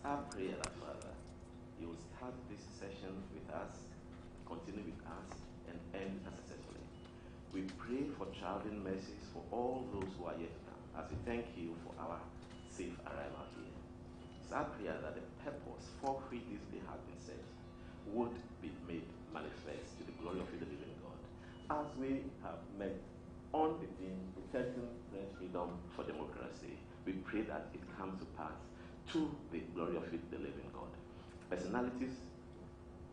our prayer that, Father, you will start this session with us, continue with us, and end us successfully. We pray for traveling mercies for all those who are yet to come, as we thank you for our safe arrival here. It's our prayer that the purpose for which this day has been set would be made manifest to the glory of the living God, as we have met on the theme protecting press freedom for democracy. We pray that it comes to pass to the glory of the living God. Personalities,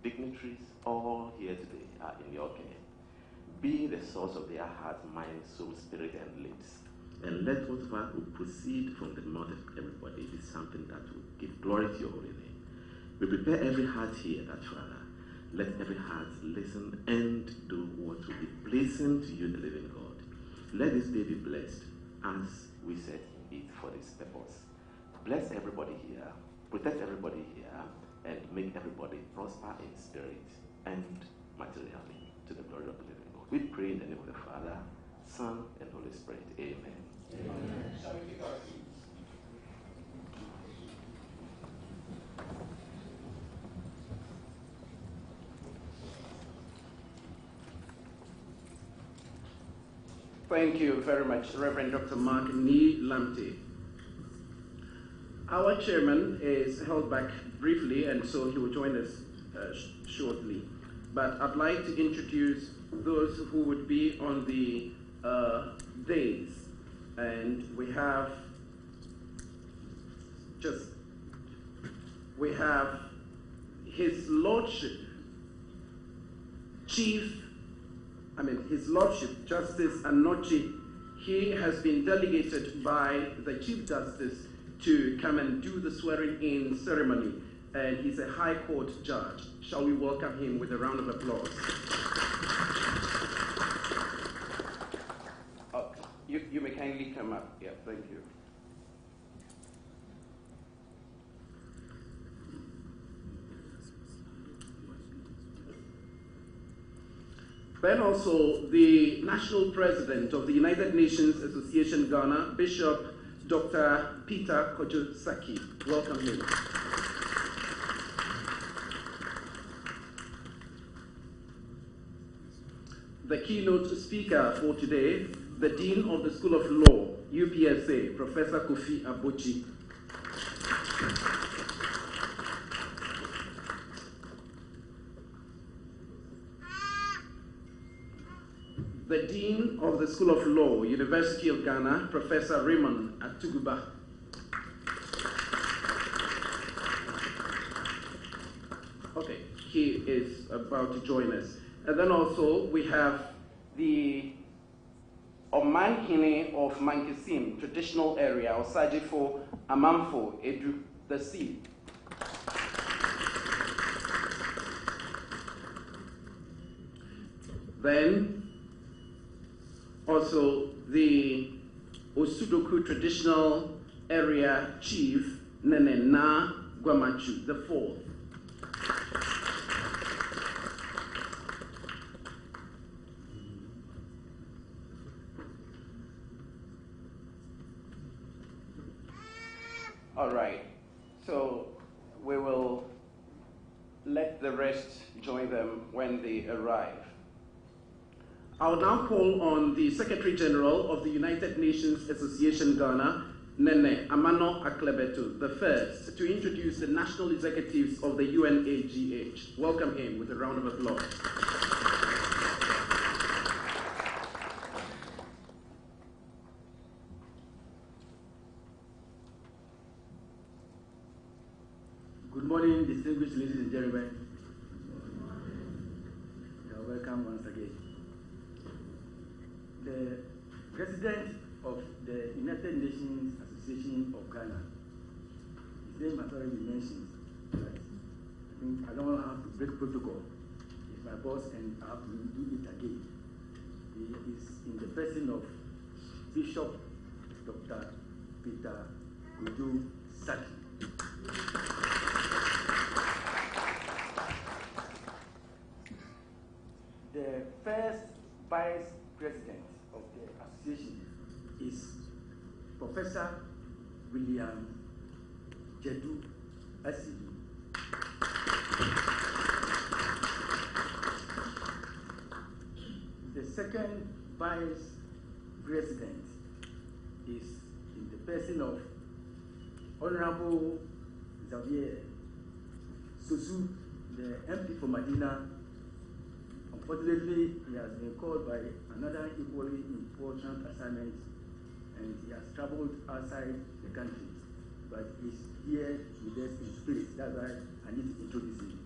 dignitaries, all here today are in your care. Be the source of their heart, mind, soul, spirit, and lips. And let whatever will proceed from the mouth of everybody be something that will give glory to your holy name. We prepare every heart here that, Father, let every heart listen and do what will be pleasing to you, the living God. Let this day be blessed as we set it for this purpose. Bless everybody here, protect everybody here, and make everybody prosper in spirit and materially to the glory of the living God. We pray in the name of the Father, Son, and Holy Spirit. Amen. Amen. Shall we take our seats? Thank you very much, Reverend Dr. Mark Nee Lamte. Our chairman is held back briefly, and so he will join us shortly. But I'd like to introduce those who would be on the days. And we have His Lordship, His Lordship Justice Anochi. He has been delegated by the Chief Justice to come and do the swearing-in ceremony, and he's a High Court judge. Shall we welcome him with a round of applause? You may kindly come up. Yeah, thank you. Then also the National President of the United Nations Association Ghana, Bishop Dr. Peter Kojo Saki. Welcome him. The keynote speaker for today, the Dean of the School of Law, UPSA, Professor Kofi Abochi. The Dean of the School of Law, University of Ghana, Professor Raymond Atuguba. Okay, he is about to join us. And then also we have the Omanhene of Mankisim traditional area, Osajifo Amamfo Edu, the sea. Then also the Osudoku traditional area chief, Nene Na Gwamachu, the fourth. All right, so we will let the rest join them when they arrive. I'll now call on the Secretary General of the United Nations Association Ghana, Nene Amano Aklebetu, the first, to introduce the national executives of the UNAGH. Welcome him with a round of applause. Good morning, distinguished ladies and gentlemen. You are welcome once again. The President of the United Nations Association of Ghana, his name has already been mentioned, but I think I don't have to break protocol. He's my boss and I have to do it again. He is in the person of Bishop Dr. Peter Kojo Saki. The first Vice President of the association is Professor William Jedu as you do. The second vice president is in the person of Honorable Xavier Sosu, the MP for Medina. Unfortunately, he has been called by another equally important assignment, and he has traveled outside the country, but he's here with us in spirit. That's why I need to introduce him.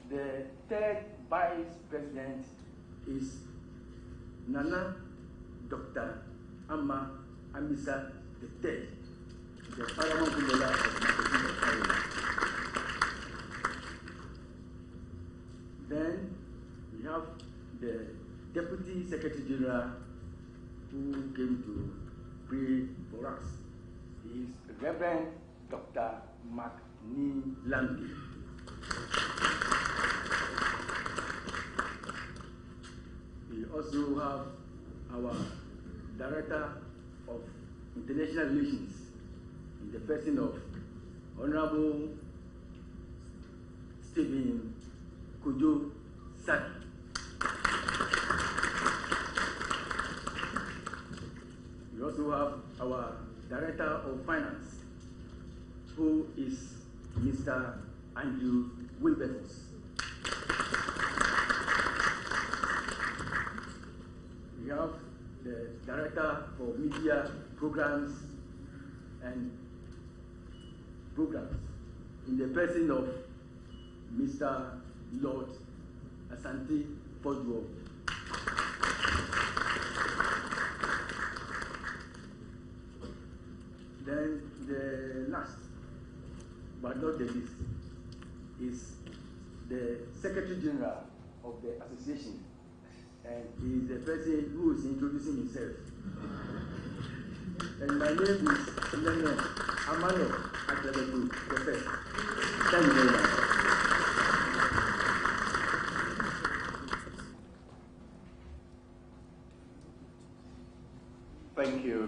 The third vice president is Nana Dr. Amma Amisa III, the Paramount Ruler of Nigeria. Then we have the Deputy Secretary General who came to pray for us. He is Reverend Dr. Mark Ni Lambi. We also have our Director of International Relations in the person of Honorable Stephen Kujo Saki. We also have our Director of Finance, who is Mr. Andrew Wilberforce. We have the Director for Media Programs and Programs in the person of Mr. Lord Asante Foduo. Then the last, but not the least, is the Secretary General of the Association, and he is the person who is introducing himself. And my name is Amano Aklebetu Professor. Thank you very much. Thank you,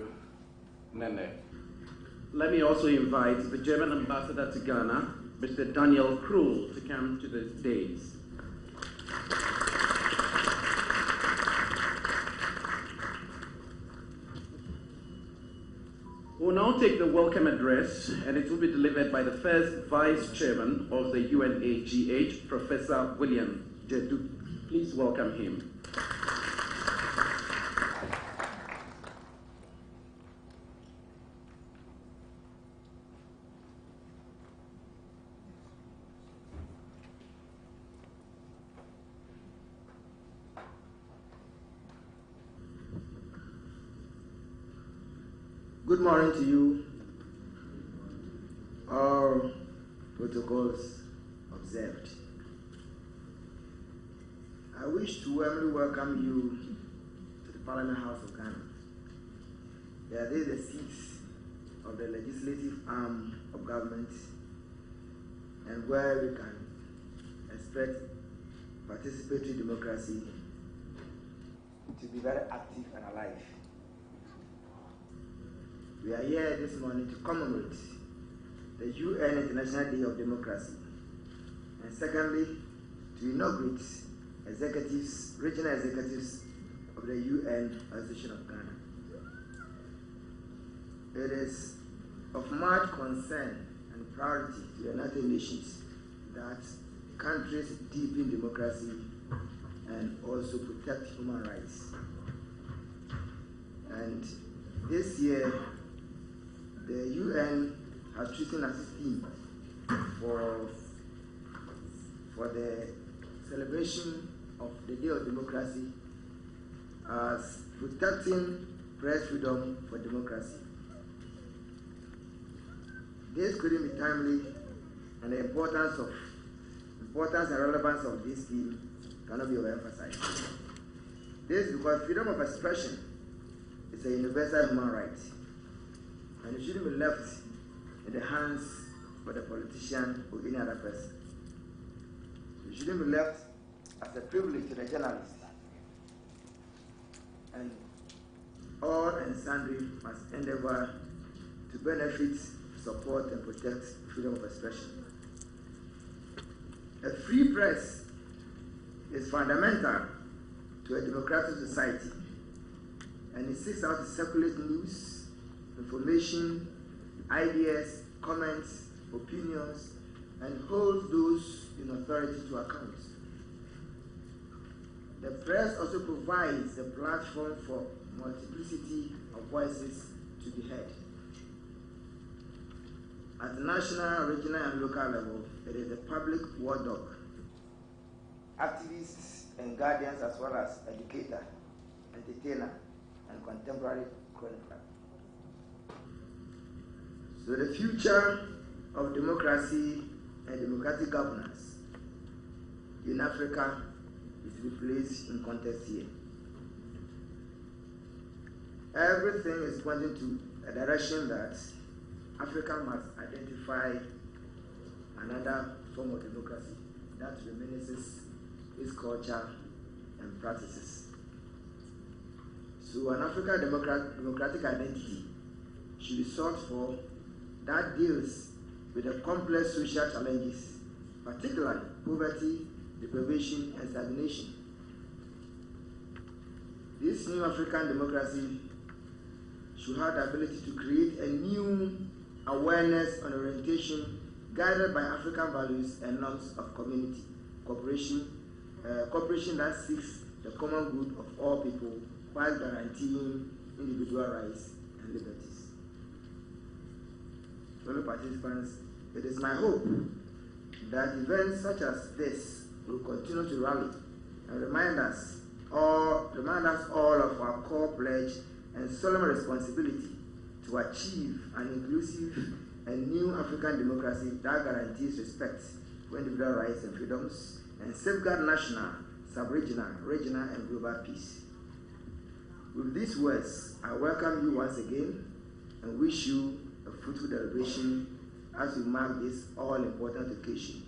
Nene. Let me also invite the German ambassador to Ghana, Mr. Daniel Krul, to come to the dais. We'll now take the welcome address, and it will be delivered by the first Vice Chairman of the UNAGH, Professor William Jedu. Please welcome him. Good morning to you. All protocols observed. I wish to warmly welcome you to the Parliament House of Ghana. This is the seat of the legislative arm of government, and where we can expect participatory democracy to be very active and alive. We are here this morning to commemorate the UN International Day of Democracy, and secondly, to inaugurate executives, regional executives of the UN Association of Ghana. It is of much concern and priority to the United Nations that countries deepen democracy and also protect human rights. And this year, the UN has chosen as its theme for the celebration of the Day of Democracy as protecting press freedom for democracy. This couldn't be timely, and the importance and relevance of this theme cannot be overemphasized. This is because freedom of expression is a universal human right, and it shouldn't be left in the hands of the politician or any other person. It shouldn't be left as a privilege to the journalist, and all and sundry must endeavor to benefit, support, and protect freedom of expression. A free press is fundamental to a democratic society, and it seeks out to circulate news, information, ideas, comments, opinions, and holds those in authority to account. The press also provides a platform for multiplicity of voices to be heard. At the national, regional, and local level, it is the public watchdog, activists and guardians, as well as educator, entertainer, and contemporary chronicler. So the future of democracy and democratic governance in Africa is to be placed in context here. Everything is pointing to a direction that Africa must identify another form of democracy that reminisces its culture and practices. So an African democratic identity should be sought for that deals with the complex social challenges, particularly poverty, deprivation, and stagnation. This new African democracy should have the ability to create a new awareness and orientation guided by African values and norms of community, cooperation that seeks the common good of all people while guaranteeing individual rights and liberties. Fellow participants, it is my hope that events such as this will continue to rally and remind us all of our core pledge and solemn responsibility to achieve an inclusive and new African democracy that guarantees respect for individual rights and freedoms and safeguard national, sub-regional, regional, and global peace. With these words, I welcome you once again and wish you a fruitful celebration as we mark this all-important occasion,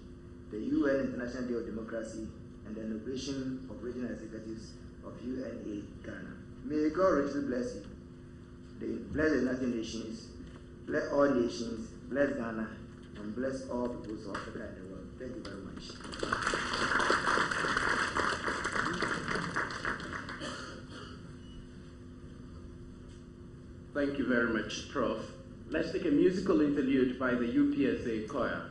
the UN International Day of Democracy and the inauguration of regional executives of UNA Ghana. May God richly bless you. Bless the United Nations, bless all nations, bless Ghana, and bless all peoples of Africa and the world. Thank you very much. Thank you very much, Prof. Let's take a musical interlude by the UPSA choir.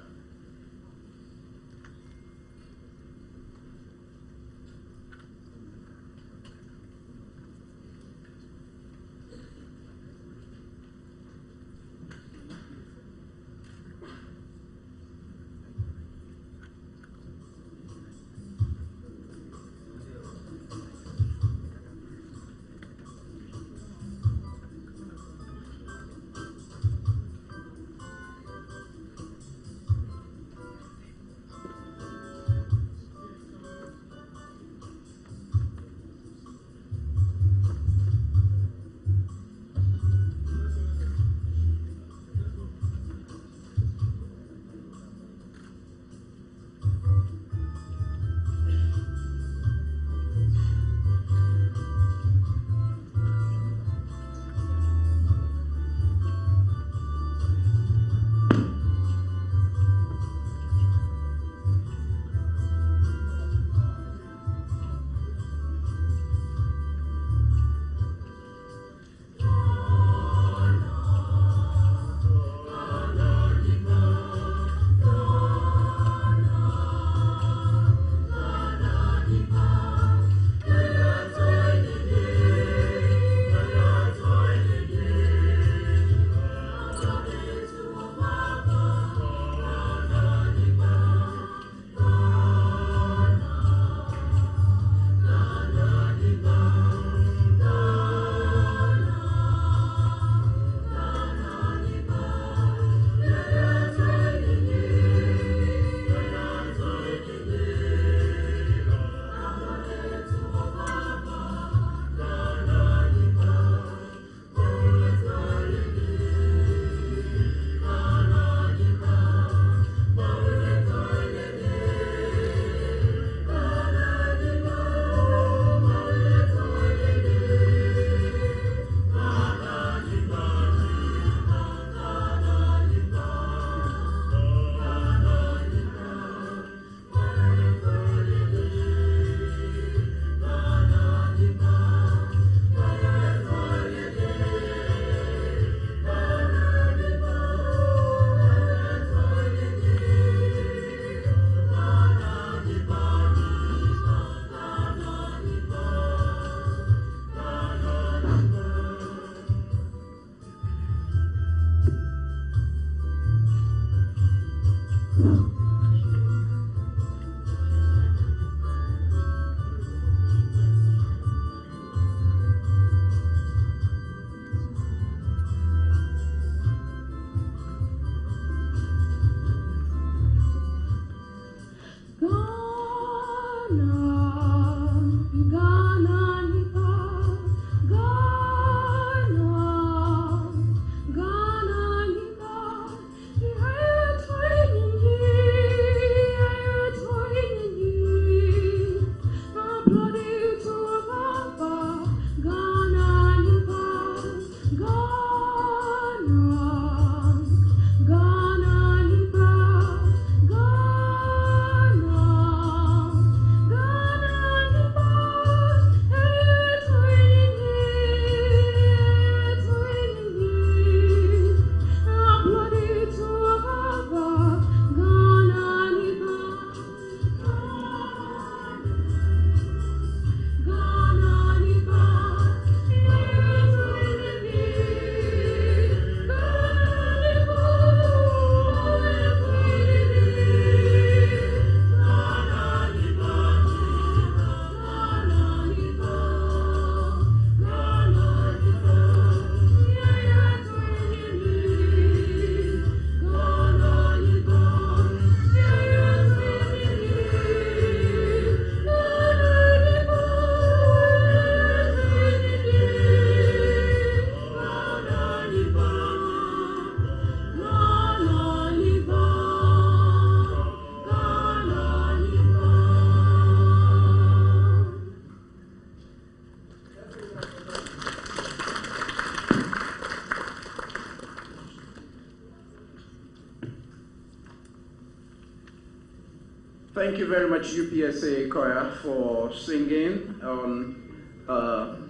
Thank you very much, UPSA choir, for singing on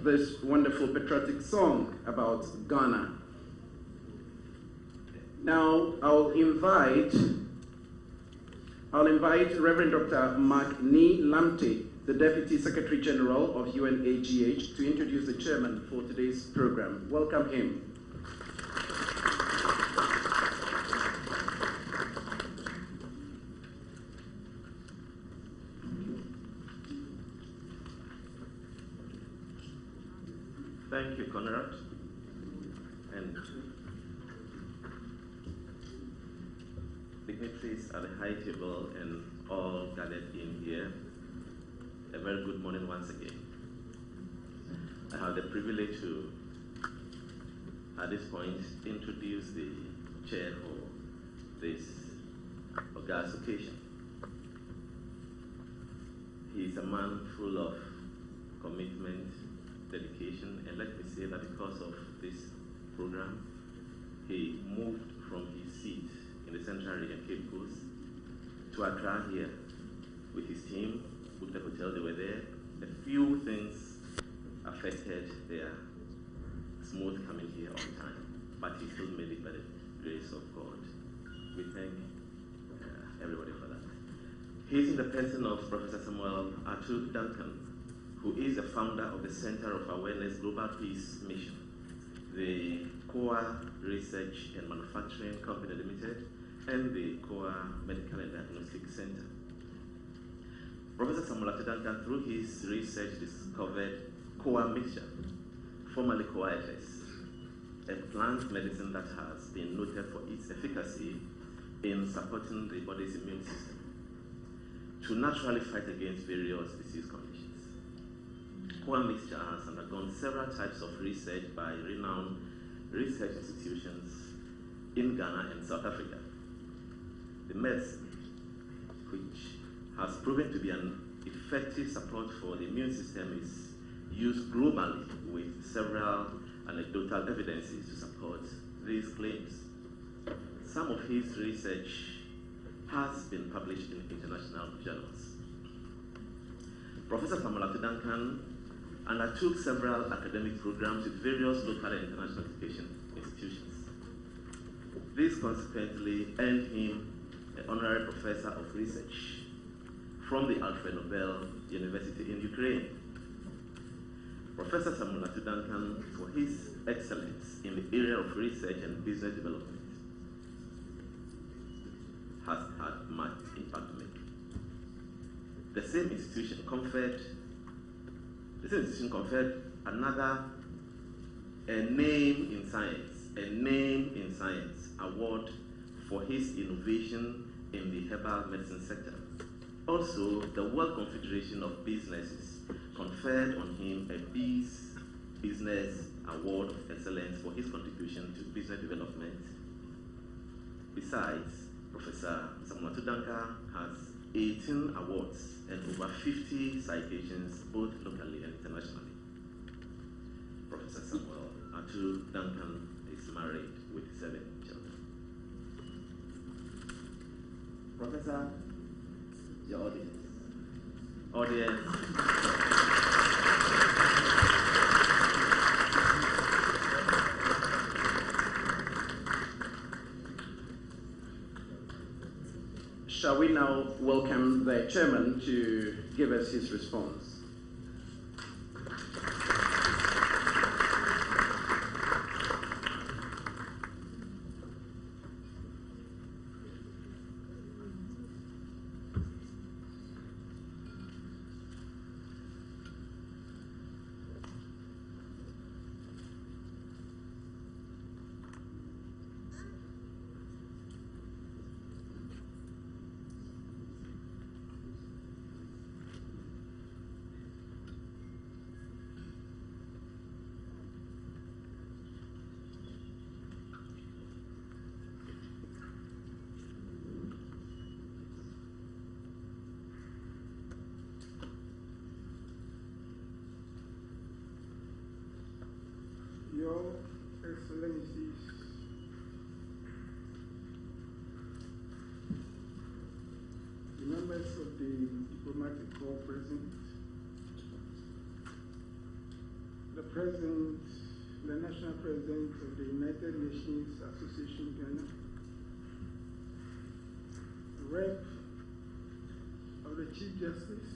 this wonderful patriotic song about Ghana. Now, I'll invite Reverend Dr. Mark Nee Lamte, the Deputy Secretary General of UNAGH, to introduce the chairman for today's program. Welcome him. Thank you, Conrad. And dignitaries at the high table and all gathered in here, a very good morning once again. I have the privilege to, at this point, introduce the chair for this august occasion. He is a man full of commitment, dedication, and let me say that because of this program, he moved from his seat in the Central Region, Cape Coast, to Accra here with his team, booked a hotel, they were there. A few things affected their smooth coming here on time, but he still made it by the grace of God. We thank everybody for that. He is in the person of Professor Samuel Atu Duncan, who is the founder of the Center of Awareness Global Peace Mission, the COA Research and Manufacturing Company Limited, and the COA Medical and Diagnostic Center. Professor Samuel Atu Duncan, through his research, discovered COA mixture, formerly COA FS, a plant medicine that has been noted for its efficacy in supporting the body's immune system to naturally fight against various disease conditions. COA mixture has undergone several types of research by renowned research institutions in Ghana and South Africa. The medicine, which has proven to be an effective support for the immune system, is used globally with several anecdotal evidences to support these claims. Some of his research has been published in international journals. Professor Samuel Atu Duncan undertook several academic programs with various local and international education institutions. This consequently earned him an honorary professor of research from the Alfred Nobel University in Ukraine. Professor Samuel Atu Duncan, for his excellence in the area of research and business development, has had much impact to make. The same institution conferred another name in science award for his innovation in the herbal medicine sector. Also, the World Confederation of Businesses conferred on him a Peace Business Award of Excellence for his contribution to business development. Besides, Professor Samuel Atu Duncan has 18 awards and over 50 citations, both locally and internationally. Professor Samuel Atu Duncan is married with 7 children. Professor, your audience. Shall we now welcome the chairman to give us his response? Your Excellencies, the members of the diplomatic corps present, the president, the national president of the United Nations Association Ghana, the rep of the Chief Justice,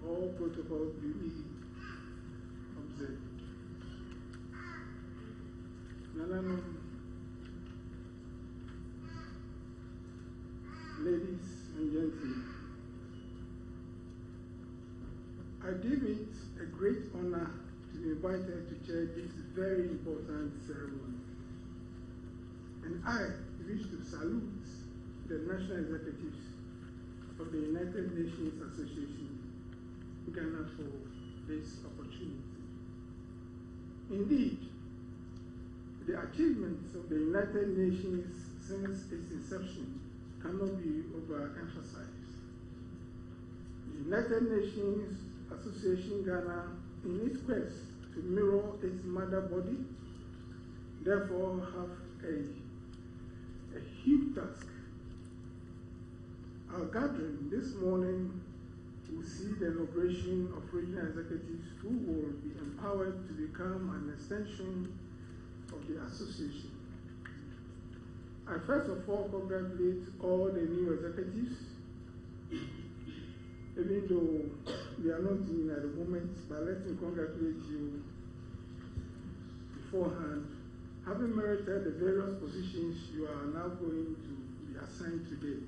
all protocols duly observed. Nananom, ladies and gentlemen, I deem it a great honor to be invited to chair this very important ceremony. And I wish to salute the national executives of the United Nations Association Ghana for this opportunity. Indeed, the achievements of the United Nations since its inception cannot be overemphasized. The United Nations Association Ghana, in its quest to mirror its mother body, therefore have a huge task. Our gathering this morning will see the inauguration of regional executives who will be empowered to become an extension of the association. I first of all congratulate all the new executives, even though they are not in at the moment, but let me congratulate you beforehand, having merited the various positions you are now going to be assigned today.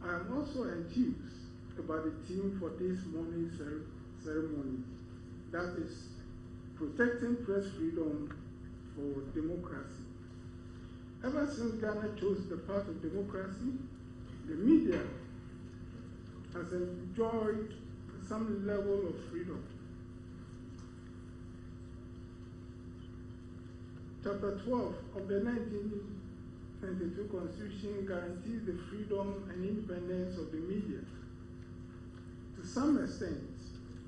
I am also enthused about the theme for this morning's ceremony, that is protecting press freedom for democracy. Ever since Ghana chose the path of democracy, the media has enjoyed some level of freedom. Chapter 12 of the 1992 Constitution guarantees the freedom and independence of the media. To some extent,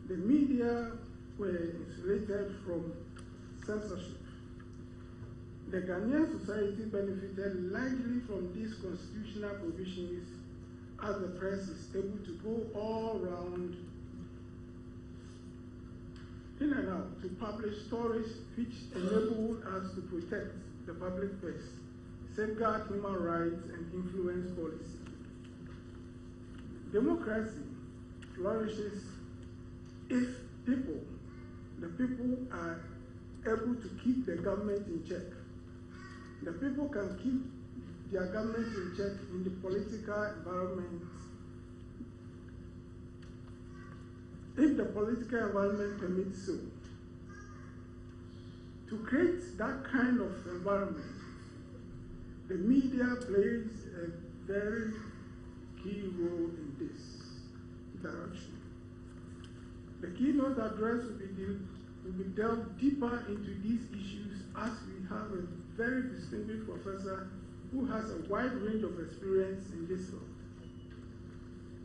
the media were insulated from censorship. The Ghanaian society benefited largely from these constitutional provisions, as the press is able to go all around in and out to publish stories which enable us to protect the public purse, safeguard human rights, and influence policy. Democracy flourishes if the people are able to keep the government in check. The people can keep their government in check in the political environment if the political environment permits so. To create that kind of environment, the media plays a very key role in this direction. The keynote address will be delved deeper into these issues as we have a very distinguished professor who has a wide range of experience in this field.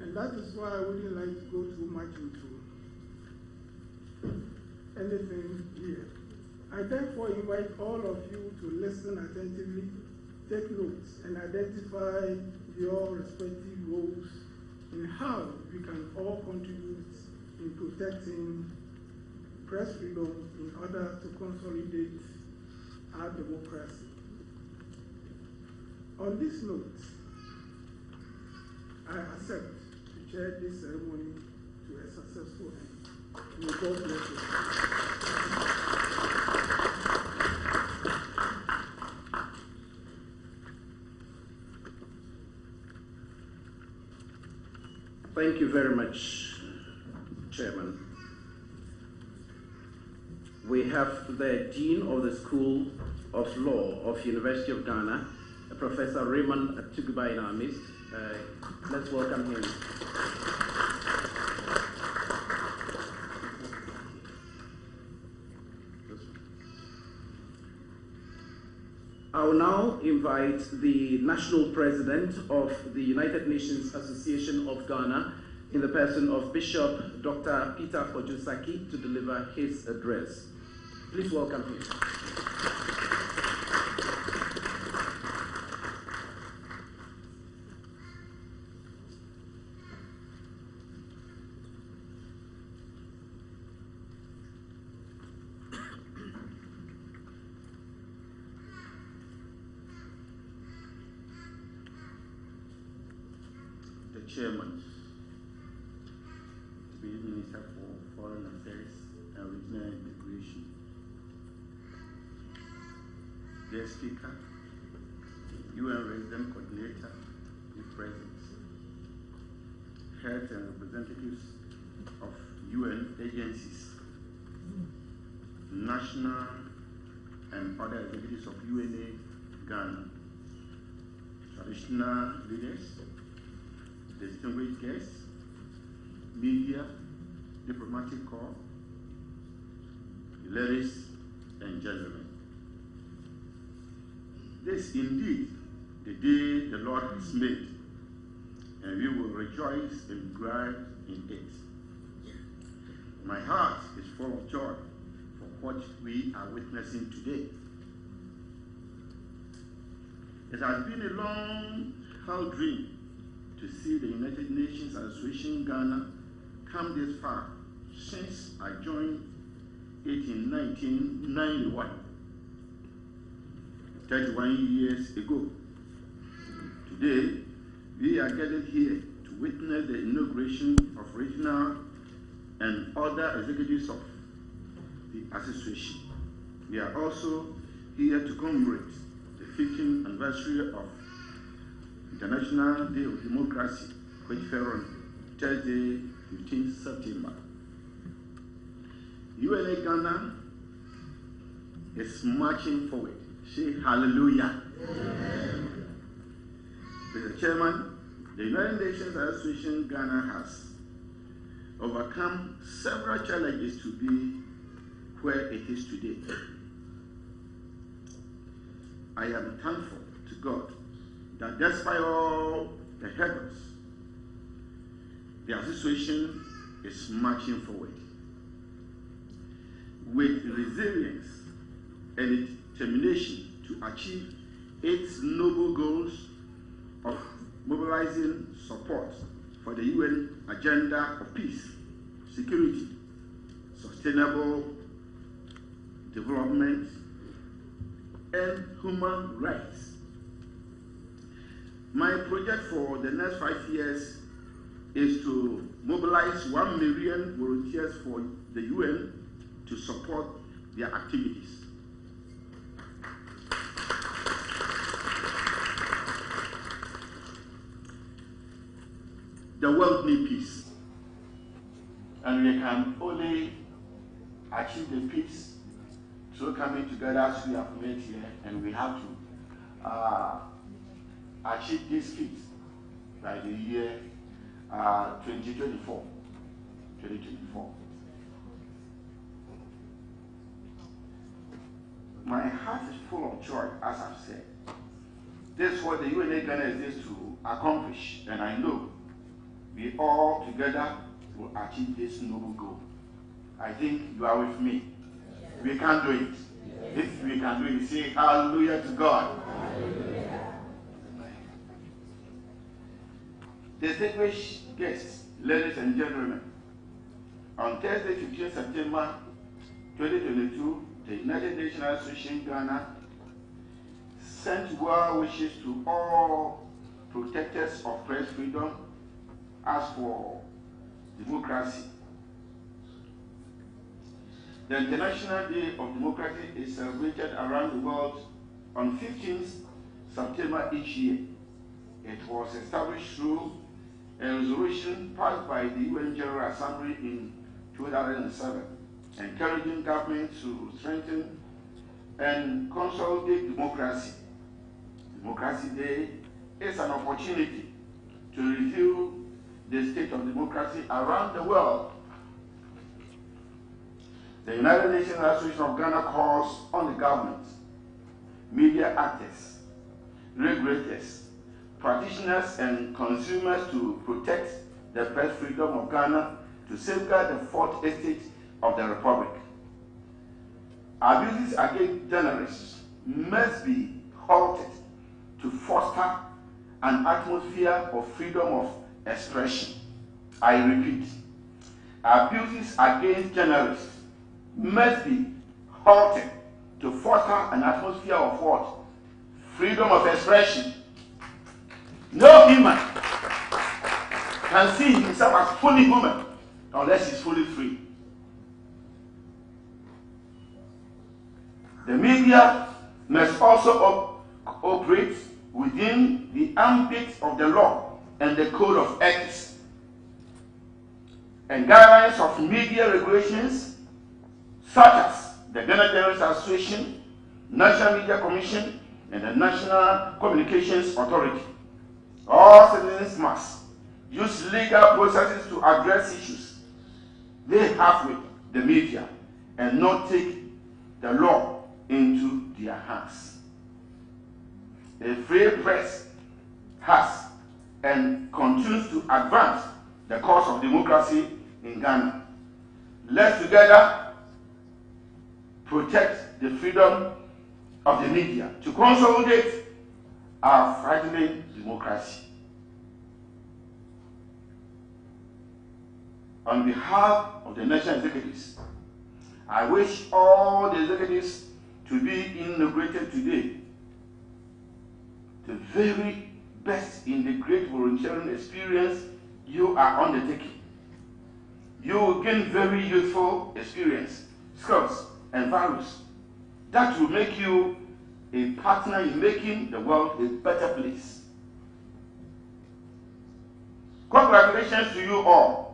And that is why I wouldn't like to go too much into anything here. I therefore invite all of you to listen attentively, take notes, and identify your respective roles in how we can all contribute in protecting press freedom in order to consolidate our democracy. On this note, I accept to chair this ceremony to a successful end. May God bless you. Thank you very much, Chairman. We have the Dean of the School of Law of University of Ghana, Professor Raymond Atuguba in our midst. Let's welcome him. I will now invite the National President of the United Nations Association of Ghana, in the person of Bishop Dr. Peter Kojusaki, to deliver his address. Please welcome him. chairman, the Minister for Foreign Affairs and Regional Integration, the Speaker, UN Resident Coordinator, the President, heads and representatives of UN agencies, national and other executives of UNA Ghana, traditional leaders, distinguished guests, media, diplomatic corps, ladies and gentlemen. This indeed the day the Lord has made, and we will rejoice and be glad in it. My heart is full of joy for what we are witnessing today. It has been a long-held dream to see the United Nations Association Ghana come this far since I joined it in 1991, 31 years ago. Today, we are gathered here to witness the inauguration of regional and other executives of the association. We are also here to commemorate the 15th anniversary of International Day of Democracy, which fell on Thursday, 15th September. UNA Ghana is marching forward. Say hallelujah. Amen. Mr. Chairman, the United Nations Association Ghana has overcome several challenges to be where it is today. I am thankful to God that despite all the hurdles, the association is marching forward with resilience and determination to achieve its noble goals of mobilizing support for the UN agenda of peace, security, sustainable development, and human rights. My project for the next 5 years is to mobilize 1 million volunteers for the UN to support their activities. The world needs peace, and we can only achieve the peace through coming together as we have met here, and we have to achieve this peace by the year 2024. My heart is full of joy, as I've said. This is what the UNA Ghana exists to accomplish, and I know we all together will achieve this noble goal. I think you are with me. Yes. We can do it. Yes. If we can do it, say hallelujah to God. Hallelujah. Distinguished guests, ladies and gentlemen, on Thursday, 15 September 2022, the United Nations Association Ghana sent well wishes to all protectors of press freedom as for democracy. The International Day of Democracy is celebrated around the world on 15th September each year. It was established through a resolution passed by the UN General Assembly in 2007, encouraging governments to strengthen and consolidate democracy. Democracy Day is an opportunity to review the state of democracy around the world. The United Nations Association of Ghana calls on the government, media actors, regulators, practitioners, and consumers to protect the press freedom of Ghana to safeguard the fourth estate of the Republic. Abuses against journalists must be halted to foster an atmosphere of freedom of expression. I repeat, abuses against journalists must be halted to foster an atmosphere of what? Freedom of expression. No human can see himself as fully human unless he's fully free. The media must also operate within the ambit of the law and the code of ethics and guidelines of media regulations such as the Ghana Journalists Association, National Media Commission, and the National Communications Authority. All citizens must use legal processes to address issues they have with the media and not take the law into their hands. A free press has and continues to advance the cause of democracy in Ghana. Let's together protect the freedom of the media to consolidate our frightening democracy. On behalf of the national executives, I wish all the executives to be inaugurated today the very best in the great volunteering experience you are undertaking. You will gain very useful experience, skills, and values that will make you a partner in making the world a better place. Congratulations to you all.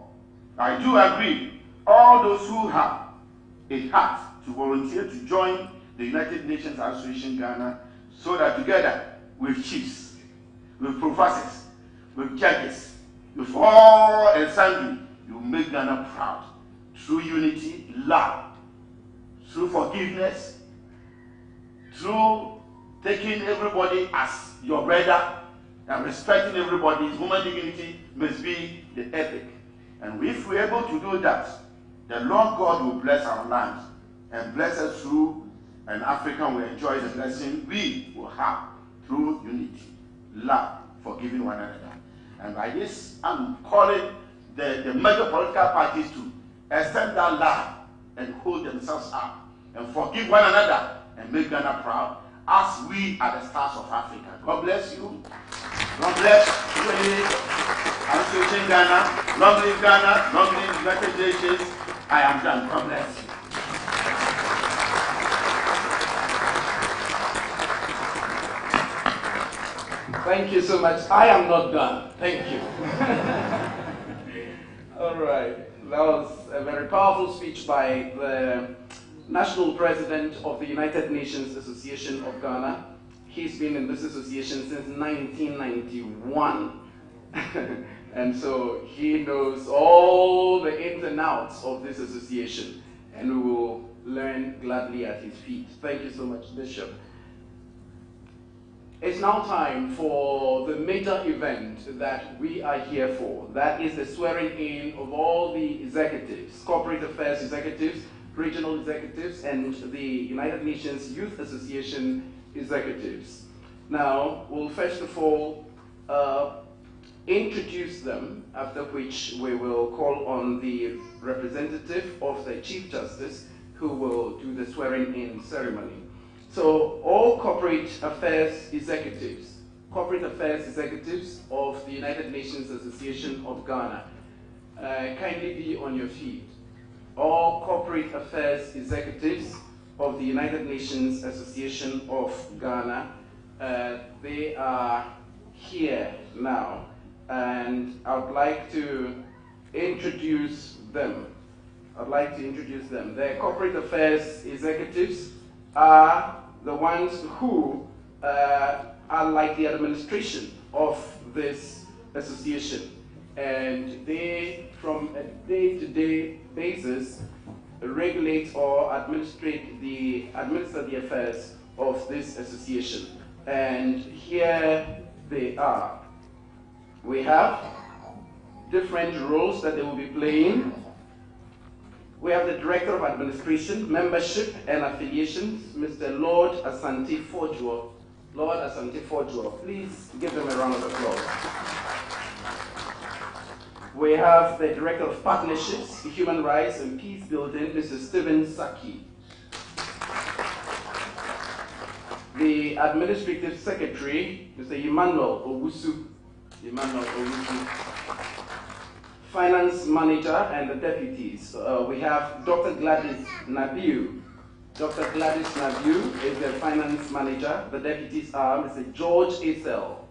I do agree, all those who have a heart to volunteer to join the United Nations Association Ghana, so that together with chiefs, with professors, with judges, with all and sundry, you make Ghana proud through unity, love, through forgiveness, through taking everybody as your brother and respecting everybody's human dignity must be the epic. And if we're able to do that, the Lord God will bless our land and bless us through an Africa will enjoy the blessing we will have through unity, love, forgiving one another. And by this, I'm calling the major political parties to extend that love and hold themselves up and forgive one another and make Ghana proud, as we are the stars of Africa. God bless you. God bless you. Association Ghana. Long live Ghana. Long live United Nations. I am done. God bless you. Thank you so much. I am not done. Thank you. All right. That was a very powerful speech by the National President of the United Nations Association of Ghana. He's been in this association since 1991. And so he knows all the ins and outs of this association. And we will learn gladly at his feet. Thank you so much, Bishop. It's now time for the major event that we are here for. That is the swearing in of all the executives, corporate affairs executives, regional executives, and the United Nations Youth Association executives. Now, we'll first of all introduce them, after which we will call on the representative of the Chief Justice who will do the swearing in ceremony. So all corporate affairs executives of the United Nations Association of Ghana, kindly be on your feet. All corporate affairs executives of the United Nations Association of Ghana, they are here now, and I would like to introduce them. The corporate affairs executives are the ones who are like the administration of this association, and they, from a day-to-day basis, regulate or administer the affairs of this association. And here they are. We have different roles that they will be playing. We have the Director of Administration, Membership and Affiliations, Mr. Lord Asante Forjuo. Lord Asante Forjuo, please give them a round of applause. We have the Director of Partnerships, Human Rights and Peace Building, Mr. Stephen Saki. The Administrative Secretary, Mr. Emmanuel Owusu. finance manager and the deputies. We have Dr. Gladys Nabiu. Dr. Gladys Nabiu is the finance manager. The deputies are Mr. George Ethel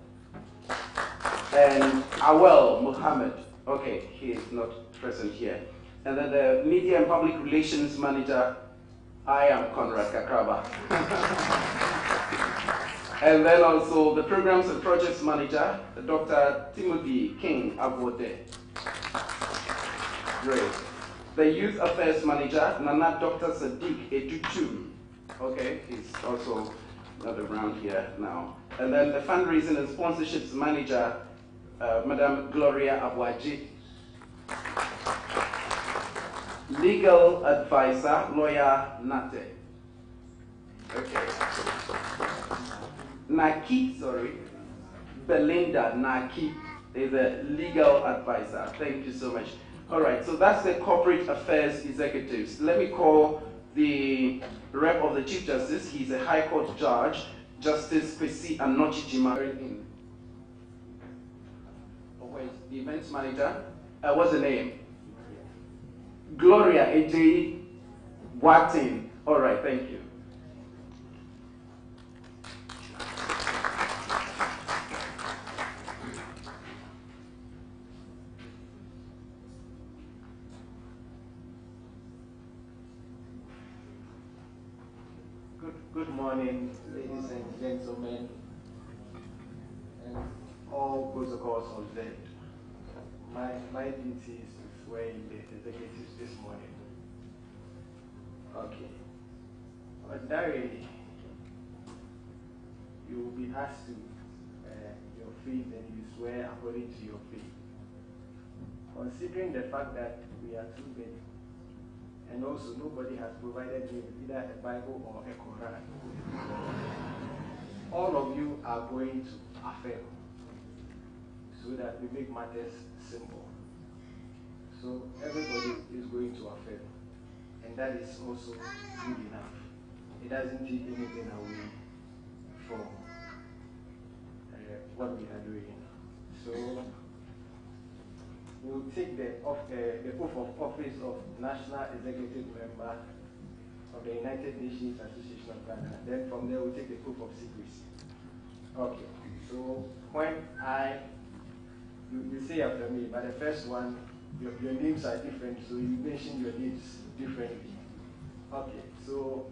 and Awel Muhammad. Okay, he is not present here. And then the media and public relations manager, I am Conrad Kakraba. And then also the programs and projects manager, Dr. Timothy King Abote. Great. The youth affairs manager, Nana Dr. Sadiq Etutu. Okay, he's also not around here now. And then the fundraising and sponsorships manager, Madam Gloria Abwaji. Legal advisor, lawyer Nate. Okay. Naki, Belinda Naki is a legal advisor. Thank you so much. All right, so that's the corporate affairs executives. Let me call the rep of the Chief Justice. He's a High Court judge, Justice Kwesi Anochijima. Wait, the events manager. What's the name? Gloria A.J. Watson. All right, thank you. Good morning, ladies and gentlemen, and all protocols observed. My duty is to swear in the executives this morning. Okay. Ordinarily, you will be asked to your faith and you swear according to your faith. Considering the fact that we are too many, and also nobody has provided me with either a Bible or a Quran, all of you are going to affirm so that we make matters simple. So everybody is going to affirm, and that is also good enough. It doesn't take anything away from what we are doing. So we'll take the oath of office of National Executive Member of the United Nations Association of Ghana. Then from there we'll take the oath of secrecy. Okay, so when you say after me, but the first one, your names are different, so you mention your names differently. Okay, so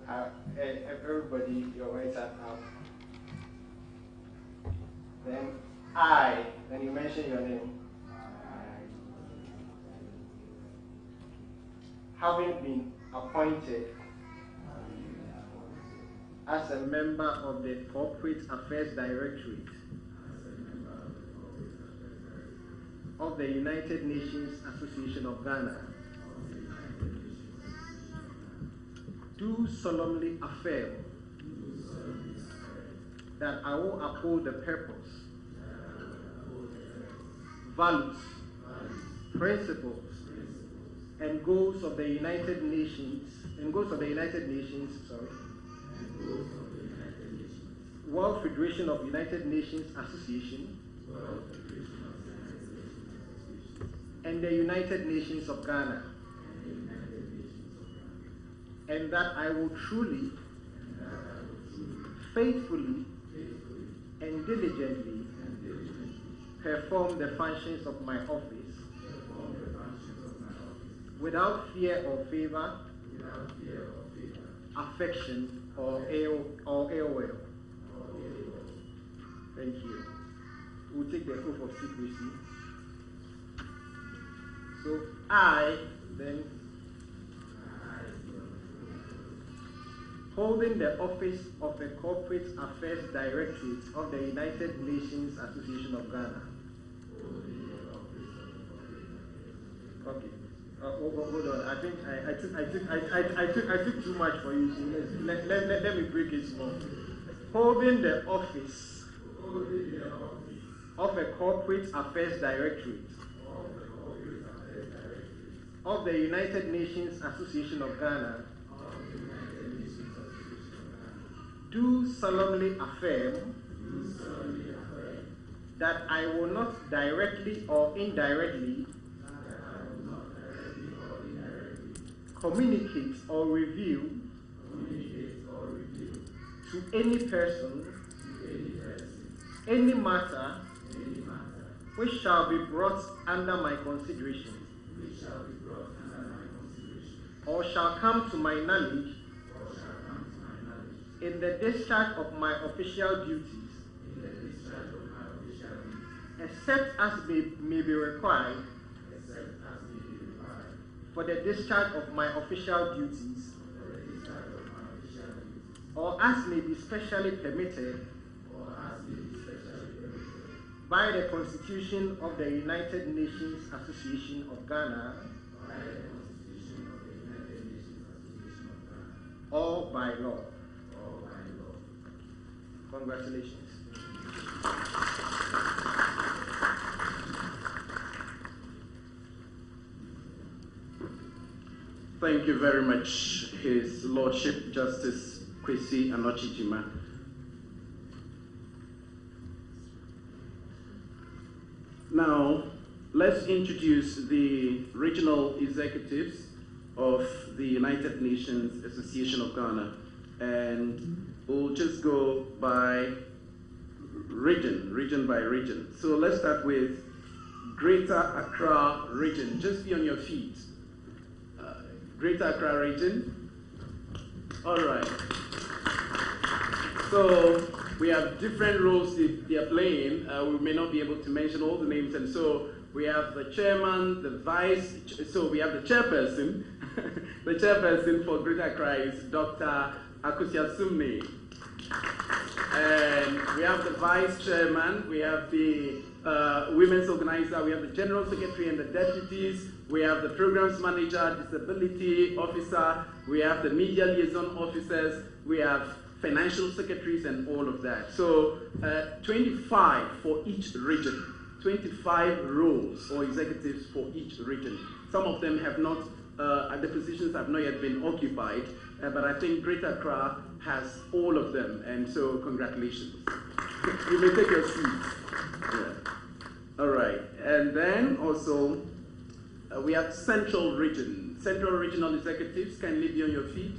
everybody, your right hand up. Then then you mention your name. Having been appointed as a member of the Corporate Affairs Directorate of the United Nations Association of Ghana, do solemnly affirm that I will uphold the purpose, values, principles, and goals of the United Nations, World Federation of United Nations Association, and the United Nations of Ghana, and that I will truly, faithfully, and diligently perform the functions of my office without fear or favor, affection, or ill will. Thank you. We'll take the oath of secrecy. So then, holding the office of the Corporate Affairs Directorate of the United Nations Association of Ghana. Okay. Hold on. I think I took too much for you. So let me break it small. Holding the office of a Corporate Affairs Directorate of the United Nations Association of Ghana, do solemnly affirm that I will not directly or indirectly communicate or reveal to any person any matter which shall be brought under my consideration or shall come to my knowledge in the discharge of my official duties, except as may be required for the discharge of my official duties, or as may be specially permitted by the Constitution of the United Nations Association of Ghana, or by law. Congratulations. Thank you very much, His Lordship Justice Kwesi Anochijima. Now, let's introduce the regional executives of the United Nations Association of Ghana, and we'll just go by region by region. So let's start with Greater Accra Region. Just be on your feet. Greater Accra Region. All right. So we have different roles they are playing. We may not be able to mention all the names, and so we have the chairman, the vice. So we have the chairperson. The chairperson for Greater Accra is Dr. Akusia Sumni. And we have the vice chairman, we have the women's organizer, we have the general secretary and the deputies, we have the programs manager, disability officer, we have the media liaison officers, we have financial secretaries and all of that. So 25 for each region, 25 roles or executives for each region. Some of them have not, the positions have not yet been occupied, but I think Greater Accra has all of them, and so congratulations. You may take your seats. Yeah. All right, and then also we have Central Region. Central Regional Executives, kindly be on your feet.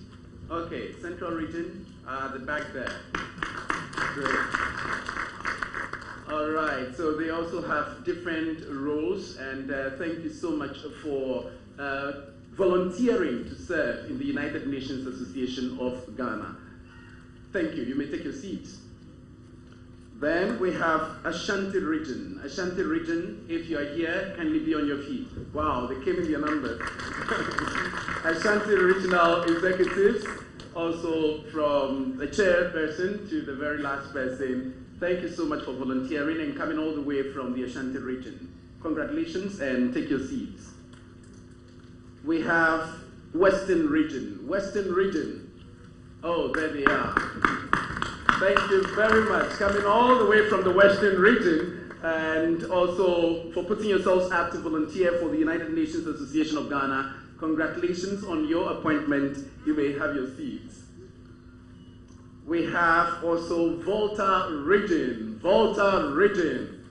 Okay, Central Region, the back there. Great. All right, so they also have different roles, and thank you so much for volunteering to serve in the United Nations Association of Ghana. Thank you. You may take your seats. Then we have Ashanti Region. Ashanti Region, if you are here, kindly be on your feet. Wow, they came in your numbers. Ashanti Regional Executives, also from the chairperson to the very last person. Thank you so much for volunteering and coming all the way from the Ashanti Region. Congratulations, and take your seats. We have Western Region. Western Region. Oh, there they are. Thank you very much. Coming all the way from the Western Region, and also for putting yourselves up to volunteer for the United Nations Association of Ghana. Congratulations on your appointment. You may have your seats. We have also Volta Region. Volta Region.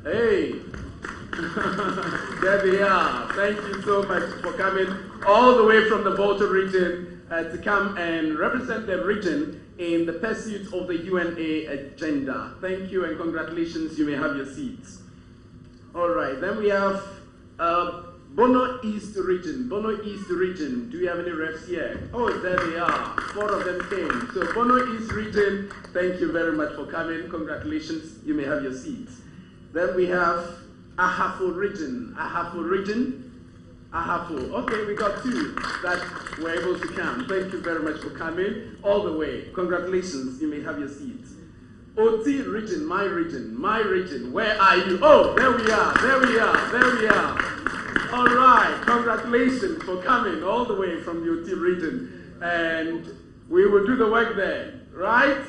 Hey. There they are. Thank you so much for coming all the way from the Volta Region to come and represent the region in the pursuit of the UNA agenda. Thank you and congratulations. You may have your seats. All right, then we have Bono East Region. Bono East Region. Do we have any reps here? Oh, there they are. 4 of them came. So Bono East Region, thank you very much for coming. Congratulations. You may have your seats. Then we have Ahafo Region. Ahafo Region. Ahafo. Okay, we got 2 that were able to come. Thank you very much for coming all the way. Congratulations. You may have your seats. Oti Region, my region, my region. Where are you? Oh, there we are. There we are. There we are. All right. Congratulations for coming all the way from the Oti Region. And we will do the work there, right?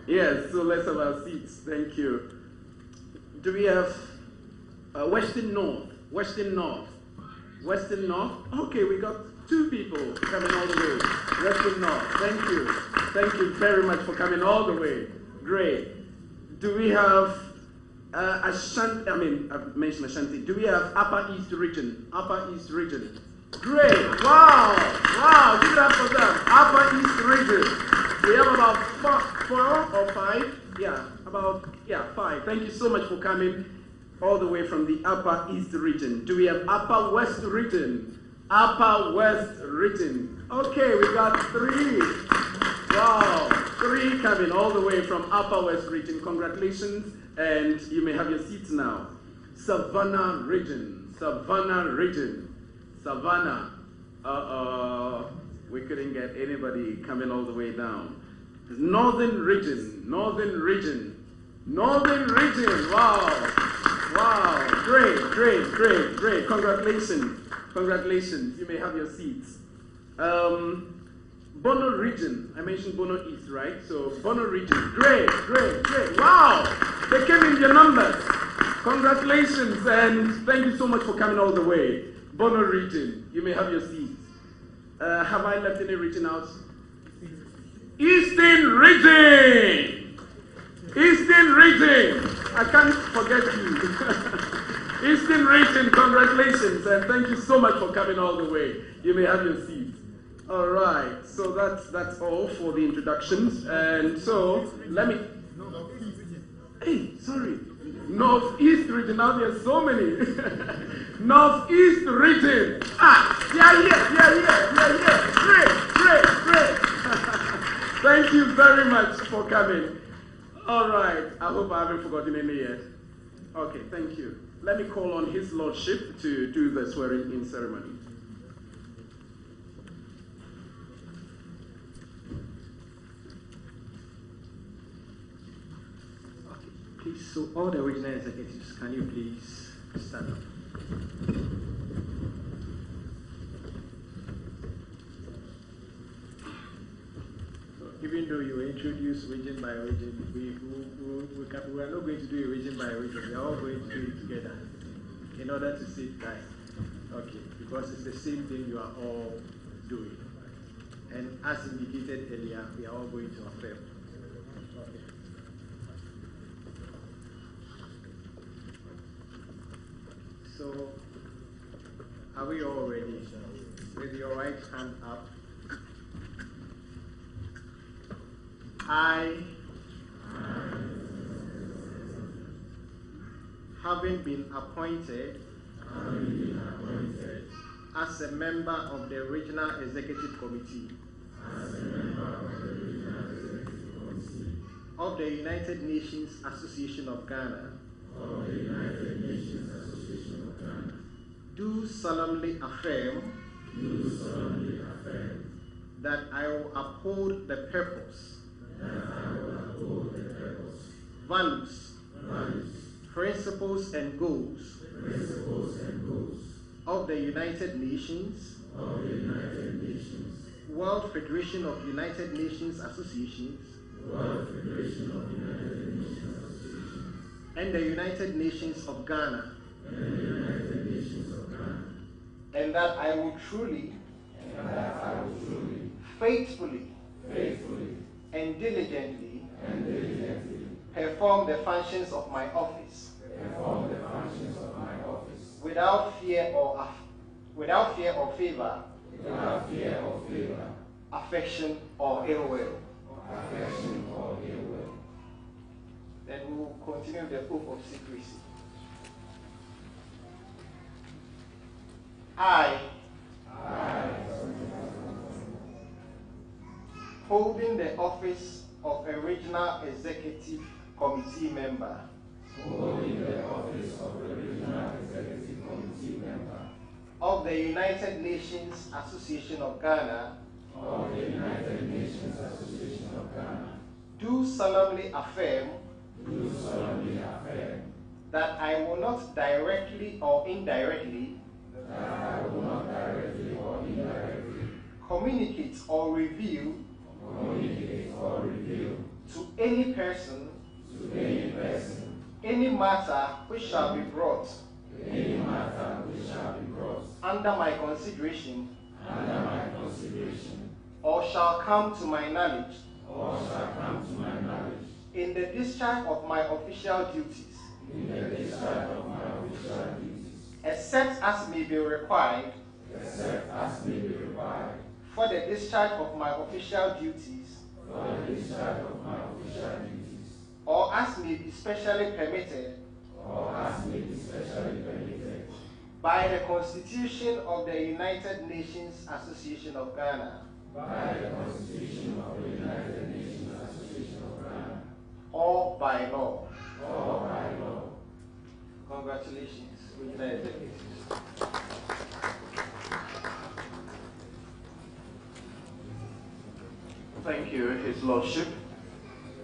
Yes, so let's have our seats. Thank you. Do we have Western North? Western North. Western North. Okay, we got 2 people coming all the way. Western North. Thank you. Thank you very much for coming all the way. Great. Do we have Ashanti? I mean, I've mentioned Ashanti. Do we have Upper East Region? Upper East Region. Great. Wow. Wow. Give it up for them. Upper East Region. We have about four or five. Yeah, five. Thank you so much for coming all the way from the Upper East Region. Do we have Upper West Region? Upper West Region. Okay, we got three. Wow. Three coming all the way from Upper West Region. Congratulations. And you may have your seats now. Savannah Region. Savannah Region. Savannah. We couldn't get anybody coming all the way down. Northern Region. Northern Region. Northern Region. Wow. Wow. Great. Congratulations. Congratulations. You may have your seats. Bono Region. I mentioned Bono East, right? So Bono Region. Great. Wow. They came in your numbers. Congratulations and thank you so much for coming all the way. Bono Region. You may have your seats. Have I left any region out? Eastern Region. Eastern Region. I can't forget you. Eastern Region, congratulations, and thank you so much for coming all the way. You may have your seats. All right, so that's all for the introductions. And so, let me... Hey, sorry. Northeast Region, now there's so many. Northeast Region. Great. Thank you very much for coming. All right, I hope I haven't forgotten any yet. Okay, thank you. Let me call on His Lordship to do the swearing-in ceremony. Okay, please, so all the regional executives, can you please stand up? Even though you introduce region by region, we are not going to do it region by region. We are all going to do it together in order to save time. Okay, because it's the same thing you are all doing. And as indicated earlier, we are all going to affirm. Okay. So, are we all ready? With your right hand up. I, having been appointed as a member of the Regional Executive Committee of the United Nations Association of Ghana, do solemnly affirm that I will uphold the purpose, values, principles and goals of the United Nations, World Federation of United Nations Associations, and the United Nations of Ghana, and that I will truly, faithfully, and diligently perform the functions of my office without fear or favor, affection or ill will. Then we will continue the oath of secrecy. I, holding the office of a Regional Executive Committee member, of the United Nations Association of Ghana, do solemnly affirm that I will not directly or indirectly communicate or reveal to any person any matter which shall be brought under my consideration or shall come to my knowledge in the discharge of my official duties, except as may be required except as may be required for the discharge of my official duties, for the discharge of my official duties, or as may be specially permitted or as may be specially permitted by the Constitution of the United Nations Association of Ghana, by the Constitution of the United Nations Association of Ghana, or by law. or by law. Congratulations, Regional Executives. Thank you, His Lordship.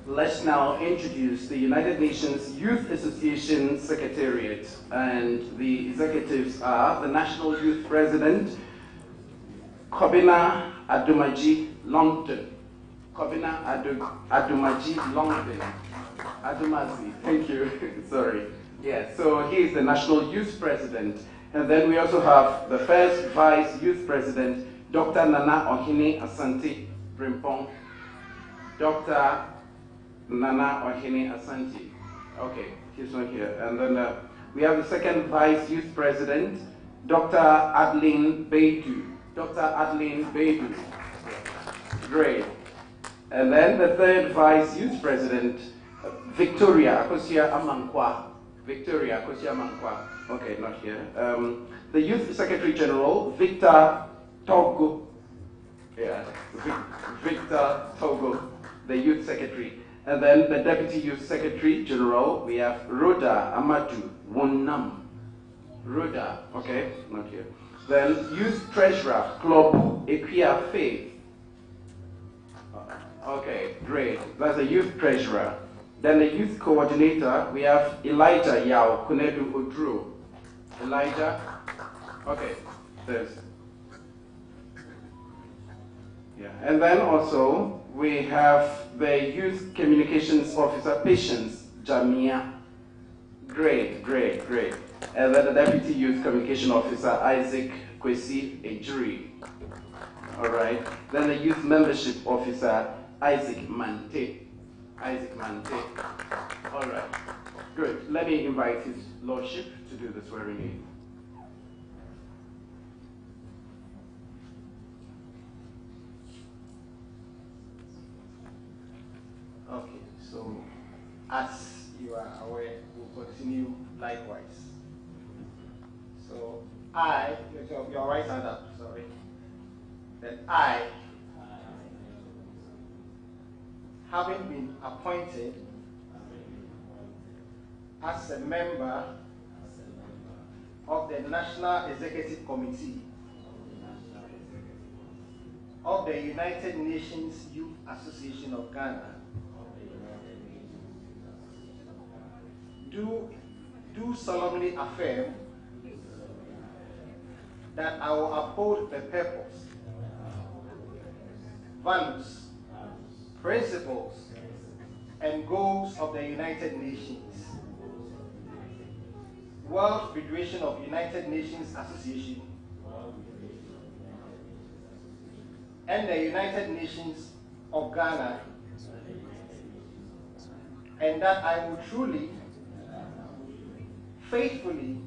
Let's now introduce the United Nations Youth Association Secretariat, and the executives are the National Youth President, Kobina Adumaji Longton. Kobina Adumaji Longton. Adumazi, thank you, sorry. Yes, so he is the National Youth President. And then we also have the first Vice Youth President, Dr. Nana Ohene Asante Brimpong. Dr. Nana Ohene Asante. Okay, he's not here. And then we have the second Vice Youth President, Dr. Adeline Beidu. Dr. Adeline Beidu. Great. And then the third Vice Youth President, Victoria Akosia Amankwa. Victoria Akosia Amankwa. Okay, not here. The Youth Secretary General, Victor Togo. Yeah, Victor Togo, the Youth Secretary. And then the Deputy Youth Secretary General, we have Rhoda Amadou Wonam. Rhoda, okay, not here. Then Youth Treasurer, Club Equia Faith. Okay, great. That's the Youth Treasurer. Then the Youth Coordinator, we have Elijah Yao Kunedu Odru. Elijah, okay, there's. Yeah, and then also we have the Youth Communications Officer, Patience Jamia. Great, great, great. And then the Deputy Youth Communication Officer, Isaac Kwesi Ejiri. All right. Then the Youth Membership Officer, Isaac Mante. Isaac Mante. All right. Good. Let me invite His Lordship to do the swearing in. Okay, so as you are aware, we'll continue likewise. So I, your right hand up, sorry. Then I, having been appointed as a member of the National Executive Committee of the United Nations Youth Association of Ghana, do solemnly affirm that I will uphold the purpose, values, principles, and goals of the United Nations, World Federation of United Nations Association, and the United Nations of Ghana, and that I will truly, faithfully,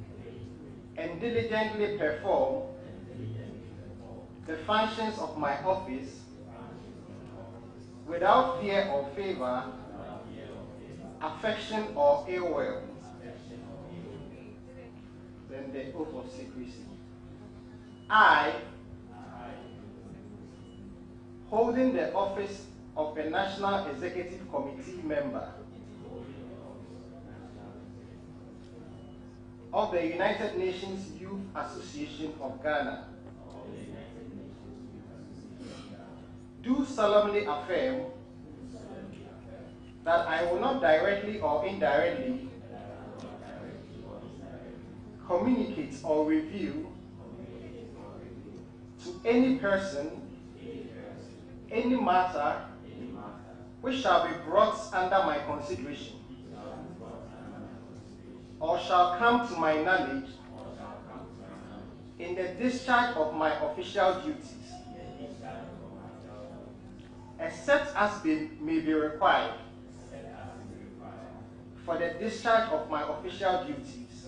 and diligently perform the functions of my office without fear or favor, affection or ill will. Then the oath of secrecy. I, holding the office of a National Executive Committee member of the United Nations Youth Association of Ghana, do solemnly affirm that I will not directly or indirectly communicate or reveal to any person any matter which shall be brought under my consideration or shall come to my knowledge in the discharge of my official duties, except as may be required for the discharge of my official duties,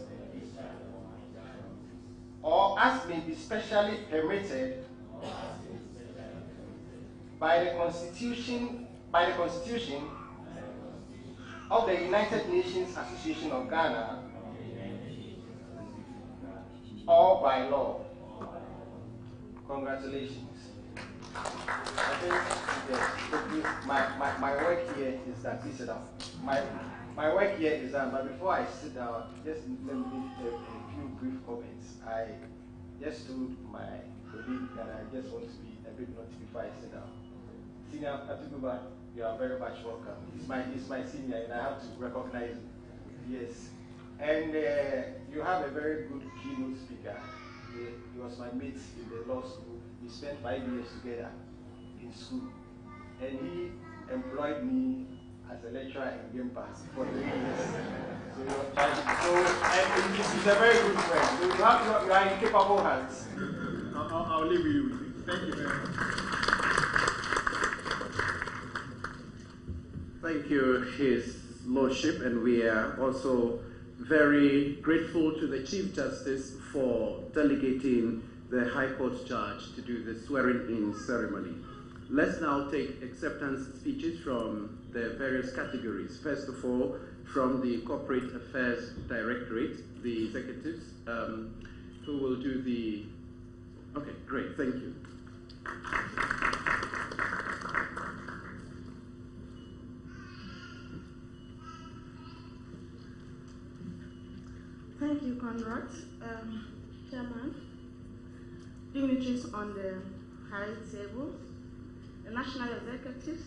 or as may be specially permitted by the Constitution of the United Nations Association of Ghana, or by law. Congratulations. I think my work here is that. Please sit down. My work here is done, but before I sit down, just let me make a few brief comments. I just told my colleague that I just want to be a bit naughty before I sit down. Senior Atuguba, you are very much welcome. He's my senior, and I have to recognize him. Yes. And you have a very good keynote speaker. He was my mate in the law school. We spent 5 years together in school. And he employed me as a lecturer in Game Pass for 3 years. And he's a very good friend. So you are in capable hands. I'll leave you with it. Thank you very much. Thank you, His Lordship, and we are also very grateful to the Chief Justice for delegating the High Court judge to do the swearing-in ceremony. Let's now take acceptance speeches from the various categories. First of all, from the Corporate Affairs Directorate, the executives, who will do the... Okay, great, thank you. Thank you, Conrad. Chairman, dignitaries on the high table, the national executives,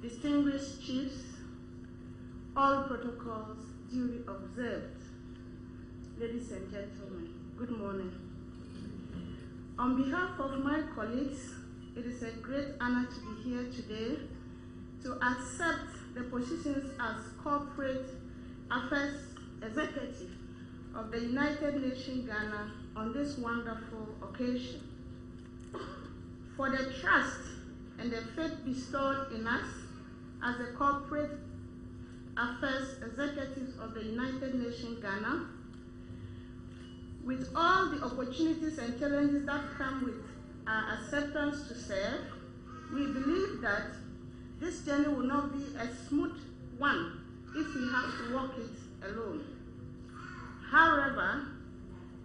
distinguished chiefs, all protocols duly observed. Ladies and gentlemen, good morning. On behalf of my colleagues, it is a great honor to be here today to accept the positions as Corporate Affairs Executive of the United Nations Ghana on this wonderful occasion. For the trust and the faith bestowed in us as the Corporate Affairs Executives of the United Nations Ghana, with all the opportunities and challenges that come with our acceptance to serve, we believe that this journey will not be a smooth one if we have to walk it alone. However,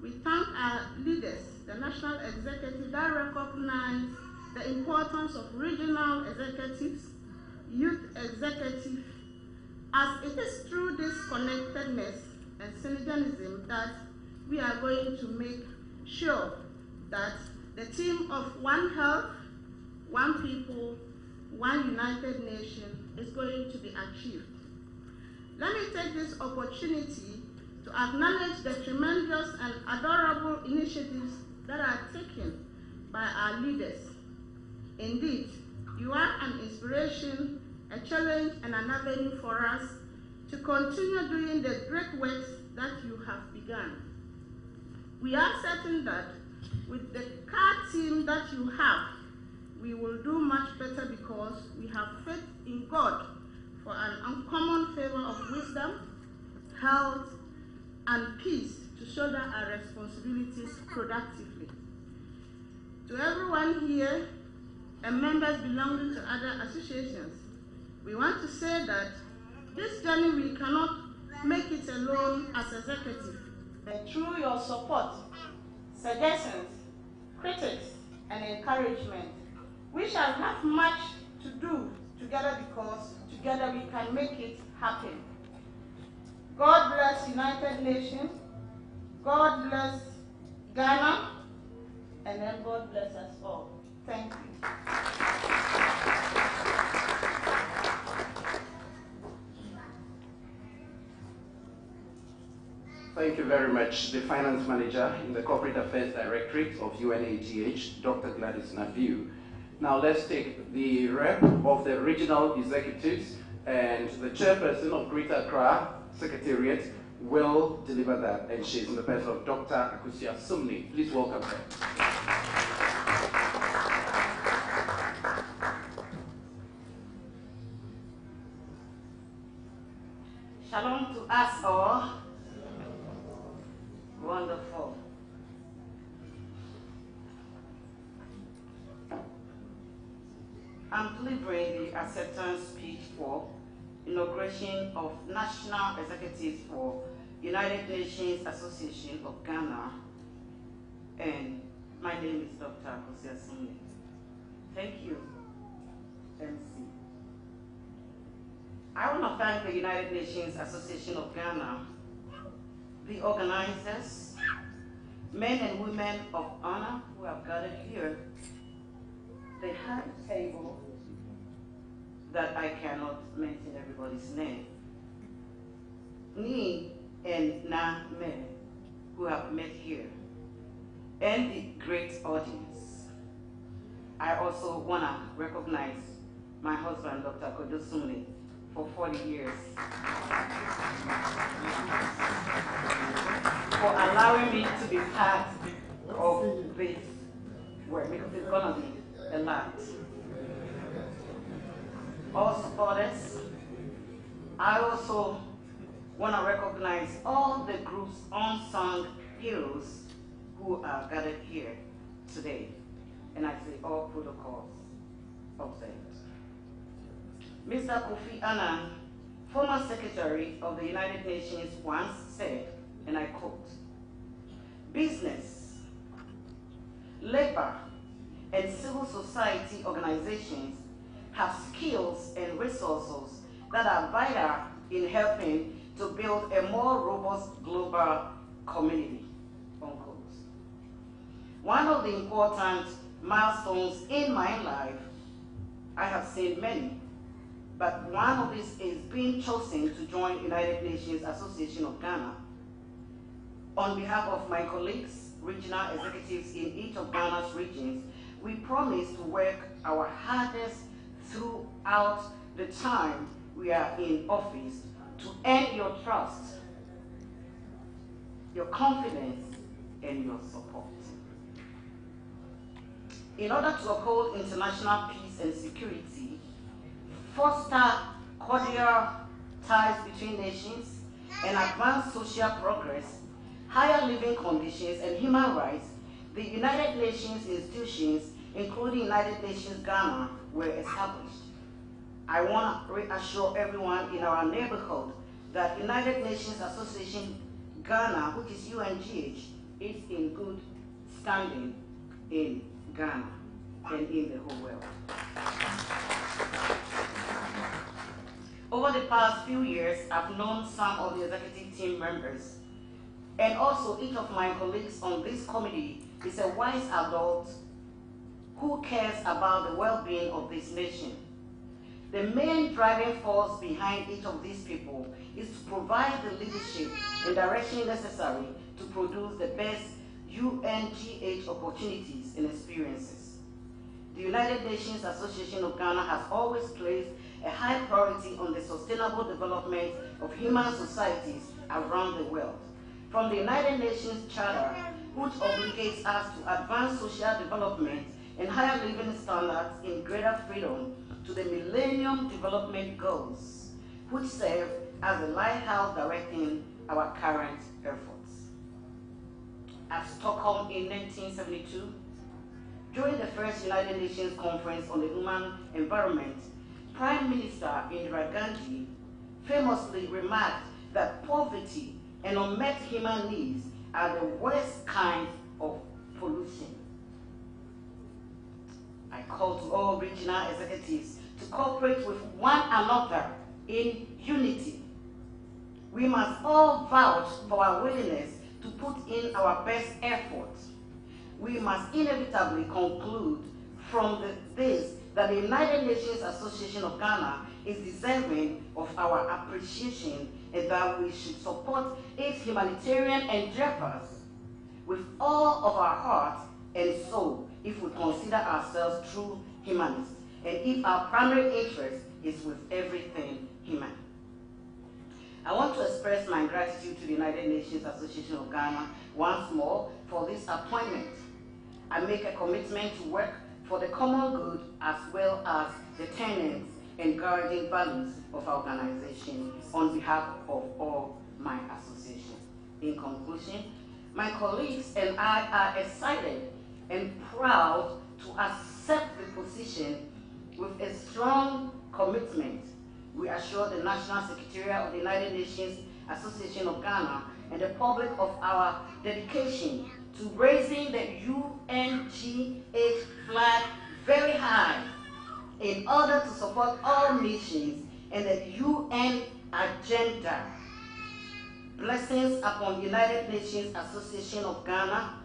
we thank our leaders, the national executive, that recognize the importance of regional executives, youth executives, as it is through this connectedness and synergism that we are going to make sure that the theme of one health, one people, one United Nation is going to be achieved. Let me take this opportunity to acknowledge the tremendous and adorable initiatives that are taken by our leaders. Indeed, you are an inspiration, a challenge, and an avenue for us to continue doing the great work that you have begun. We are certain that with the car team that you have, we will do much better because we have faith in God for an uncommon favor of wisdom, health, and peace to shoulder our responsibilities productively. To everyone here and members belonging to other associations, we want to say that this journey we cannot make it alone as executive. And through your support, suggestions, critics, and encouragement, we shall have much to do together because together we can make it happen. God bless United Nations, God bless Ghana, and then God bless us all. Thank you. Thank you very much, the Finance Manager in the Corporate Affairs Directorate of UNAGH, Dr. Gladys Naviu. Now let's take the rep of the regional executives, and the chairperson of Greater Accra Secretariat will deliver that, and she's in the person of Dr. Akusia Sumni. Please welcome her. Shalom to us all. Wonderful. I'm delivering the acceptance speech for inauguration of National Executives for United Nations Association of Ghana, and my name is Dr. Kosiasumi. Thank you, MC. I want to thank the United Nations Association of Ghana, the organizers, men and women of honor who have gathered here, the high table that I cannot mention everybody's name, Ni and Na Me, who have met here, and the great audience. I also want to recognize my husband, Dr. Kodosumi, for 40 years, for allowing me to be part of this work, because it's going to be a lot. All supporters, I also want to recognize all the group's unsung heroes who are gathered here today. And I say all protocols observed. Mr. Kofi Annan, former Secretary of the United Nations, once said, and I quote, "Business, labor, and civil society organizations have skills and resources that are vital in helping to build a more robust global community," unquote. One of the important milestones in my life, I have seen many, but one of these is being chosen to join United Nations Association of Ghana. On behalf of my colleagues, regional executives in each of Ghana's regions, we promise to work our hardest throughout the time we are in office to earn your trust, your confidence, and your support. In order to uphold international peace and security, foster cordial ties between nations, and advance social progress, higher living conditions, and human rights, the United Nations institutions, including United Nations Ghana, were established. I want to reassure everyone in our neighborhood that United Nations Association Ghana, which is UNGH, is in good standing in Ghana and in the whole world. Over the past few years, I've known some of the executive team members, and also each of my colleagues on this committee is a wise adult who cares about the well-being of this nation. The main driving force behind each of these people is to provide the leadership and direction necessary to produce the best UNGH opportunities and experiences. The United Nations Association of Ghana has always placed a high priority on the sustainable development of human societies around the world. From the United Nations Charter, which obligates us to advance social development and higher living standards in greater freedom, to the Millennium Development Goals, which serve as a lighthouse directing our current efforts. At Stockholm in 1972, during the first United Nations Conference on the Human Environment, Prime Minister Indira Gandhi famously remarked that poverty and unmet human needs are the worst kind of pollution. I call to all regional executives to cooperate with one another in unity. We must all vouch for our willingness to put in our best effort. We must inevitably conclude from this that the United Nations Association of Ghana is deserving of our appreciation, and that we should support its humanitarian endeavors with all of our heart and soul if we consider ourselves true humanists, and if our primary interest is with everything human. I want to express my gratitude to the United Nations Association of Ghana once more for this appointment. I make a commitment to work for the common good as well as the tenets and guiding values of our organization on behalf of all my association. In conclusion, my colleagues and I are excited and proud to accept the position With a strong commitment, we assure the National Secretariat of the United Nations Association of Ghana and the public of our dedication to raising the UNGH flag very high in order to support all nations and the UN agenda. Blessings upon United Nations Association of Ghana,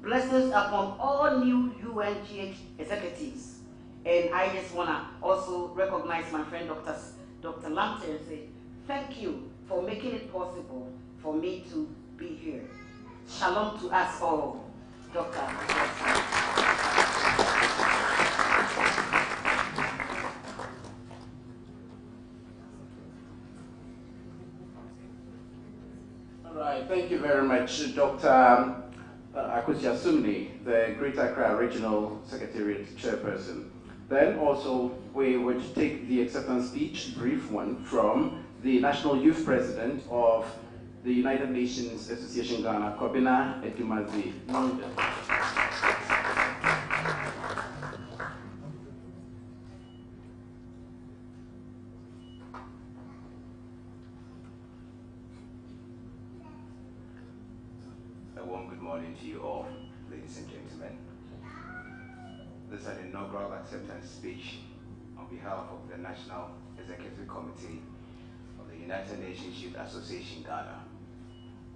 blessings upon all new UNGH executives. And I just want to also recognize my friend Dr. Lampton and say, thank you for making it possible for me to be here. Shalom to us all, Dr. All right, thank you very much, Dr. Akusia Sumni, the Greater Accra Regional Secretariat Chairperson. Then also we would take the acceptance speech, brief one, from the National Youth President of the United Nations Association Ghana, Kobina Edumazi. A warm good morning to you all, ladies and gentlemen. This is an inaugural acceptance speech on behalf of the National Executive Committee of the United Nations Youth Association Ghana.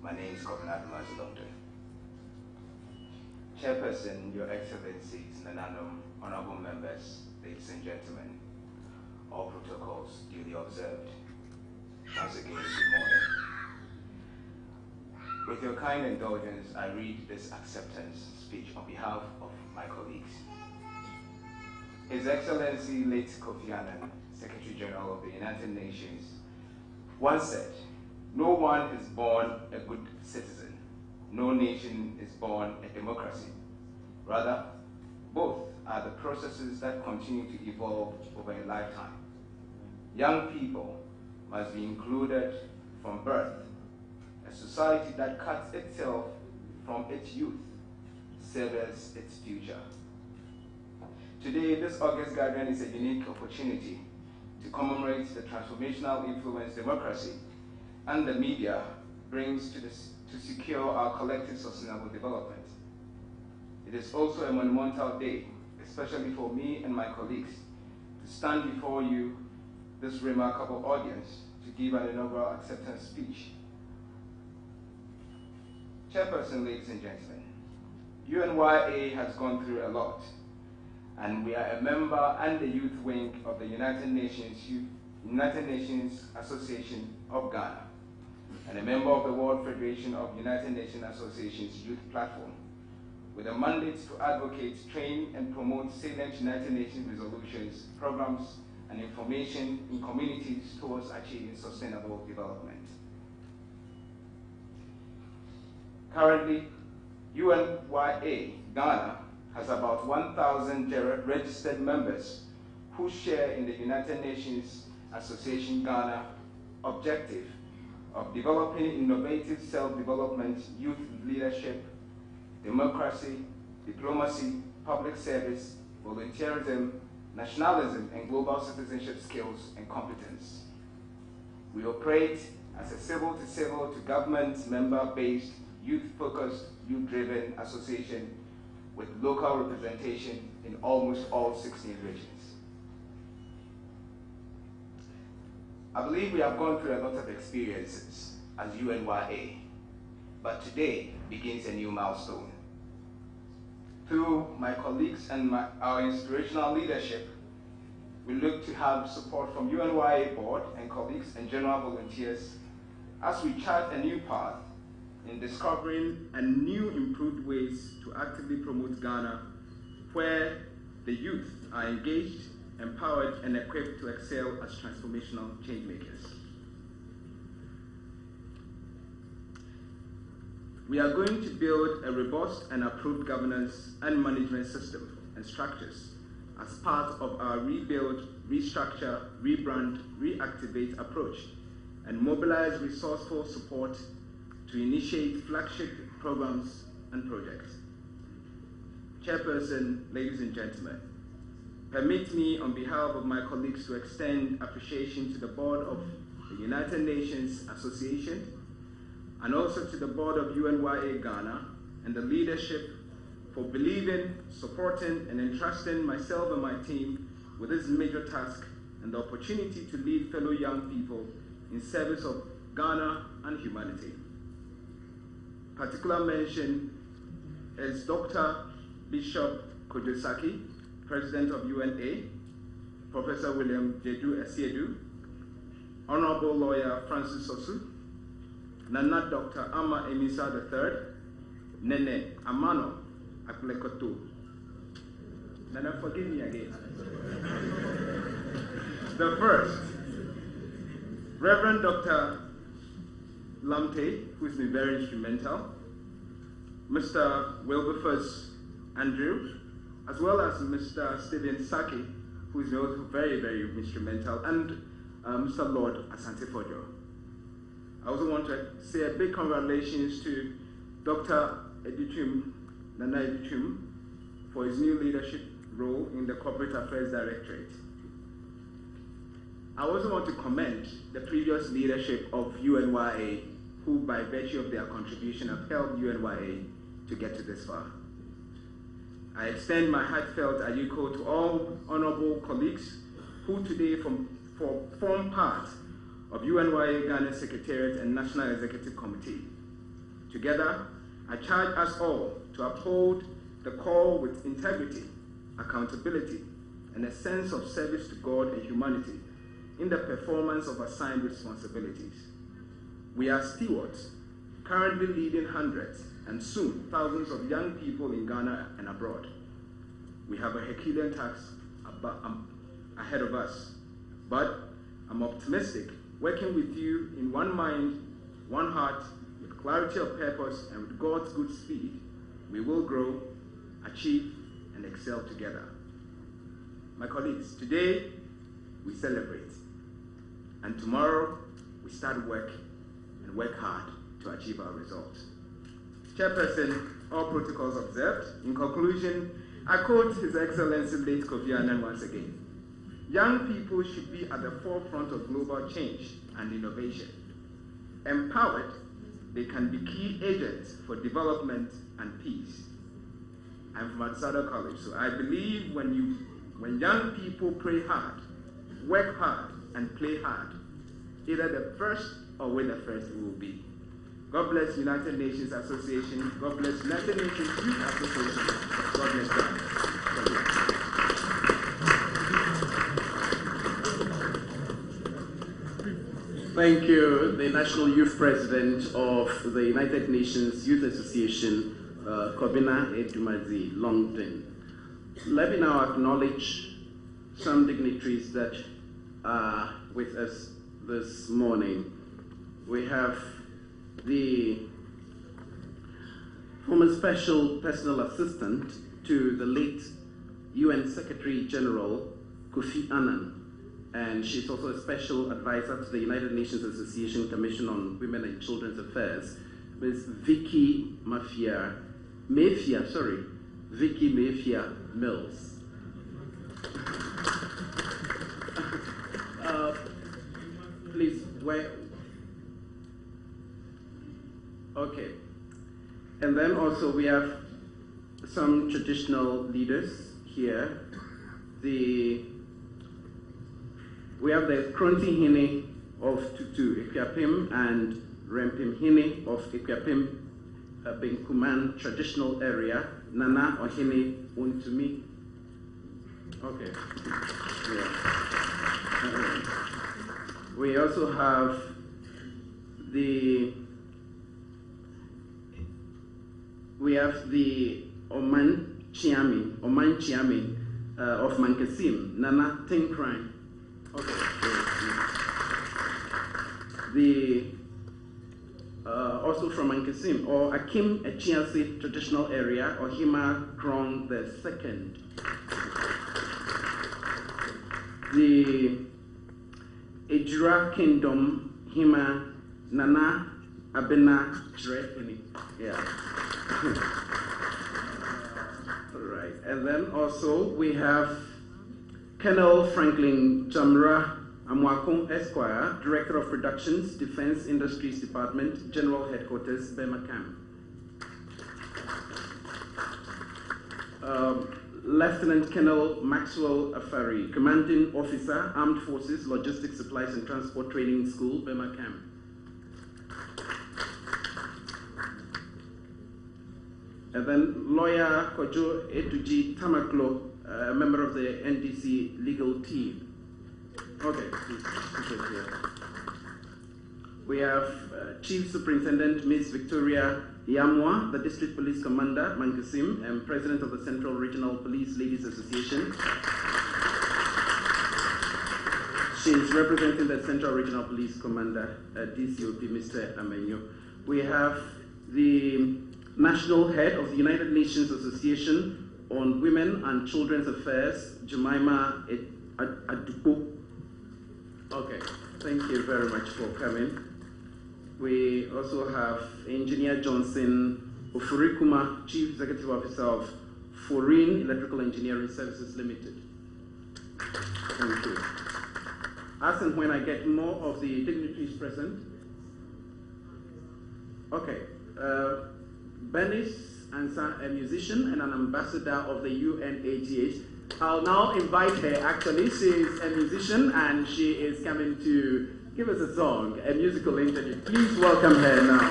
My name is Kobina Edumazi. Chairperson, Your Excellencies, Nananum, honorable members, ladies and gentlemen, all protocols duly observed. Once again, good morning. With your kind indulgence, I read this acceptance speech on behalf of my colleagues. His Excellency late Kofi Annan, Secretary General of the United Nations, once said, "No one is born a good citizen. No nation is born a democracy. Rather, both are the processes that continue to evolve over a lifetime. Young people must be included from birth. A society that cuts itself from its youth severs its future." Today, this August gathering is a unique opportunity to commemorate the transformational influence democracy and the media brings to secure our collective sustainable development. It is also a monumental day, especially for me and my colleagues, to stand before you, this remarkable audience, to give an inaugural acceptance speech. Chairperson, ladies and gentlemen, UNYA has gone through a lot, and we are a member and the youth wing of the United Nations Association of Ghana, and a member of the World Federation of United Nations Associations Youth Platform, with a mandate to advocate, train, and promote salient United Nations resolutions, programs, and information in communities towards achieving sustainable development. Currently, UNYA Ghana has about 1,000 registered members who share in the United Nations Association Ghana objective of developing innovative self-development, youth leadership, democracy, diplomacy, public service, volunteerism, nationalism, and global citizenship skills and competence. We operate as a civil to government member-based, youth-focused, youth-driven association with local representation in almost all 16 regions. I believe we have gone through a lot of experiences as UNYA, but today begins a new milestone. Through my colleagues and our inspirational leadership, we look to have support from UNYA board and colleagues and general volunteers as we chart a new path in discovering and new improved ways to actively promote Ghana, where the youth are engaged, empowered, and equipped to excel as transformational change makers. We are going to build a robust and approved governance and management system and structures as part of our rebuild, restructure, rebrand, reactivate approach, and mobilize resourceful support to initiate flagship programs and projects. Chairperson, ladies and gentlemen, permit me, on behalf of my colleagues, to extend appreciation to the board of the United Nations Association and also to the board of UNYA Ghana and the leadership for believing, supporting, and entrusting myself and my team with this major task and the opportunity to lead fellow young people in service of Ghana and humanity. Particular mention is Dr. Bishop Kojosaki, President of UNA, Professor William Jedu Esiedu, Honorable Lawyer Francis Osu, Nana Dr. Ama Emisa III, Nene Amano Aklekoto. Nana, forgive me again. The first, Reverend Dr. Lamte, who's been very instrumental, Mr. Wilberforce Andrew, as well as Mr. Stephen Saki, who is also very, very instrumental, and Mr. Lord Asante Fojo. I also want to say a big congratulations to Dr. Edichum, Nana Edichum, for his new leadership role in the Corporate Affairs Directorate. I also want to commend the previous leadership of UNYA, who by virtue of their contribution have helped UNYA to get to this far. I extend my heartfelt ayuko to all honorable colleagues who today form part of UNYA Ghana Secretariat and National Executive Committee. Together, I charge us all to uphold the call with integrity, accountability, and a sense of service to God and humanity in the performance of assigned responsibilities. We are stewards, currently leading hundreds and soon thousands of young people in Ghana and abroad. We have a Herculean task ahead of us, but I'm optimistic, working with you in one mind, one heart, with clarity of purpose and with God's good speed, we will grow, achieve, and excel together. My colleagues, today we celebrate, and tomorrow we start work and work hard to achieve our results. Chairperson, all protocols observed. In conclusion, I quote His Excellency late Kofi Annan once again. Young people should be at the forefront of global change and innovation. Empowered, they can be key agents for development and peace. I'm from Atsada College, so I believe when young people pray hard, work hard, and play hard, either the first or with the first we will be. God bless United Nations Association. God bless United Nations Youth Association. God bless God. Thank you, the National Youth President of the United Nations Youth Association, Kobina Edumazi Longton. Let me now acknowledge some dignitaries that are with us this morning. We have the former Special Personal Assistant to the late UN Secretary General Kofi Annan, and she's also a Special Advisor to the United Nations Association Commission on Women and Children's Affairs, Ms. Vicky Mayfair Mills. Please, where? Okay. And then also we have some traditional leaders here. We have the Kronti Hine of Tutu Ekwapim and Rempim Hine of Ekwapim Benkuman traditional area, Nana Ohine Untumi. Okay. Yeah. We also have the Oman Chiami of Mankasim, Nana Tinkran. Okay. Also from Mankasim, or Akim Echiasi traditional area, or Hima Krong II. The Ejura Kingdom, Hima Nana Abena Drefini. Yeah. All right. And then also we have Colonel Franklin Jamra Amwakon Esquire, Director of Productions, Defense Industries Department, General Headquarters, Bema Camp. Lieutenant Colonel Maxwell Afari, Commanding Officer, Armed Forces, Logistics, Supplies and Transport Training School, Bema Camp. And then Lawyer Kojo Etuji Tamaklo, a member of the NDC legal team. Okay, please. We have Chief Superintendent Ms. Victoria Yamwa, the District Police Commander, Mankasim, and President of the Central Regional Police Ladies Association. She is representing the Central Regional Police Commander, DCOP, Mr. Amenyo. We have the National Head of the United Nations Association on Women and Children's Affairs, Jemima Adupo. Okay, thank you very much for coming. We also have Engineer Johnson Ofurikuma, Chief Executive Officer of Foreign Electrical Engineering Services Limited. Thank you. As and when I get more of the dignitaries present. Okay, Bernice Ansa, a musician and an ambassador of the UNAGH. I'll now invite her, actually. She is a musician and she is coming to give us a song, a musical interview. Please welcome her now.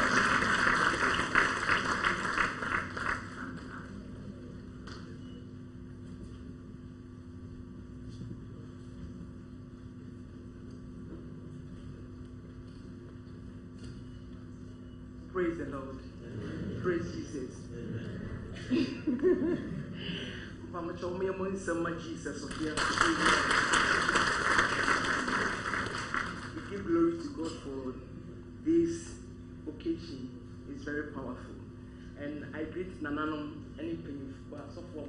Praise the Lord. Praise Jesus. Mama told me I'm so much Jesus. We give glory to God for this occasion. It's very powerful. And I greet Nananum and so for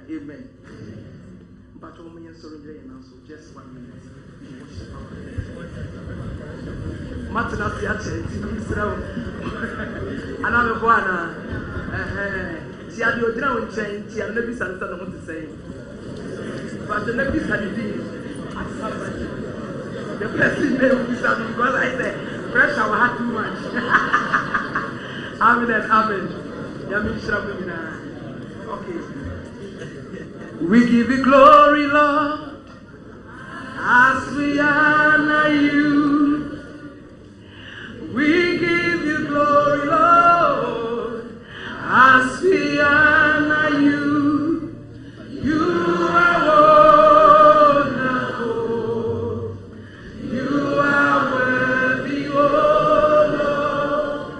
amen. But I'm sorry, now, so just 1 minute. Martina Fiat, and I'm a Buana. She had your dinner with change, she had never said what to say. But the never said it. The blessing name will be something because I said, pressure will have too much. Amen and amen. Okay. We give you glory, Lord, as we honor you. We give you glory, Lord, as we honor you. You are wonderful. You are worthy, oh Lord.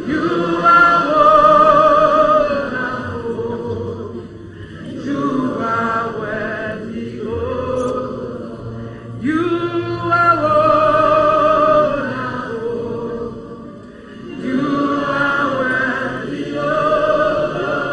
You are wonderful. You are worthy, oh Lord. You are wonderful. You are worthy, oh Lord.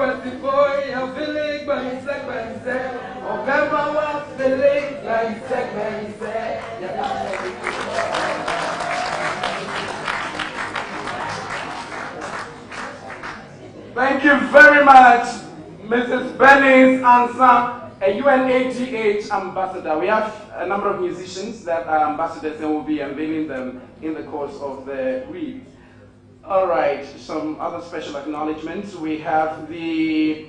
US boy, I'm feeling by segment, Obama was feeling like segment. Thank you very much, Mrs. Bernice Ansa, a UNAGH ambassador. We have a number of musicians that are ambassadors and we'll be unveiling them in the course of the week. All right, some other special acknowledgements. We have the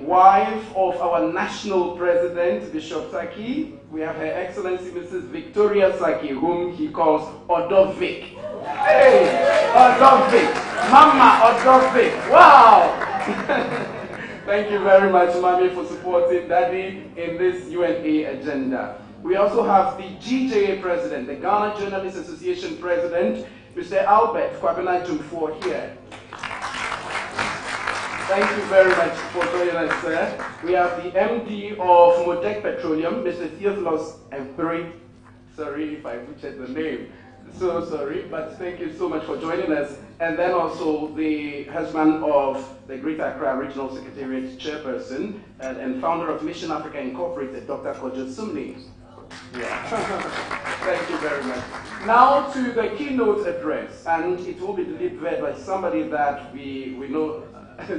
wife of our national president, Bishop Saki. We have Her Excellency Mrs. Victoria Saki, whom he calls Odovic. Hey, Odovic. Mama Odovic. Wow. Thank you very much, Mommy, for supporting Daddy in this UNA agenda. We also have the GJA president, the Ghana Journalists Association president, Mr. Albert Kwabena Jumfor here. Thank you very much for joining us, sir. We have the MD of Modec Petroleum, Mr. Theophilus Empiri. Sorry if I butchered the name. So sorry, but thank you so much for joining us. And then also the husband of the Greater Accra Regional Secretariat chairperson and founder of Mission Africa Incorporated, Dr. Kojo Sumni. Yeah. Thank you very much. Now to the keynote address, and it will be delivered by somebody that we know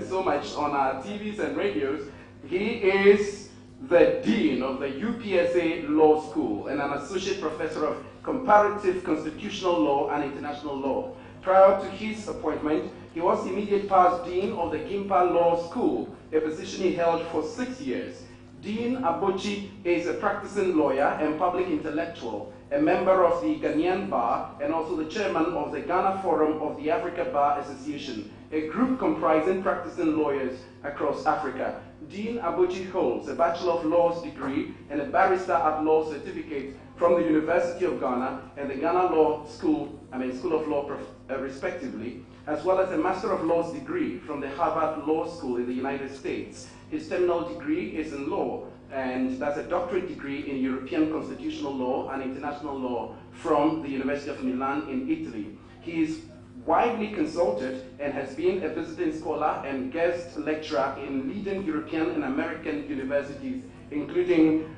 so much on our TVs and radios. He is the Dean of the UPSA Law School and an Associate Professor of Comparative Constitutional Law and International Law. Prior to his appointment, he was immediate past Dean of the Gimpa Law School, a position he held for 6 years. Dean Abochi is a practicing lawyer and public intellectual, a member of the Ghanaian Bar, and also the chairman of the Ghana Forum of the Africa Bar Association, a group comprising practicing lawyers across Africa. Dean Abochi holds a Bachelor of Laws degree and a Barrister at Law certificate from the University of Ghana and the Ghana School of Law, respectively, as well as a Master of Laws degree from the Harvard Law School in the United States. His terminal degree is in law, and that's a doctorate degree in European constitutional law and international law from the University of Milan in Italy. He is widely consulted and has been a visiting scholar and guest lecturer in leading European and American universities, including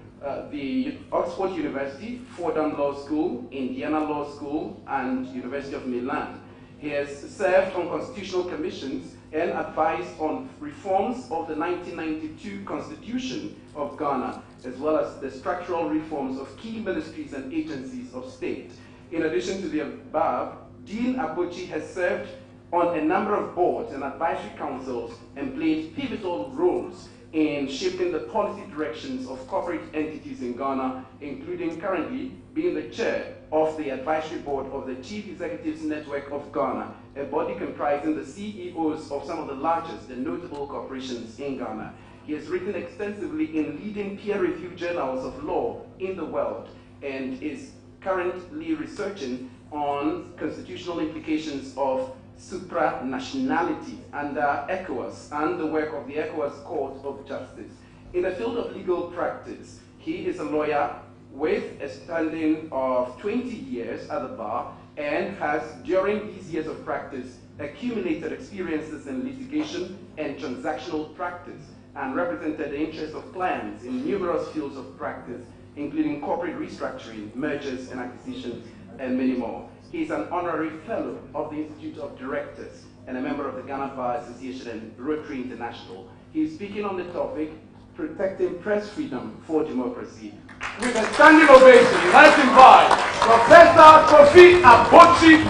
the Oxford University, Fordham Law School, Indiana Law School, and University of Milan. He has served on constitutional commissions and advised on reforms of the 1992 Constitution of Ghana, as well as the structural reforms of key ministries and agencies of state. In addition to the above, Dean Abochi has served on a number of boards and advisory councils and played pivotal roles in shaping the policy directions of corporate entities in Ghana, including currently being the chair of the advisory board of the Chief Executives Network of Ghana, a body comprising the CEOs of some of the largest and notable corporations in Ghana. He has written extensively in leading peer-reviewed journals of law in the world and is currently researching on constitutional implications of supranationality under ECOWAS and the work of the ECOWAS Court of Justice. In the field of legal practice, he is a lawyer with a standing of 20 years at the bar and has, during these years of practice, accumulated experiences in litigation and transactional practice and represented the interests of clients in numerous fields of practice, including corporate restructuring, mergers and acquisitions, and many more. He is an honorary fellow of the Institute of Directors and a member of the Ghana Bar Association and Rotary International. He is speaking on the topic, Protecting Press Freedom for Democracy. With a standing ovation, let's invite Professor Kofi Abochi.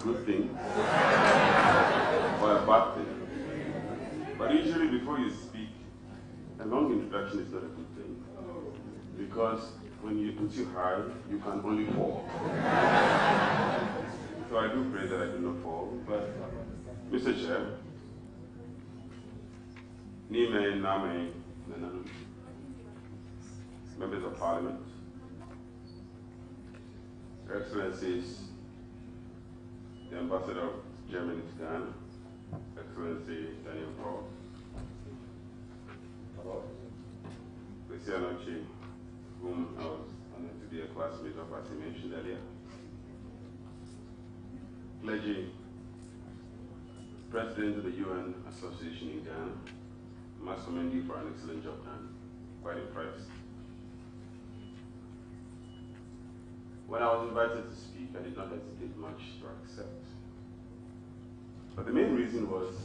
Good thing or a bad thing. But usually before you speak, a long introduction is not a good thing. Because when you put you high, you can only fall. So I do pray that I do not fall. But Mr. Chair, Nime Name Nananum, members of Parliament, Your Excellencies, the Ambassador of Germany to Ghana, Excellency Daniel Paul, Luciano, whom I was honored to be a classmate of, as he mentioned earlier, clergy, President of the UN Association in Ghana, I must commend you for an excellent job done. Quite impressed. When I was invited to speak, I did not hesitate much to accept. But the main reason was,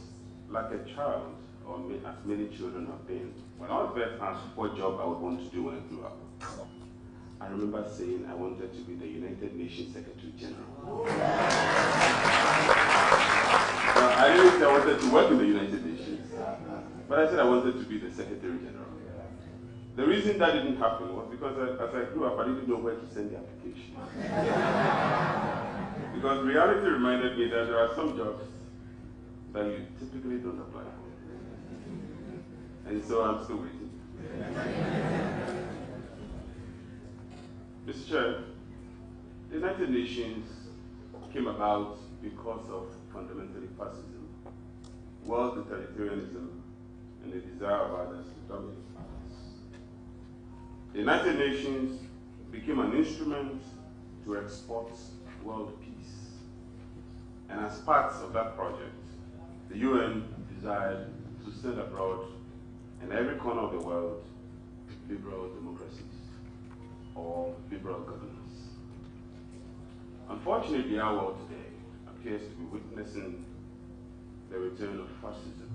like a child, or as many children have been, when I was first asked what job I would want to do when I grew up, I remember saying I wanted to be the United Nations Secretary General. I didn't say I wanted to work in the United Nations, but I said I wanted to be the Secretary General. The reason that didn't happen was because as I grew up, I didn't know where to send the application. Because reality reminded me that there are some jobs that you typically don't apply for. And so I'm still waiting. Mr. Chair, the United Nations came about because of fundamentally fascism, world totalitarianism, and the desire of others to dominate others. The United Nations became an instrument to export world peace. And as part of that project, the UN desired to send abroad in every corner of the world liberal democracies or liberal governance. Unfortunately, our world today appears to be witnessing the return of fascism.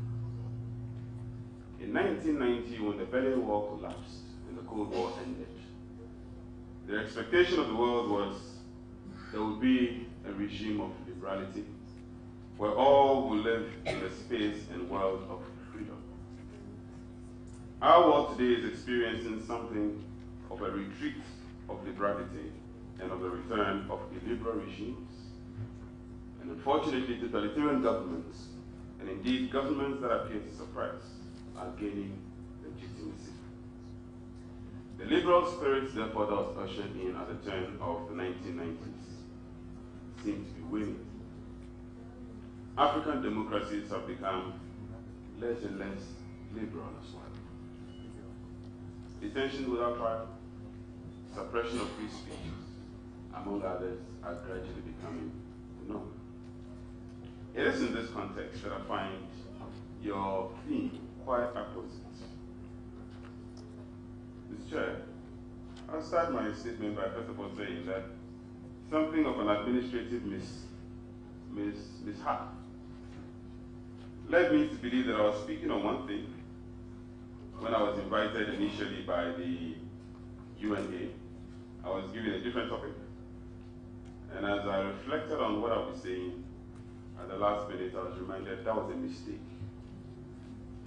In 1990, when the Berlin Wall collapsed and the Cold War ended, the expectation of the world was there would be a regime of liberality where all will live in a space and world of freedom. Our world today is experiencing something of a retreat of liberality and of the return of illiberal regimes. And unfortunately, totalitarian governments, and indeed governments that appear to suppress, are gaining legitimacy. The liberal spirit, therefore, that was ushered in at the turn of the 1990s seem to be winning. African democracies have become less and less liberal as well. Detention without trial, suppression of free speech, among others, are gradually becoming the norm. It is in this context that I find your theme quite opposite. Mr. Chair, I'll start my statement by first of all saying that something of an administrative mishap led me to believe that I was speaking on one thing when I was invited initially by the UNA. I was given a different topic. And as I reflected on what I was saying at the last minute, I was reminded that was a mistake.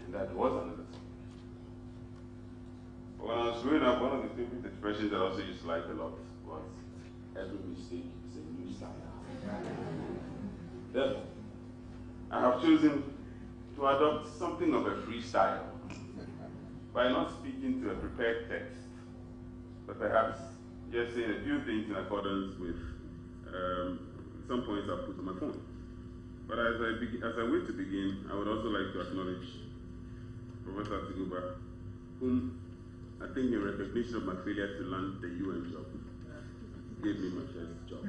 And that was another topic. But when I was growing up, one of the favorite expressions that I also used to like a lot was, every mistake is a new start. Therefore, I have chosen to adopt something of a freestyle by not speaking to a prepared text, but perhaps just saying a few things in accordance with some points I've put on my phone. But as I wait to begin, I would also like to acknowledge Professor Tiguba, whom I think in recognition of my failure to land the UN job, gave me my first job.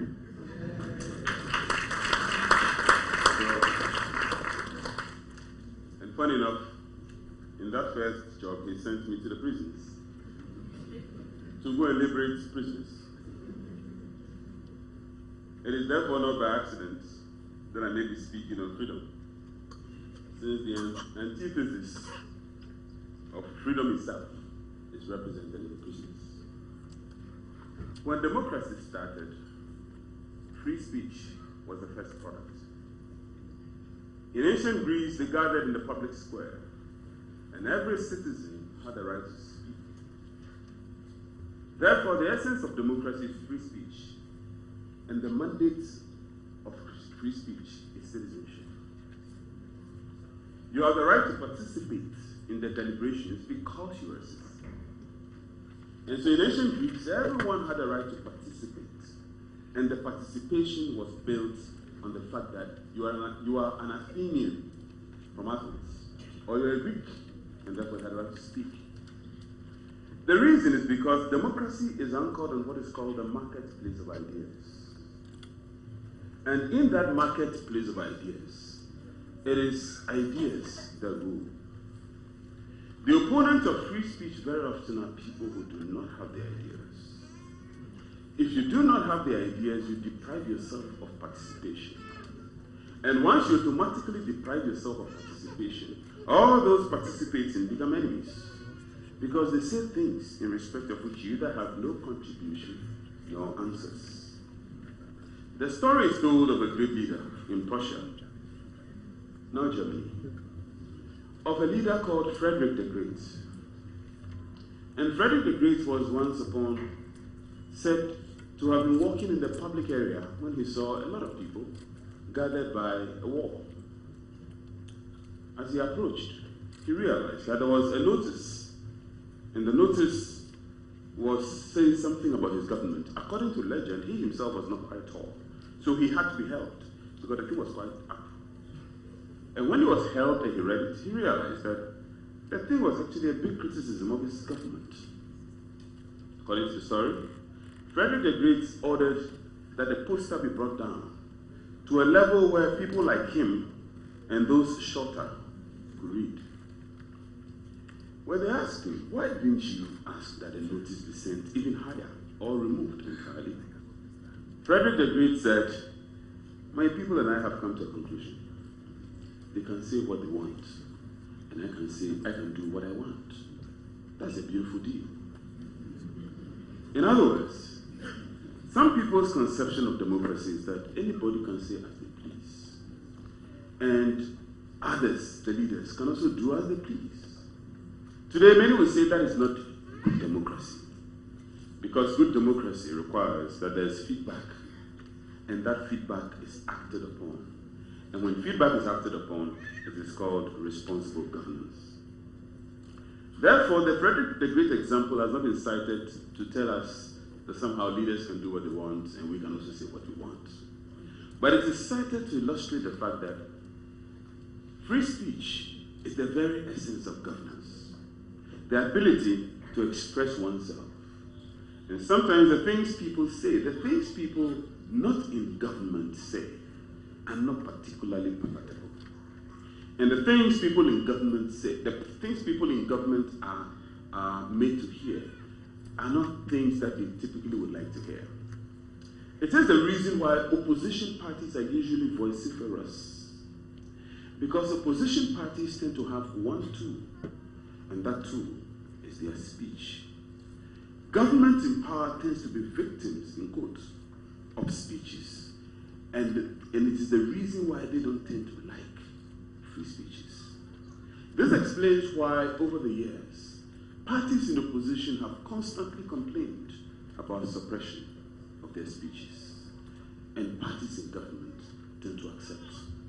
And funny enough, in that first job, he sent me to the prisons to go and liberate prisoners. It is therefore not by accident that I may be speaking on freedom, since the antithesis of freedom itself is represented in the prisons. When democracy started, free speech was the first product. In ancient Greece, they gathered in the public square, and every citizen had the right to speak. Therefore, the essence of democracy is free speech, and the mandate of free speech is citizenship. You have the right to participate in the deliberations because you were a citizen. And so in ancient Greece, everyone had a right to participate. And the participation was built on the fact that you are an Athenian from Athens, or you're a Greek, and therefore you had a right to speak. The reason is because democracy is anchored on what is called the marketplace of ideas. And in that marketplace of ideas, it is ideas that rule. The opponents of free speech very often are people who do not have the ideas. If you do not have the ideas, you deprive yourself of participation. And once you automatically deprive yourself of participation, all those participating become enemies. Because they say things in respect of which you either have no contribution nor answers. The story is told of a great leader in Prussia, now Germany, of a leader called Frederick the Great. And Frederick the Great was once upon said to have been walking in the public area when he saw a lot of people gathered by a wall. As he approached, he realized that there was a notice, and the notice was saying something about his government. According to legend, he himself was not quite tall, so he had to be held because the thing was quite up. And when he was held and he read it, he realized that the thing was actually a big criticism of his government. According to the story, Frederick the Great ordered that the poster be brought down to a level where people like him and those shorter could read. When they asked him, why didn't you ask that the notice be sent even higher or removed entirely? Frederick the Great said, my people and I have come to a conclusion. They can say what they want, and I can say I can do what I want. That's a beautiful deal. In other words, some people's conception of democracy is that anybody can say as they please. And others, the leaders, can also do as they please. Today, many will say that is not good democracy. Because good democracy requires that there's feedback, and that feedback is acted upon. And when feedback is acted upon, it is called responsible governance. Therefore, the Frederick the Great example has not been cited to tell us that somehow leaders can do what they want and we can also say what we want. But it is cited to illustrate the fact that free speech is the very essence of governance. The ability to express oneself. And sometimes the things people say, the things people not in government say, are not particularly palatable. And the things people in government say, the things people in government are made to hear, are not things that they typically would like to hear. It is the reason why opposition parties are usually vociferous. Because opposition parties tend to have one tool, and that tool is their speech. Government in power tends to be victims, in quotes, of speeches. And it is the reason why they don't tend to like free speeches. This explains why, over the years, parties in opposition have constantly complained about suppression of their speeches. And parties in government tend to accept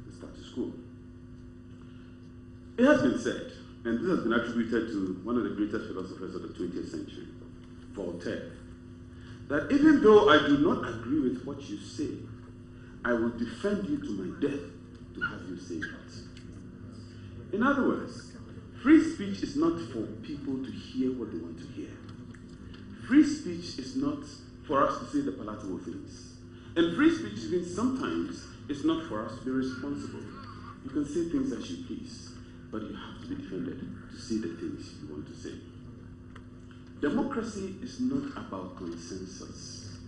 the status quo. It has been said, and this has been attributed to one of the greatest philosophers of the 20th century, Voltaire, that even though I do not agree with what you say, I will defend you to my death to have you say it. In other words, free speech is not for people to hear what they want to hear. Free speech is not for us to say the palatable things. And free speech, even sometimes, is not for us to be responsible. You can say things as you please, but you have to be defended to say the things you want to say. Democracy is not about consensus.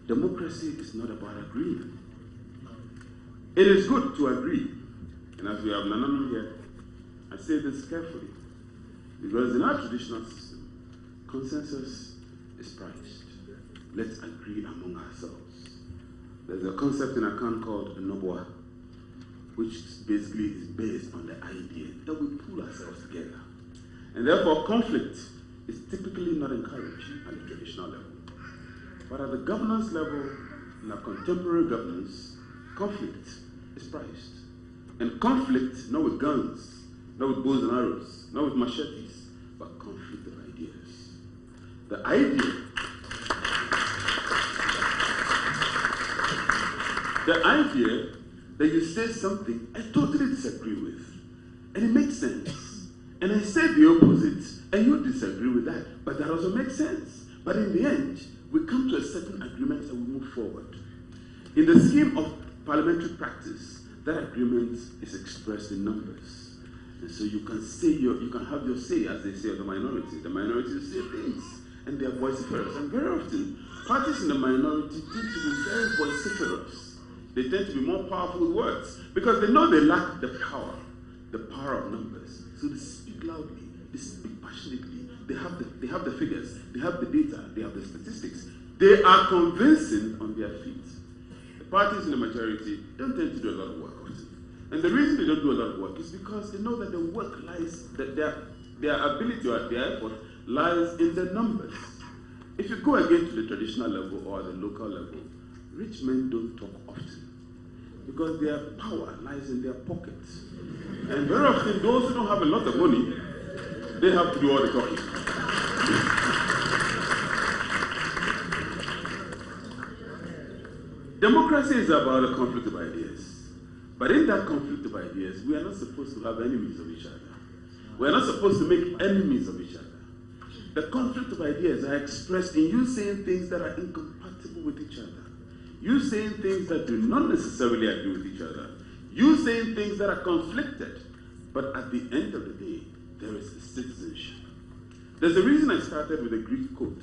Democracy is not about agreeing. It is good to agree. And as we have Nananu here, I say this carefully. Because in our traditional system, consensus is prized. Let's agree among ourselves. There's a concept in Akan called Nobwa, which basically is based on the idea that we pull ourselves together. And therefore, conflict is typically not encouraged at the traditional level. But at the governance level, in our contemporary governance, conflict is prized. And conflict, not with guns, not with bows and arrows, not with machetes, but conflict of ideas. The idea that you say something I totally disagree with, and it makes sense, and I say the opposite, and you disagree with that, but that also makes sense. But in the end, we come to a certain agreement and we move forward. In the scheme of parliamentary practice, that agreement is expressed in numbers. And so you can say you can have your say, as they say, of the minority. The minority will say things, and they are vociferous. And very often, parties in the minority tend to be very vociferous. They tend to be more powerful with words, because they know they lack the power of numbers. So they speak loudly, they speak passionately. They have the figures, they have the data, they have the statistics. They are convincing on their feet. The parties in the majority don't tend to do a lot of work often. And the reason they don't do a lot of work is because they know that the work lies, that their ability or their effort lies in the numbers. If you go again to the traditional level or the local level, rich men don't talk often because their power lies in their pockets. And very often, those who don't have a lot of money, they have to do all the talking. Democracy is about a conflict of ideas. But in that conflict of ideas, we are not supposed to have enemies of each other. We are not supposed to make enemies of each other. The conflict of ideas are expressed in you saying things that are incompatible with each other. You saying things that do not necessarily agree with each other. You saying things that are conflicted. But at the end of the day, there is citizenship. There's a reason I started with a Greek quote.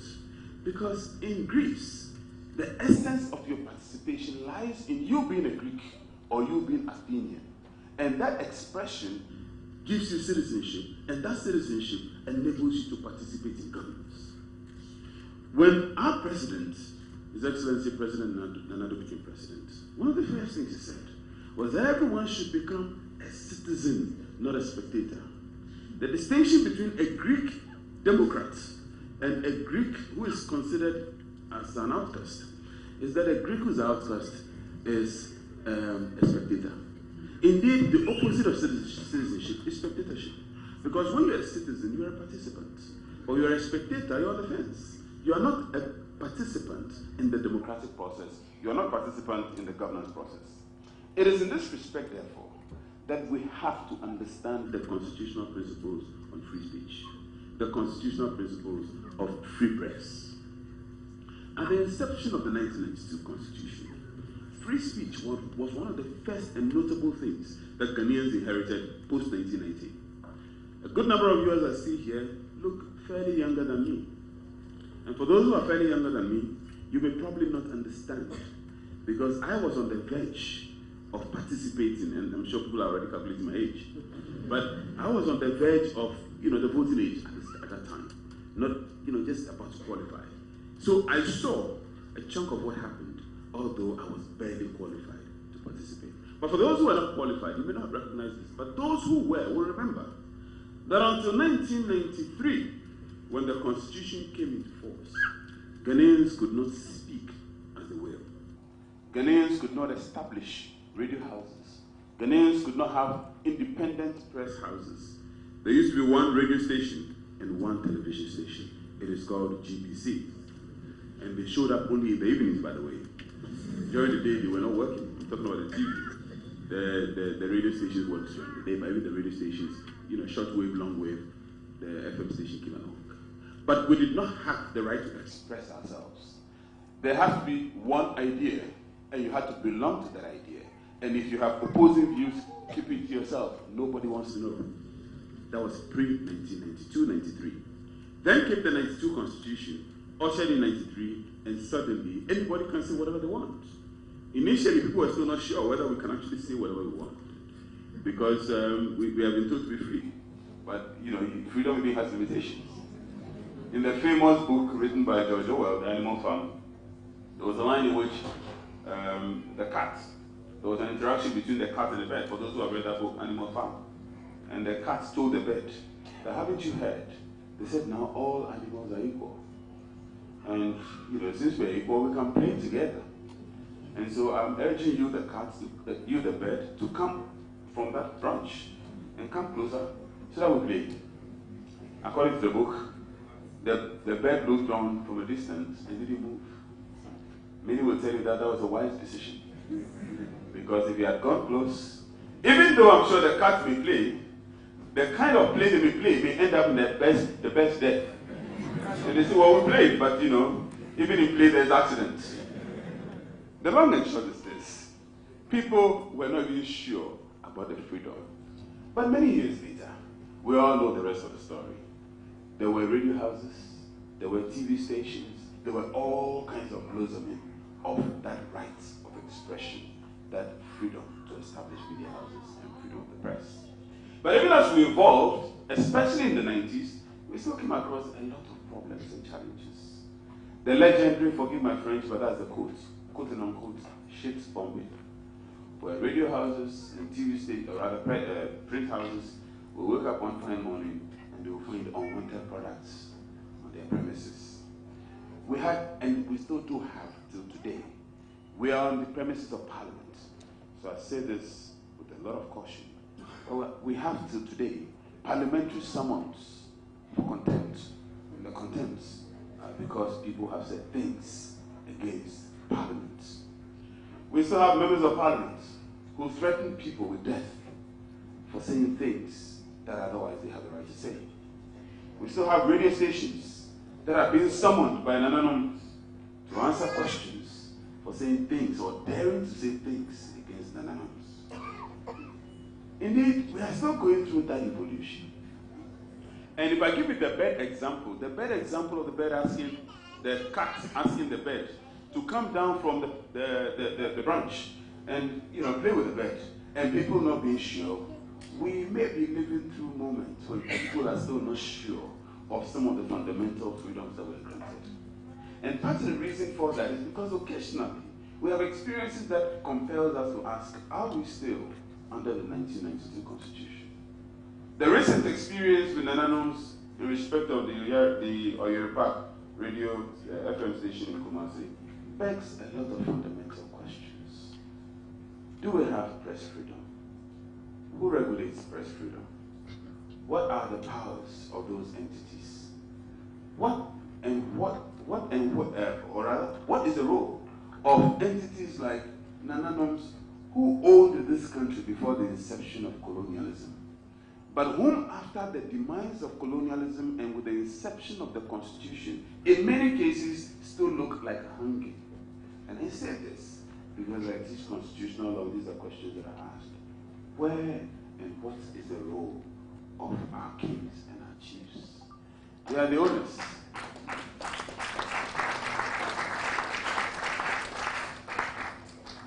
Because in Greece, the essence of your participation lies in you being a Greek or you being Athenian. And that expression gives you citizenship, and that citizenship enables you to participate in governance. When our president, His Excellency President Nana became president, one of the first things he said was that everyone should become a citizen, not a spectator. The distinction between a Greek Democrat and a Greek who is considered as an outcast is that a Greek who's an outcast is a spectator. Indeed, the opposite of citizenship is spectatorship. Because when you're a citizen, you're a participant. Or you're a spectator, you're on the fence. You are not a participant in the democratic process. You are not a participant in the governance process. It is in this respect, therefore, that we have to understand the constitutional principles on free speech, the constitutional principles of free press. At the inception of the 1992 Constitution, free speech was one of the first and notable things that Ghanaians inherited post-1990. A good number of you, as I see here, look fairly younger than me. And for those who are fairly younger than me, you may probably not understand, because I was on the verge of participating, and I'm sure people are already calculating my age, but I was on the verge of, the voting age at that time, not, just about to qualify. So I saw a chunk of what happened, although I was barely qualified to participate. But for those who are not qualified, you may not recognize this, but those who were will remember that until 1993, when the Constitution came into force, Ghanaians could not speak as they will. Ghanaians could not establish radio houses. Ghanaians could not have independent press houses. There used to be one radio station and one television station. It is called GPC. And they showed up only in the evenings, by the way. During the day, they were not working. I'm talking about the TV. The radio stations worked during the day, but even the radio stations, shortwave, longwave, the FM station came along. But we did not have the right to express ourselves. There had to be one idea, and you had to belong to that idea. And if you have opposing views, keep it to yourself. Nobody wants to know. That was pre-1992-93. Then came the 92 Constitution, ushered in 93, and suddenly anybody can say whatever they want. Initially, people were still not sure whether we can actually say whatever we want, because we have been told to be free. But freedom really has limitations. In the famous book written by George Orwell, The Animal Farm, there was a line in which the cat, there was an interaction between the cat and the bird. For those who have read that book, Animal Farm, and the cat told the bird that, haven't you heard? They said, now all animals are equal. And, since we're equal, we can play together. And so I'm urging you, the cat, you, the bird, to come from that branch and come closer So that we played. According to the book, the bird looked on from a distance and didn't move. Many will tell you that that was a wise decision. Because if you had gone close, even though I'm sure the cat may play, the kind of play they may play may end up in the best death. And they say, well, we played, but you know, even in play there's accidents. The long and short is this. People were not even sure about the freedom. But many years later, we all know the rest of the story. There were radio houses, there were TV stations, there were all kinds of blossoming of that right of expression, that freedom to establish media houses and freedom of the press. But even as we evolved, especially in the 90s, we still came across a lot of problems and challenges. The legendary, forgive my French, but that's the quote and unquote, shit bombing, where radio houses and TV stations, or rather print houses, will wake up one fine morning and they will find unwanted products on their premises. We had, and we still do have till today, we are on the premises of Parliament. So I say this with a lot of caution. We have till today parliamentary summons for contempt. And the contempts are because people have said things against Parliament. We still have members of Parliament who threaten people with death for saying things that otherwise they have the right to say. We still have radio stations that are being summoned by an anonymous to answer questions for saying things or daring to say things against an anonymous. Indeed, we are still going through that evolution. And if I give you the bird example of the bird asking, the cat asking the bird to come down from the branch and play with the bird, and people not being sure, we may be living through moments when people are still not sure of some of the fundamental freedoms that were granted. And part of the reason for that is because occasionally we have experiences that compels us to ask, are we still under the 1992 Constitution? The recent experience with Nananoms in respect of the Oyerepa radio FM station in Kumasi begs a lot of fundamental questions. Do we have press freedom? Who regulates press freedom? What are the powers of those entities? What is the role of entities like Nananoms who owned this country before the inception of colonialism, but whom after the demise of colonialism and with the inception of the Constitution, in many cases still look like hanging? And I say this because I teach constitutional law. These are questions that are asked. Where and what is the role of our kings and our chiefs? They are the owners.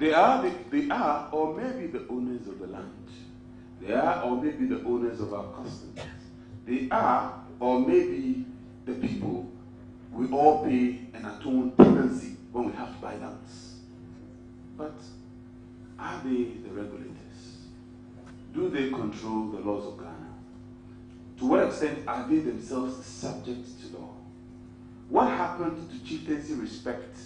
They are or maybe the owners of the land. They are or maybe the owners of our customs. They are or maybe the people we all pay an atone tenancy when we have to buy lands. But are they the regulators? Do they control the laws of Ghana? To what extent are they themselves subject to law? What happened to chieftaincy respect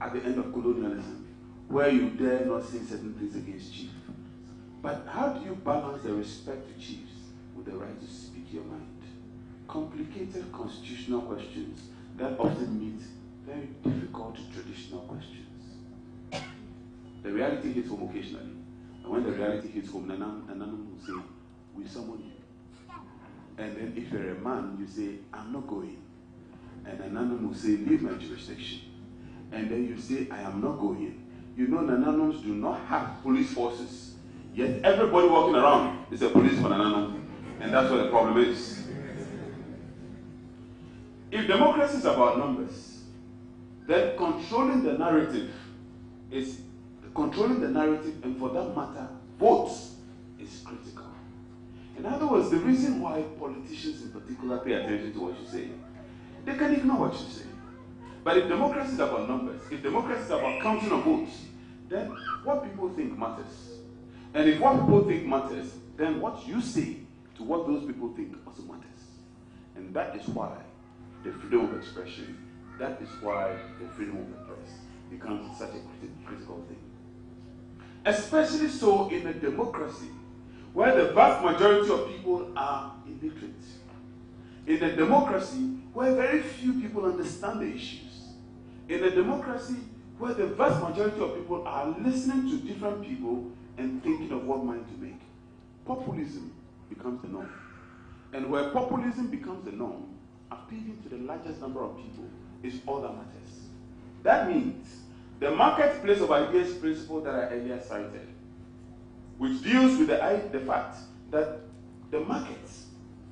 at the end of colonialism, where you dare not say certain things against chief? But how do you balance the respect to chiefs with the right to speak your mind? Complicated constitutional questions that often meet very difficult traditional questions. The reality hits home occasionally. And when the reality hits home, Nananum will say, we summon you. And then if you're a man, you say, I'm not going. And Nananum will say, leave my jurisdiction. And then you say, I am not going. You know, Nananums do not have police forces. Yet everybody walking around is a police for Nananum. And that's what the problem is. If democracy is about numbers, then controlling the narrative, and for that matter, votes, is critical. In other words, the reason why politicians in particular pay attention to what you say, they can ignore what you say. But if democracy is about numbers, if democracy is about counting of votes, then what people think matters. And if what people think matters, then what you say to what those people think also matters. And that is why the freedom of expression, that is why the freedom of the press becomes such a critical thing. Especially so in a democracy where the vast majority of people are illiterate. In a democracy where very few people understand the issues. In a democracy where the vast majority of people are listening to different people and thinking of what mind to make. Populism becomes the norm. And where populism becomes the norm, appealing to the largest number of people is all that matters. That means the marketplace of ideas principle that I earlier cited, which deals with the fact that the market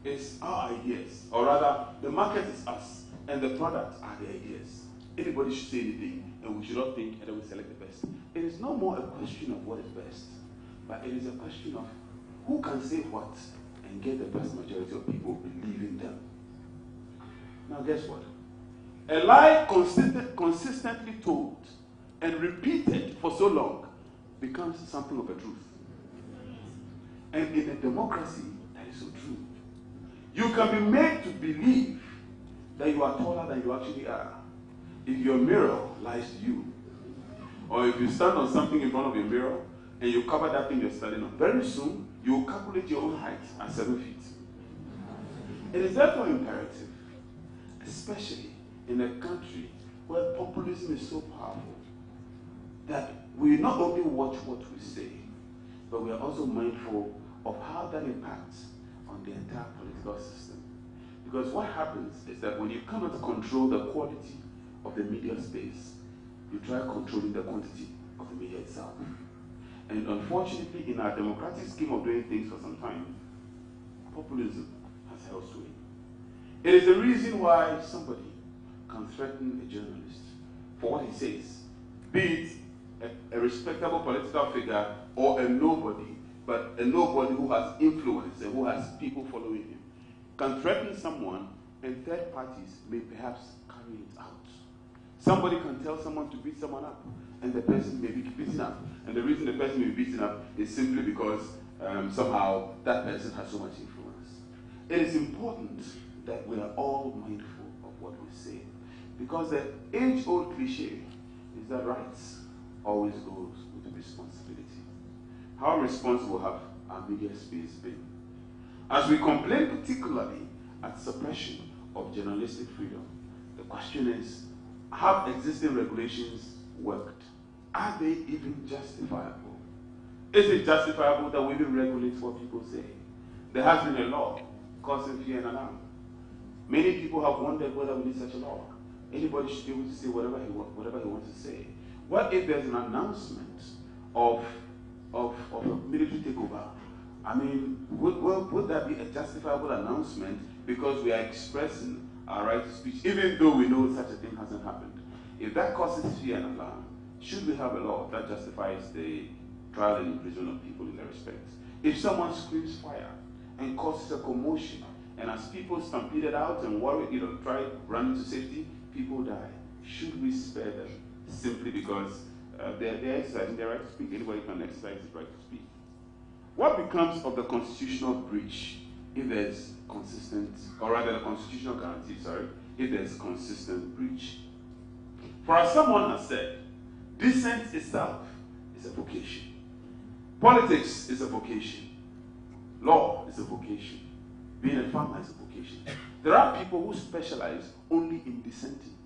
is our ideas, or rather, the market is us, and the product are the ideas. Anybody should say anything, and we should not think, and then we select the best. It is no more a question of what is best, but it is a question of who can say what and get the vast majority of people believing them. Now, guess what? A lie consistently told and repeated for so long becomes something of a truth. And in a democracy, that is so true. You can be made to believe that you are taller than you actually are if your mirror lies to you. Or if you stand on something in front of your mirror and you cover that thing you're standing on, very soon you will calculate your own height at 7 feet. It is therefore imperative, especially in a country where populism is so powerful, that we not only watch what we say, but we are also mindful of how that impacts on the entire political system. Because what happens is that when you cannot control the quality of the media space, you try controlling the quantity of the media itself. And unfortunately, in our democratic scheme of doing things for some time, populism has held sway. It is the reason why somebody can threaten a journalist for what he says, be it a respectable political figure or a nobody, but a nobody who has influence and who has people following him, can threaten someone and third parties may perhaps carry it out. Somebody can tell someone to beat someone up and the person may be beaten up. And the reason the person may be beaten up is simply because somehow that person has so much influence. It is important that we are all mindful of what we say, because the age-old cliche is that rights always goes with responsibility. How responsible have our media space been? As we complain particularly at suppression of journalistic freedom, the question is, have existing regulations worked? Are they even justifiable? Is it justifiable that we even regulate what people say? There has been a law causing fear and alarm. Many people have wondered whether we need such a law. Anybody should be able to say whatever he wants to say. What if there's an announcement of a military takeover? I mean, would that be a justifiable announcement because we are expressing our right to speech, even though we know such a thing hasn't happened? If that causes fear and alarm, should we have a law that justifies the trial and imprisonment of people in that respect? If someone screams fire and causes a commotion, and as people stampeded out and try running to safety, people die, should we spare them simply because they're exercising their right to speak? Anybody can exercise his right to speak. What becomes of the constitutional breach if there's consistent, or rather the constitutional guarantee, if there's consistent breach? For as someone has said, dissent itself is a vocation. Politics is a vocation. Law is a vocation. Being a farmer is a vocation. There are people who specialize only in dissenting.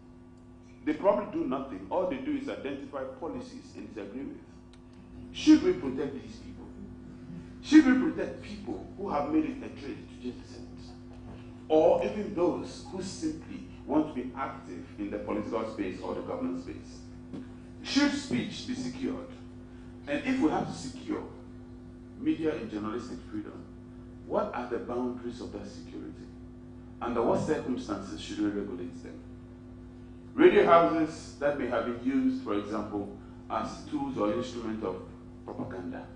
They probably do nothing. All they do is identify policies and disagree with. Should we protect these people? Should we protect people who have made it a trade to just dissent? Or even those who simply want to be active in the political space or the government space? Should speech be secured? And if we have to secure media and journalistic freedom, what are the boundaries of that security? Under what circumstances should we regulate them? Radio houses that may have been used, for example, as tools or instruments of propaganda.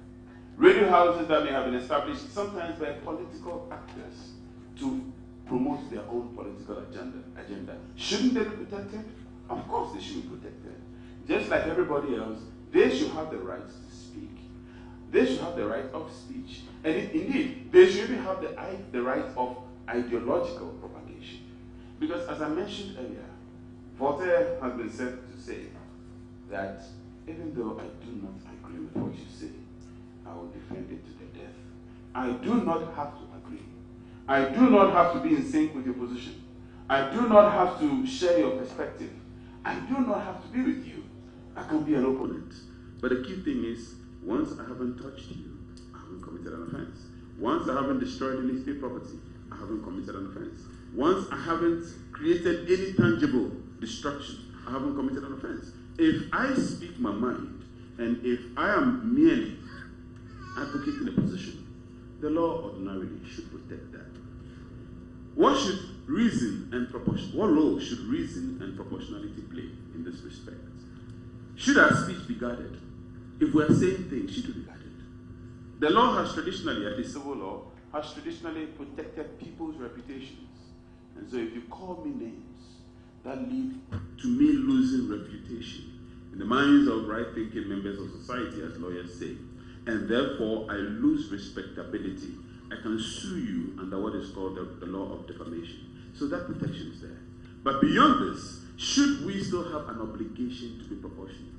Radio houses that may have been established sometimes by political actors to promote their own political agenda. Shouldn't they be protected? Of course they should be protected. Just like everybody else, they should have the right to speak. They should have the right of speech. And indeed, they should even have the right of ideological propagation. Because as I mentioned earlier, Voltaire has been said to say that even though I do not agree with what you say, I will defend it to the death. I do not have to agree. I do not have to be in sync with your position. I do not have to share your perspective. I do not have to be with you. I can be an opponent. But the key thing is, once I haven't touched you, I haven't committed an offense. Once I haven't destroyed any state property, I haven't committed an offense. Once I haven't created any tangible destruction, I haven't committed an offense. If I speak my mind, and if I am merely advocating a position, the law ordinarily should protect that. What should reason and proportion? What role should reason and proportionality play in this respect? Should our speech be guarded? If we are saying things, should it be guarded? The law has traditionally, at the civil law, has traditionally protected people's reputations. And so if you call me names that lead to me losing reputation in the minds of right-thinking members of society, as lawyers say, and therefore I lose respectability, I can sue you under what is called the law of defamation. So that protection is there. But beyond this, should we still have an obligation to be proportionate?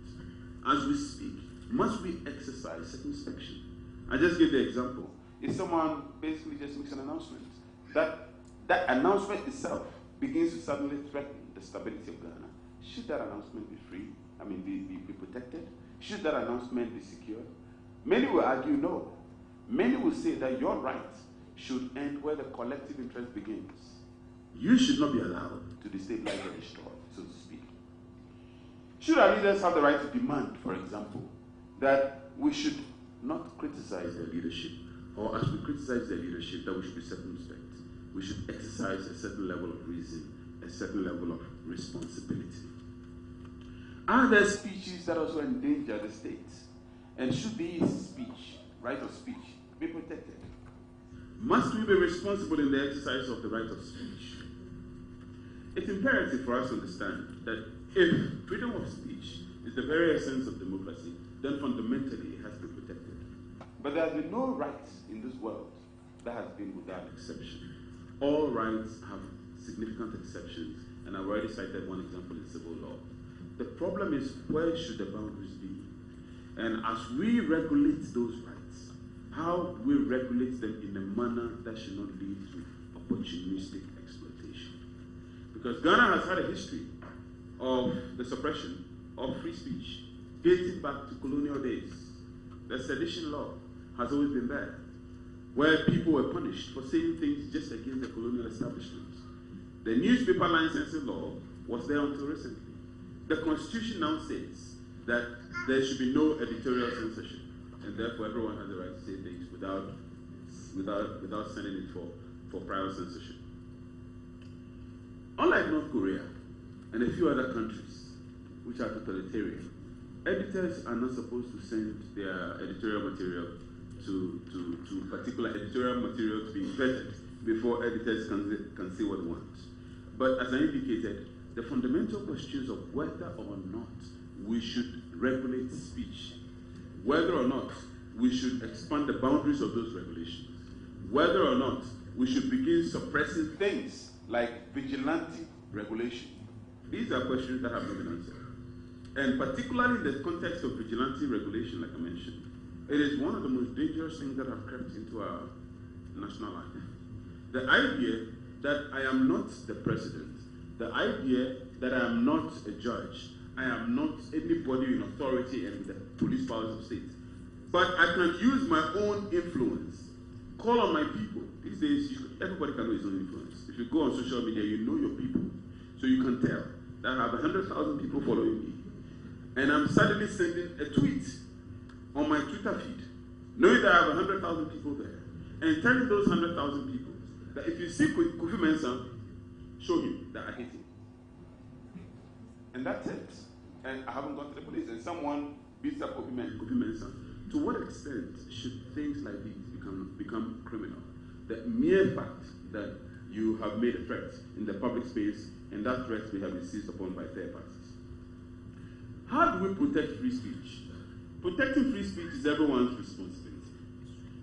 As we speak, must we exercise circumspection? I just give the example. If someone basically just makes an announcement, that announcement itself begins to suddenly threaten the stability of Ghana, should that announcement be free? I mean, be protected? Should that announcement be secure? Many will argue no. Many will say that your right should end where the collective interest begins. You should not be allowed to destabilize or destroy, so to speak. Should our leaders have the right to demand, for example, that we should not criticize their leadership, or as we criticize their leadership, that we should be circumspect? We should exercise a certain level of reason, a certain level of responsibility. Are there speeches that also endanger the state? And should these speech, right of speech, be protected? Must we be responsible in the exercise of the right of speech? It's imperative for us to understand that if freedom of speech is the very essence of democracy, then fundamentally it has to be protected. But there has been no right in this world that has been without exception. All rights have significant exceptions, and I've already cited one example in civil law. The problem is, where should the boundaries be? And as we regulate those rights, how we regulate them in a manner that should not lead to opportunistic exploitation. Because Ghana has had a history of the suppression of free speech dating back to colonial days. The sedition law has always been there, where people were punished for saying things just against the colonial establishment. The newspaper licensing law was there until recently. The Constitution now says that there should be no editorial censorship, and therefore everyone has the right to say things without sending it for private censorship. Unlike North Korea and a few other countries which are totalitarian, editors are not supposed to send their editorial material to particular editorial material to be vetted before editors can say what they want. But as I indicated, the fundamental questions of whether or not we should regulate speech, whether or not we should expand the boundaries of those regulations, whether or not we should begin suppressing things like vigilante regulation. These are questions that have not been answered. And particularly in the context of vigilante regulation, like I mentioned, it is one of the most dangerous things that have crept into our national life. The idea that I am not the president, the idea that I am not a judge, I am not anybody in authority and the police powers of state, but I can use my own influence, call on my people. These days, everybody can know his own influence. If you go on social media, you know your people. So you can tell that I have 100,000 people following me. And I'm suddenly sending a tweet on my Twitter feed, knowing that I have 100,000 people there, and telling those 100,000 people that if you see Kofi Mensah, show him that I hate him. And that's it. And I haven't gone to the police, and someone beats up Kofi Mensah. To what extent should things like these become criminal? The mere fact that you have made a threat in the public space, and that threat may have been seized upon by third parties. How do we protect free speech? Protecting free speech is everyone's responsibility.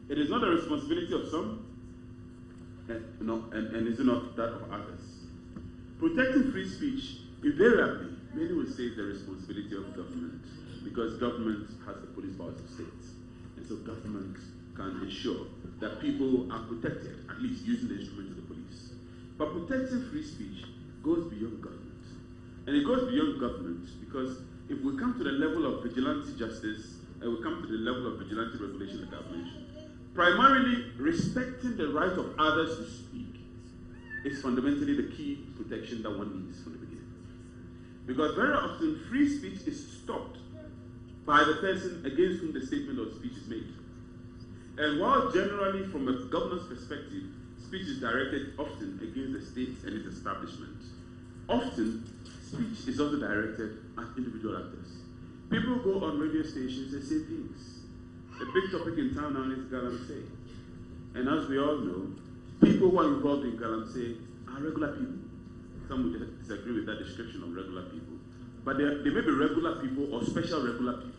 It is not the responsibility of some, and is not that of others. Protecting free speech, invariably, many will say is the responsibility of government, because government has the police powers of states. And so government can ensure that people are protected, at least using the instruments of the police. But protecting free speech goes beyond government. And it goes beyond government because if we come to the level of vigilante justice, and we come to the level of vigilante regulation like I've mentioned, primarily respecting the right of others to speak is fundamentally the key protection that one needs from the beginning. Because very often free speech is stopped by the person against whom the statement or speech is made. And while generally from a governance perspective, speech is directed often against the state and its establishment, often speech is also directed at individual actors. People go on radio stations and say things. The big topic in town now is galamsey. And as we all know, people who are involved in galamsey are regular people. Some would disagree with that description of regular people. But they may be regular people or special regular people.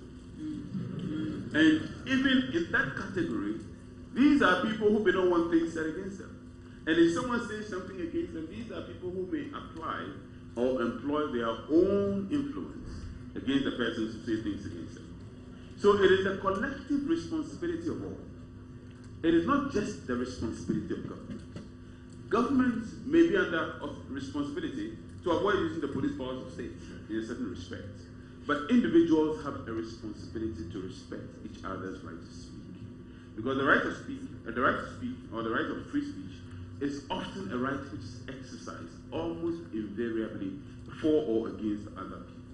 And even in that category, these are people who may not want things said against them. And if someone says something against them, these are people who may apply or employ their own influence against the persons who say things against them. So it is the collective responsibility of all. It is not just the responsibility of government. Government may be under responsibility to avoid using the police powers of states in a certain respect. But individuals have a responsibility to respect each other's right to speak. Because the right to speak, or the right of free speech, is often a right which is exercised almost invariably for or against other people.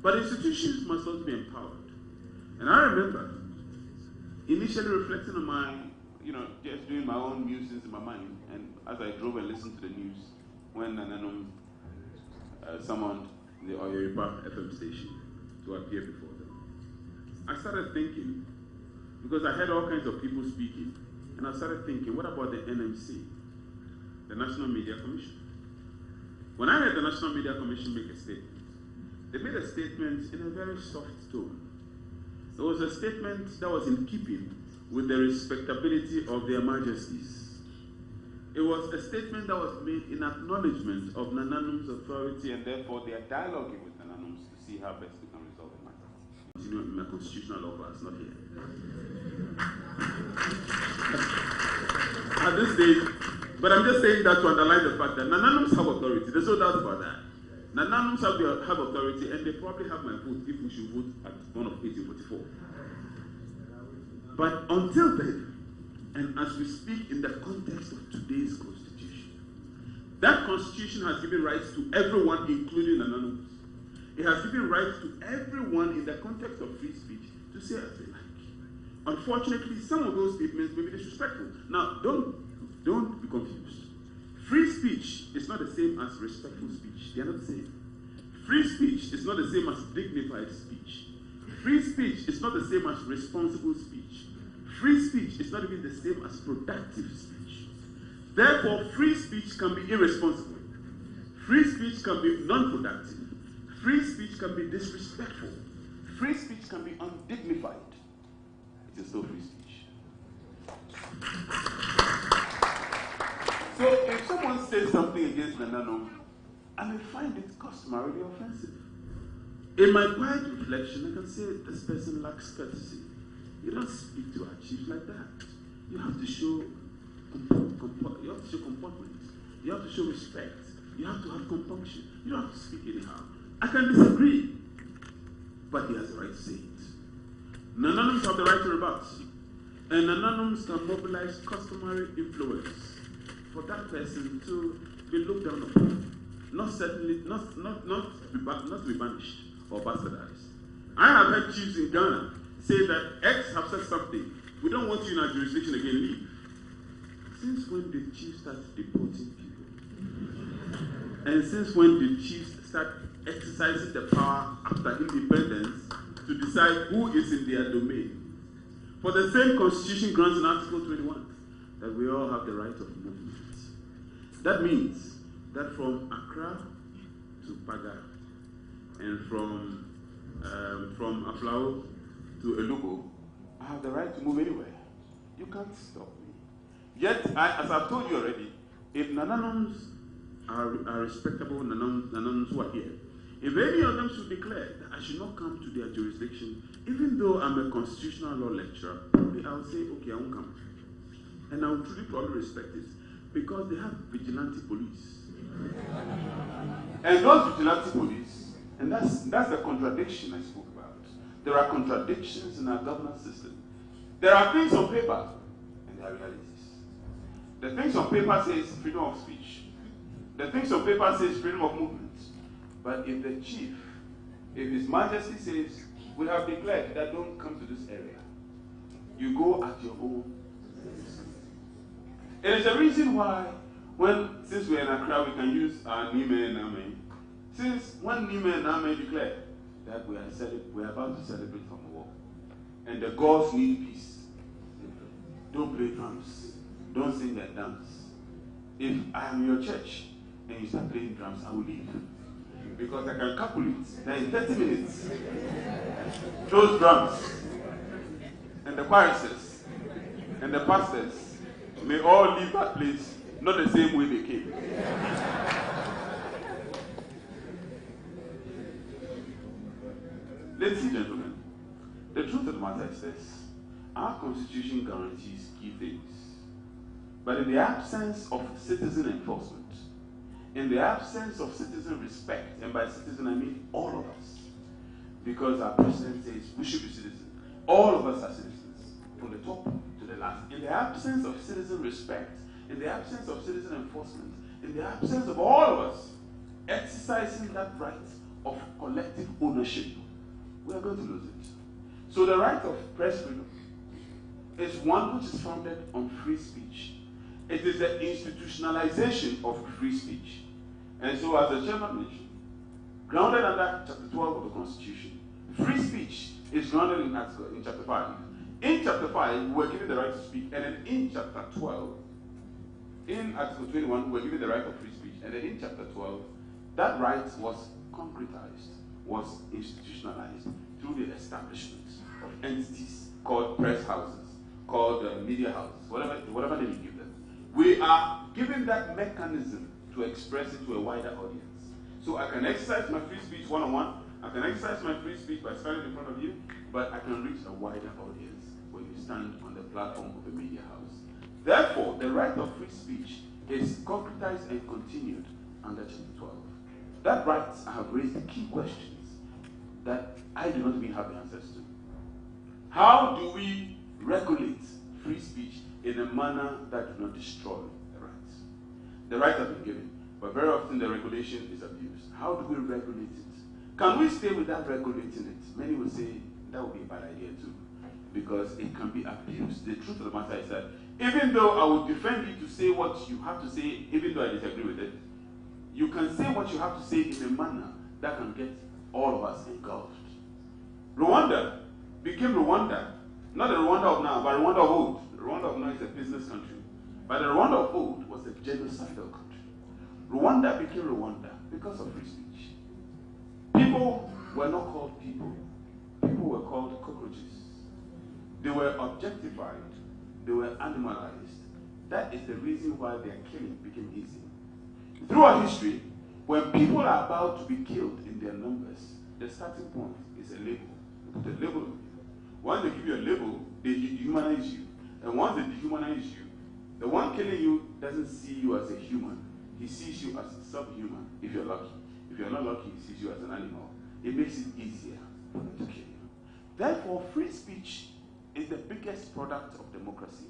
But institutions must also be empowered. And I remember initially reflecting on my, just doing my own musings in my mind, and as I drove and listened to the news, when Nananum summoned the Oyeripa FM station to appear before them, I started thinking, because I heard all kinds of people speaking, and I started thinking, what about the NMC, the National Media Commission? When I heard the National Media Commission make a statement, they made a statement in a very soft tone. It was a statement that was in keeping with the respectability of their majesties. It was a statement that was made in acknowledgement of Nananum's authority and therefore they are dialoguing with Nananums to see how best we can resolve the matter. Continue in my constitutional law class, not here. At this stage, but I'm just saying that to underline the fact that Nananums have authority. There's no doubt about that. Nananums have authority and they probably have my vote if we should vote at one of 1844. But until then, and as we speak in the context of today's constitution, that constitution has given rights to everyone, including Nananums. It has given rights to everyone in the context of free speech to say as they like. Unfortunately, some of those statements may be disrespectful. Now, don't be confused. Free speech is not the same as respectful speech. They are not the same. Free speech is not the same as dignified speech. Free speech is not the same as responsible speech. Free speech is not even the same as productive speech. Therefore, free speech can be irresponsible. Free speech can be non-productive. Free speech can be disrespectful. Free speech can be undignified. It is still free speech. So if someone says something against Nananum, I may find it customarily offensive. In my quiet reflection, I can say this person lacks courtesy. You don't speak to our chief like that. You have to show comportment. You have to show respect. You have to have compunction. You don't have to speak anyhow. I can disagree, but he has the right to say it. Nananums have the right to rebut, and Nananums can mobilize customary influence for that person to be looked down upon, not to be banished or bastardized. I have heard chiefs in Ghana say that X have said something. We don't want you in our jurisdiction again, leave. Since when did chiefs start deporting people? And since when did chiefs start exercising the power after independence to decide who is in their domain? For the same constitution grants in Article 21 that we all have the right of movement. That means that from Accra to Paga and from Aflao to Elugo, I have the right to move anywhere. You can't stop me. Yet, as I've told you already, if Nananums are respectable Nananums who are here, If any of them should declare that I should not come to their jurisdiction, even though I'm a constitutional law lecturer, I'll say, okay, I won't come. And I will truly probably respect it because they have vigilante police. And those vigilante police, and that's the contradiction I spoke about. There are contradictions in our governance system. There are things on paper, and there are realities. The things on paper says freedom of speech. The things on paper says freedom of movement. But if the chief, if His Majesty says, we have declared that don't come to this area, you go at your own risk. It is the reason why, since we're in Accra, we can use our Nime and Ame. Since when Nime and Ame declared that we are about to celebrate from the war, and the gods need peace, don't play drums, don't sing and dance. If I am your church and you start playing drums, I will leave. Because I can calculate that in 30 minutes, those drums and the choristers and the pastors may all leave that place not the same way they came. Ladies and gentlemen, the truth of the matter is this. Our Constitution guarantees key things. But in the absence of citizen enforcement, in the absence of citizen respect, and by citizen I mean all of us, because our president says we should be citizens. All of us are citizens, from the top to the last. In the absence of citizen respect, in the absence of citizen enforcement, in the absence of all of us exercising that right of collective ownership, we are going to lose it. So the right of press freedom is one which is founded on free speech. It is the institutionalization of free speech. And so, as the chairman mentioned, grounded under Chapter 12 of the Constitution, free speech is grounded in Chapter 5. In Chapter 5, we were given the right to speak, and then in Chapter 12, in Article 21, we were given the right of free speech, and then in Chapter 12, that right was concretized, was institutionalized through the establishment of entities called press houses, called media houses, whatever name you give them. We are given that mechanism to express it to a wider audience. So I can exercise my free speech one-on-one, I can exercise my free speech by standing in front of you, but I can reach a wider audience when you stand on the platform of a media house. Therefore, the right of free speech is concretized and continued under Chapter 12. That right, I have raised key questions that I do not even have the answers to. How do we regulate free speech in a manner that do not destroy the rights? The rights have been given, but very often the regulation is abused. How do we regulate it? Can we stay without regulating it? Many will say that would be a bad idea too, because it can be abused. The truth of the matter is that even though I would defend you to say what you have to say, even though I disagree with it, you can say what you have to say in a manner that can get all of us engulfed. Rwanda became Rwanda, not the Rwanda of now, but Rwanda of old. Rwanda of now is a business country, but the Rwanda of old was a genocidal country. Rwanda became Rwanda because of free speech. People were not called people. People were called cockroaches. They were objectified. They were animalized. That is the reason why their killing became easy. Throughout history, when people are about to be killed in their numbers, the starting point is a label. They put a label on you. Once they give you a label, they dehumanize you. And once they dehumanize you, the one killing you doesn't see you as a human. He sees you as a subhuman, if you're lucky. If you're not lucky, he sees you as an animal. It makes it easier for them to kill you. Therefore, free speech is the biggest product of democracy,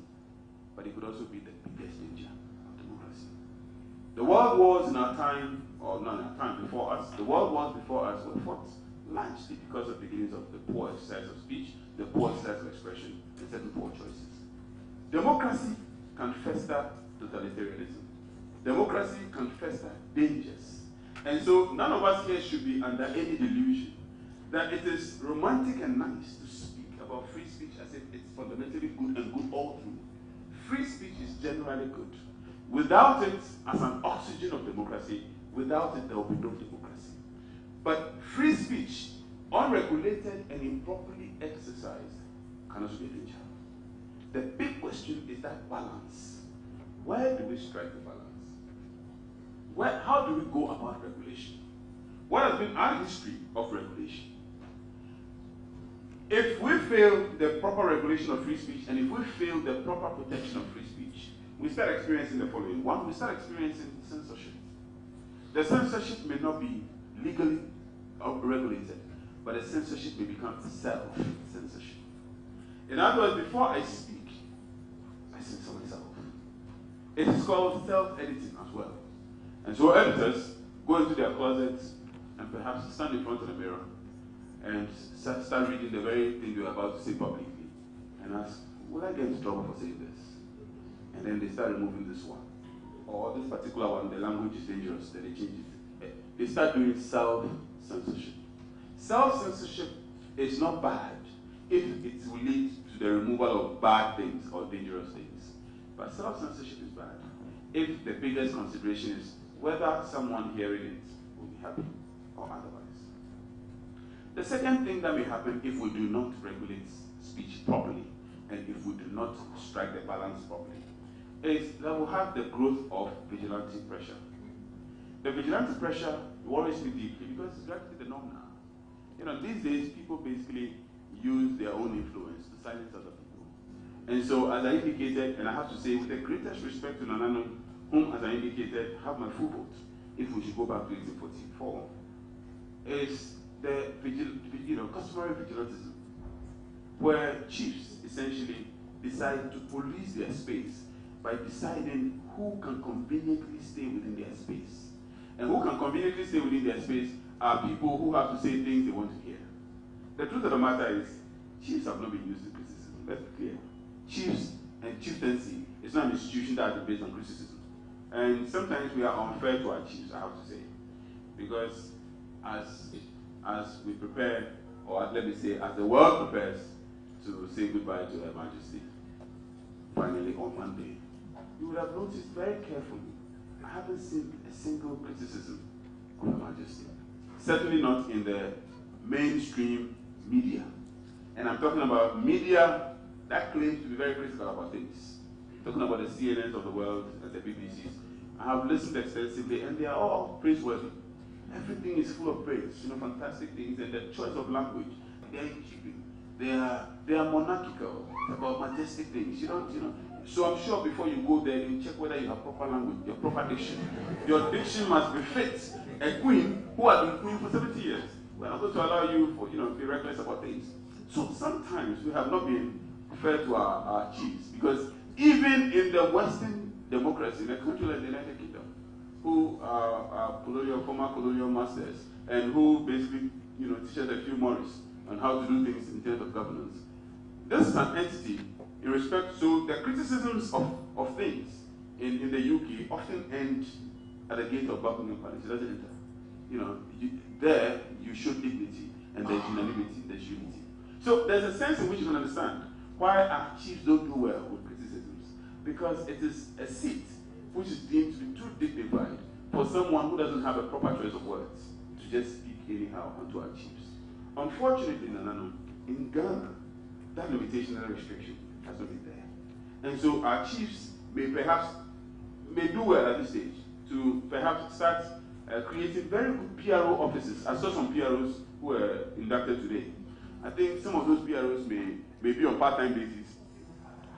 but it could also be the biggest danger of democracy. The world wars in our time, or not in our time, before us, the world wars before us were fought largely because of beginnings of the poor exercise of speech, the poor exercise of expression, and certain poor choices. Democracy can fester totalitarianism. Democracy can fester dangers. And so none of us here should be under any delusion that it is romantic and nice to speak about free speech as if it's fundamentally good and good all through. Free speech is generally good. Without it, as an oxygen of democracy, without it, there will be no democracy. But free speech, unregulated and improperly exercised, can also be a danger. The big question is that balance. Where do we strike the balance? How do we go about regulation? what has been our history of regulation? If we fail the proper regulation of free speech, and if we fail the proper protection of free speech, we start experiencing the following. One, we start experiencing censorship. The censorship may not be legally regulated, but the censorship may become self-censorship. In other words, before I speak, I censor myself. It is called self-editing as well. And so editors go into their closets and perhaps stand in front of the mirror and start reading the very thing you're about to say publicly and ask, will I get into trouble for saying this? And then they start removing this one. Or this particular one, the language is dangerous, then they change it. They start doing self-censorship. Self-censorship is not bad if it will lead to the removal of bad things or dangerous things. But self-censorship is bad if the biggest consideration is whether someone hearing it will be happy or otherwise. The second thing that may happen if we do not regulate speech properly and if we do not strike the balance properly is that we'll have the growth of vigilante pressure. The vigilante pressure worries me deeply because it's actually the norm now. You know, these days people basically use their own influence to silence other people. And so, as I indicated, and I have to say with the greatest respect to Nanano, whom, as I indicated, have my full vote, if we should go back to 1844, is the customary vigilantism, where chiefs essentially decide to police their space by deciding who can conveniently stay within their space. And who can conveniently stay within their space are people who have to say things they want to hear. The truth of the matter is, chiefs have not been used to criticism. Let's be clear. Chiefs and chieftaincy is not an institution that is based on criticism. And sometimes we are unfair to our chiefs, I have to say. Because as we prepare, or let me say, as the world prepares to say goodbye to Her Majesty, finally on Monday, you would have noticed very carefully, I haven't seen a single criticism of Her Majesty. Certainly not in the mainstream media. And I'm talking about media that claims to be very critical about things. I'm talking about the CNNs of the world and the BBCs. I have listened extensively and they are all praiseworthy. Everything is full of praise, fantastic things, and the choice of language, they are in keeping. They are monarchical about majestic things. So I'm sure before you go there, you check whether you have proper language, your proper diction. Your diction must befit a queen who has been queen for 70 years. We're not going to allow you to be reckless about things. So sometimes we have not been fair to our chiefs, because even in the Western democracy, in a country like the United Kingdom, who are former colonial masters, and who basically teach us a few mores on how to do things in terms of governance. This is an entity in respect to the criticisms of things in the UK often end at the gate of Buckingham Palace. It doesn't enter. There you show dignity, and there's unanimity, there's unity. So there's a sense in which you can understand why our chiefs don't do well with criticisms, because it is a seat which is deemed to be too dignified for someone who doesn't have a proper choice of words to just speak anyhow onto our chiefs. Unfortunately, in Ghana, that limitation, that restriction has not been there. And so our chiefs may do well at this stage to perhaps start creating very good PRO offices. I saw some PROs who were inducted today. I think some of those PROs may be on part-time basis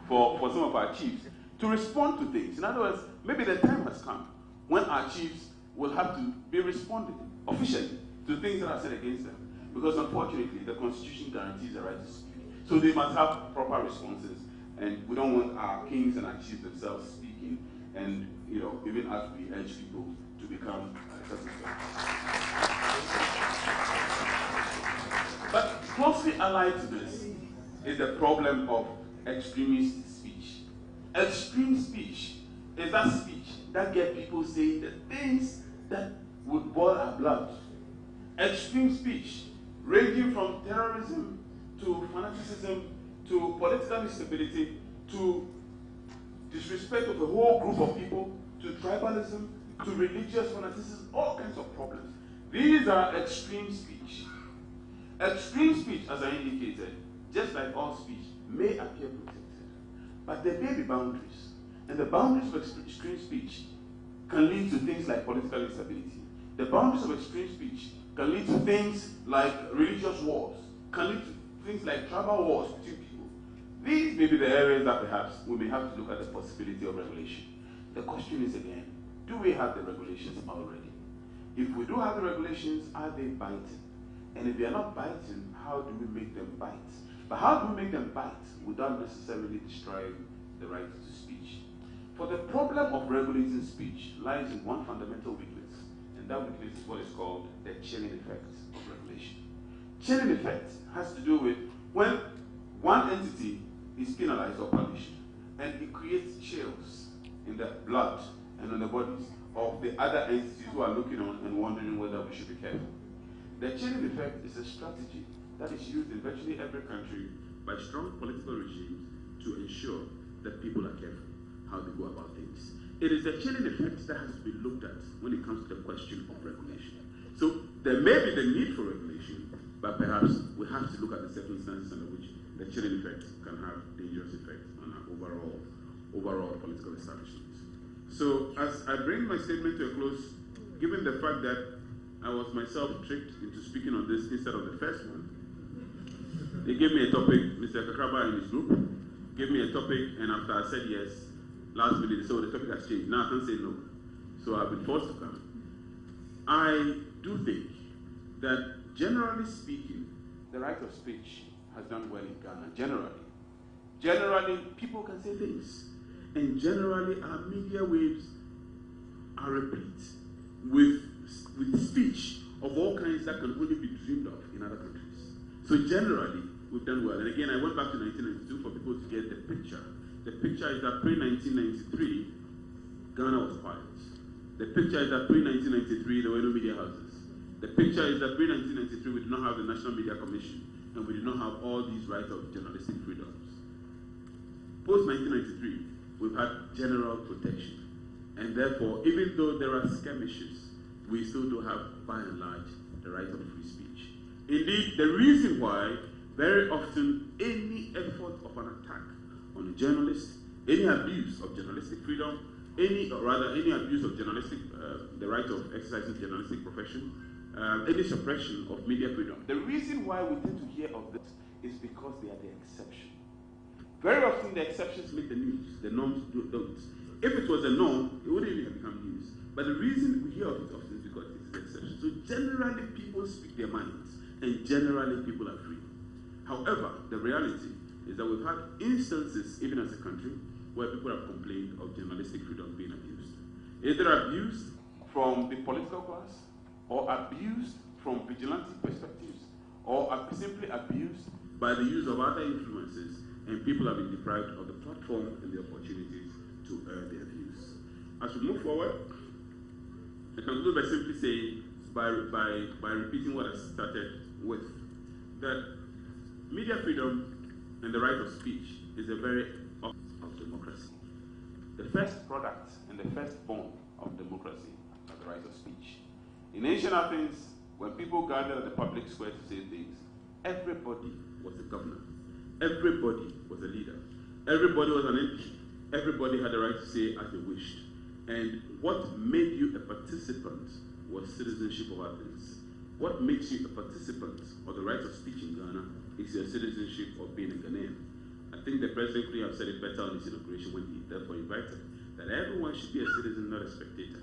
for some of our chiefs to respond to things. In other words, maybe the time has come when our chiefs will have to be responding officially to things that are said against them. Because unfortunately, the Constitution guarantees the right to speak. So they must have proper responses. And we don't want our kings and our chiefs themselves speaking. And, even as we urge people to become But closely allied to this is the problem of extremist speech. Extreme speech is that speech that gets people saying the things that would boil our blood. Extreme speech, ranging from terrorism to fanaticism to political instability to disrespect of a whole group of people to tribalism to religious fanaticism, all kinds of problems. These are extreme speech. Extreme speech, as I indicated, just like all speech, may appear protected, but there may be boundaries. And the boundaries of extreme speech can lead to things like political instability. The boundaries of extreme speech can lead to things like religious wars, can lead to things like tribal wars between people. These may be the areas that perhaps we may have to look at the possibility of regulation. The question is again, do we have the regulations already? If we do have the regulations, are they biting? And if they are not biting, how do we make them bite? But how do we make them bite without necessarily destroying the right to speech? For the problem of regulating speech lies in one fundamental weakness, and that weakness is what is called the chilling effect of regulation. Chilling effect has to do with when one entity is penalized or punished, and it creates chills in the blood and on the bodies of the other entities who are looking on and wondering whether we should be careful. The chilling effect is a strategy that is used in virtually every country by strong political regimes to ensure that people are careful how they go about things. It is the chilling effect that has to be looked at when it comes to the question of regulation. So there may be the need for regulation, but perhaps we have to look at the circumstances under which the chilling effect can have dangerous effects on our overall political establishment. So as I bring my statement to a close, given the fact that I was myself tricked into speaking on this instead of the first one, they gave me a topic, Mr. Kakraba and his group gave me a topic, and after I said yes, last minute they said, oh, the topic has changed. Now I can't say no. So I've been forced to come. I do think that generally speaking, the right of speech has done well in Ghana. Generally, people can say things. And generally, our media waves are replete with speech of all kinds that can only be dreamed of in other countries. So generally, we've done well. And again, I went back to 1992 for people to get the picture. The picture is that pre-1993, Ghana was quiet. The picture is that pre-1993, there were no media houses. The picture is that pre-1993, we did not have the National Media Commission, and we did not have all these rights of journalistic freedoms. Post-1993, we've had general protection. And therefore, even though there are skirmishes, we still do have, by and large, the right of free speech. Indeed, the reason why very often any effort of an attack on a journalist, any abuse of journalistic freedom, any abuse of journalistic, the right of exercising the journalistic profession, any suppression of media freedom. The reason why we tend to hear of this is because they are the exception. Very often the exceptions make the news, the norms don't. If it was a norm, it wouldn't even have become news. But the reason we hear of it often is because it is the exception. So generally people speak their minds, and generally people are free. However, the reality is that we've had instances, even as a country, where people have complained of journalistic freedom being abused. Either abused from the political class, or abused from vigilante perspectives, or simply abused by the use of other influences, and people have been deprived of the platform and the opportunities to air their views. As we move forward, I conclude by simply saying, by repeating what I started with, that media freedom and the right of speech is a very of democracy. The first product and the first form of democracy are the right of speech. In ancient Athens, when people gathered at the public square to say things, everybody was a governor. Everybody was a leader. Everybody was an MP. Everybody had the right to say as they wished. And what made you a participant was citizenship of Athens. What makes you a participant of the right of speech in Ghana is your citizenship of being a Ghanaian. I think the President could have said it better on his inauguration when he therefore invited that everyone should be a citizen, not a spectator.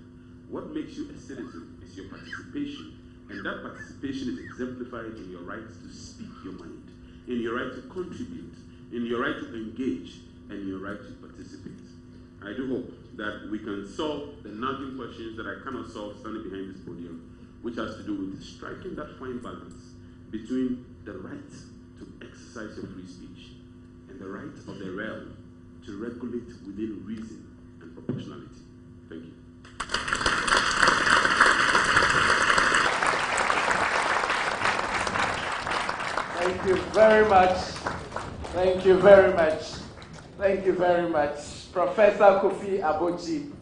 What makes you a citizen is your participation, and that participation is exemplified in your right to speak your mind, in your right to contribute, in your right to engage, and your right to participate. I do hope that we can solve the nagging questions that I cannot solve standing behind this podium, which has to do with striking that fine balance between the right to exercise your free speech and the right of the realm to regulate within reason and proportionality. Thank you. Thank you very much. Thank you very much. Thank you very much, Professor Kofi Abochi.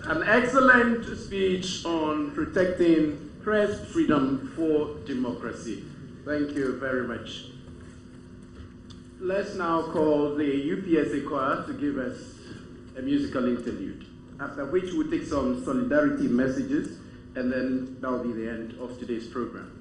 An excellent speech on protecting press freedom for democracy. Thank you very much. Let's now call the UPSA choir to give us a musical interlude. after which we'll take some solidarity messages, and then that will be the end of today's program.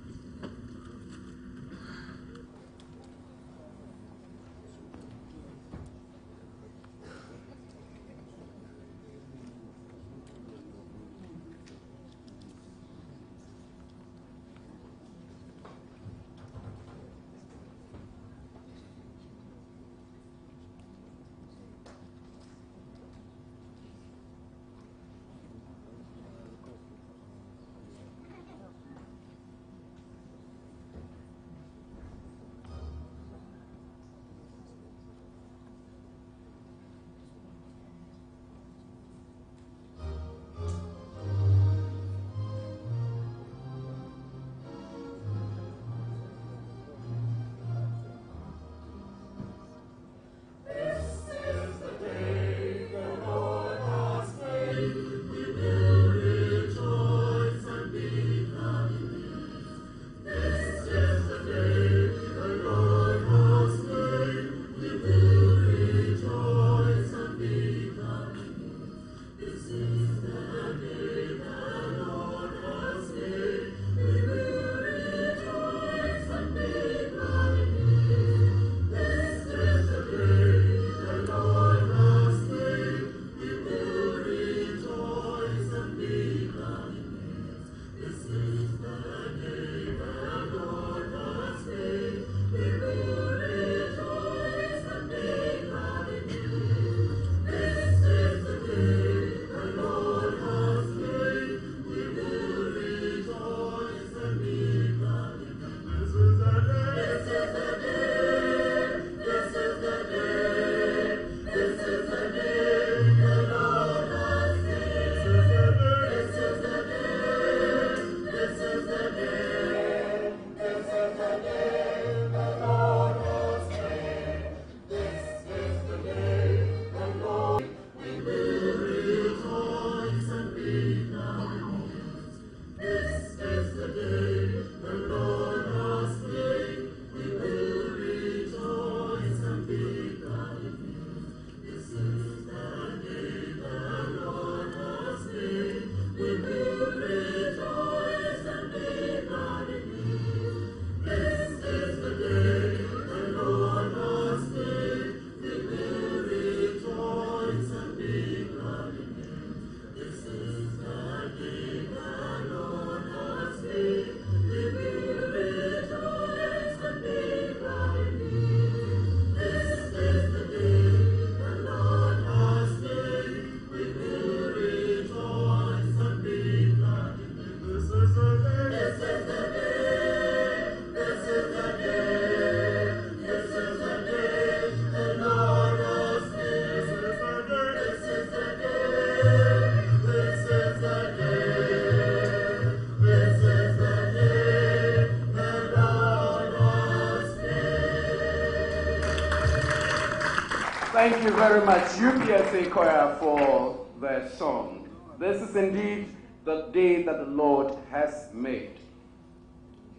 Thank you very much, UPSA Choir, for the song. This is indeed the day that the Lord has made.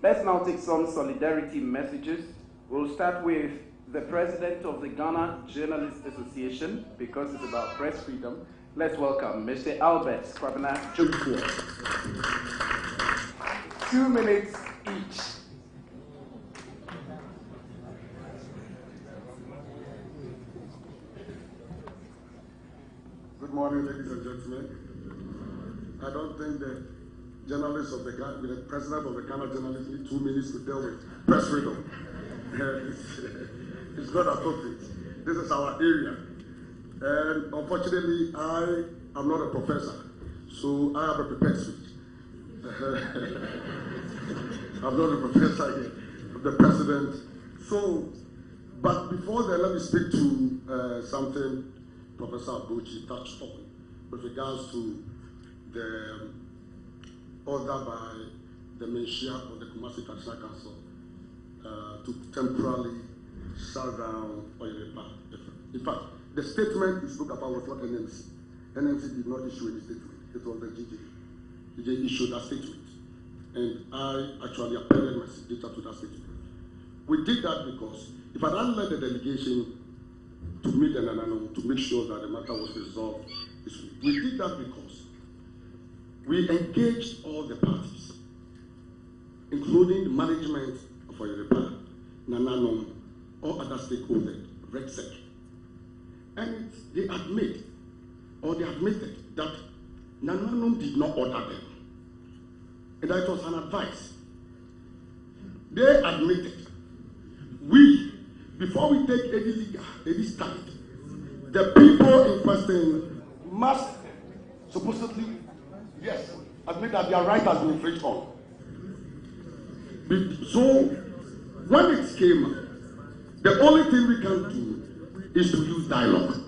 Let's now take some solidarity messages. We'll start with the president of the Ghana Journalists Association, because it's about press freedom. Let's welcome Mr. Albert Kwabena Jumpo. 2 minutes each. Good morning, ladies and gentlemen. I don't think the journalists of the president of the Ghana journalists need 2 minutes to deal with press freedom. It's not appropriate. This is our area. And unfortunately, I am not a professor, so I have a prepared speech. I'm not a professor here, I'm the president. So, but before that, let me speak to something Professor Abuchi touched on with regards to the order by the Menchia of the Kumasi Traditional Council to temporarily shut down Oyerepa. In fact, the statement he spoke about was not NMC. NMC did not issue any statement. It was the GJ. GJ issued that statement. And I actually appended my signature to that statement. We did that because if I hadn't led the delegation to meet the Nanano to make sure that the matter was resolved peacefully. We did that because we engaged all the parties, including the management of Oyeripa, Nananom, or other stakeholders, RECSEC. And they admitted that Nananom did not order them, and that it was an advice. They admitted, before we take any stand, the people in question must supposedly, yes, admit that their right has been infringed on. So, when it came, the only thing we can do is to use dialogue.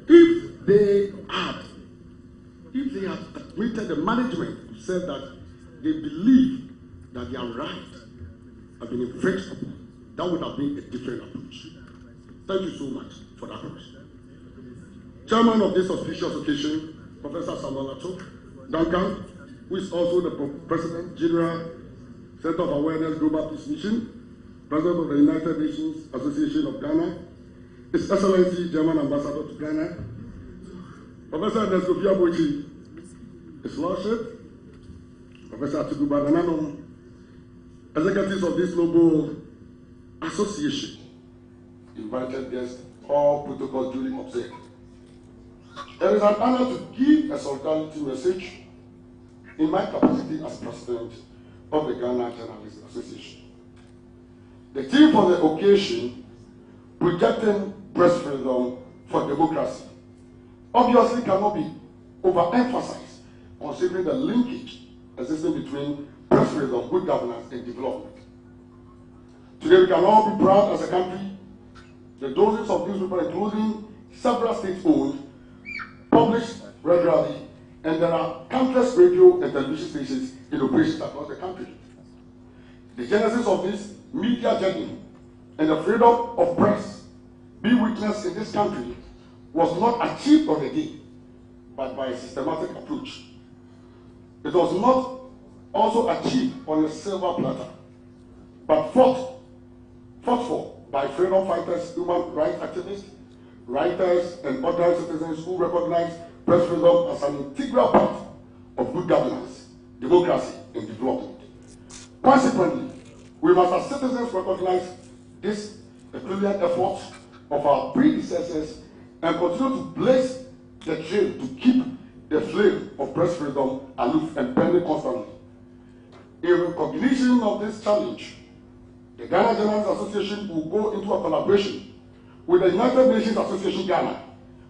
If they had admitted, the management said that they believe that their rights have been infringed upon, that would have been a different approach. Thank you so much for that approach. Chairman of this auspicious occasion, Professor Samuel Ato Duncan, who is also the President General Center of Awareness Global Peace Mission, President of the United Nations Association of Ghana, His Excellency German Ambassador to Ghana, Professor Nescofia Bochi, His Lordship, Professor Atuguba Nananom, executives of this noble association, invited guests, all protocols duly observed. It is an honor to give a solidarity message in my capacity as president of the Ghana Journalists Association. The theme for the occasion, projecting press freedom for democracy, obviously cannot be overemphasized considering the linkage existing between press freedom, good governance, and development. Today we can all be proud as a country. The dozens of newspapers, including several state-owned, published regularly, and there are countless radio and television stations in operations across the country. The genesis of this media journey and the freedom of press being witnessed in this country was not achieved on a day, but by a systematic approach. It was not also achieved on a silver platter, but fought for by freedom fighters, human rights activists, writers, and other citizens who recognize press freedom as an integral part of good governance, democracy, and development. Consequently, we must as citizens recognize this brilliant effort of our predecessors and continue to blaze the trail to keep the flame of press freedom aloof and burning constantly. In recognition of this challenge, the Ghana Journalists Association will go into a collaboration with the United Nations Association Ghana,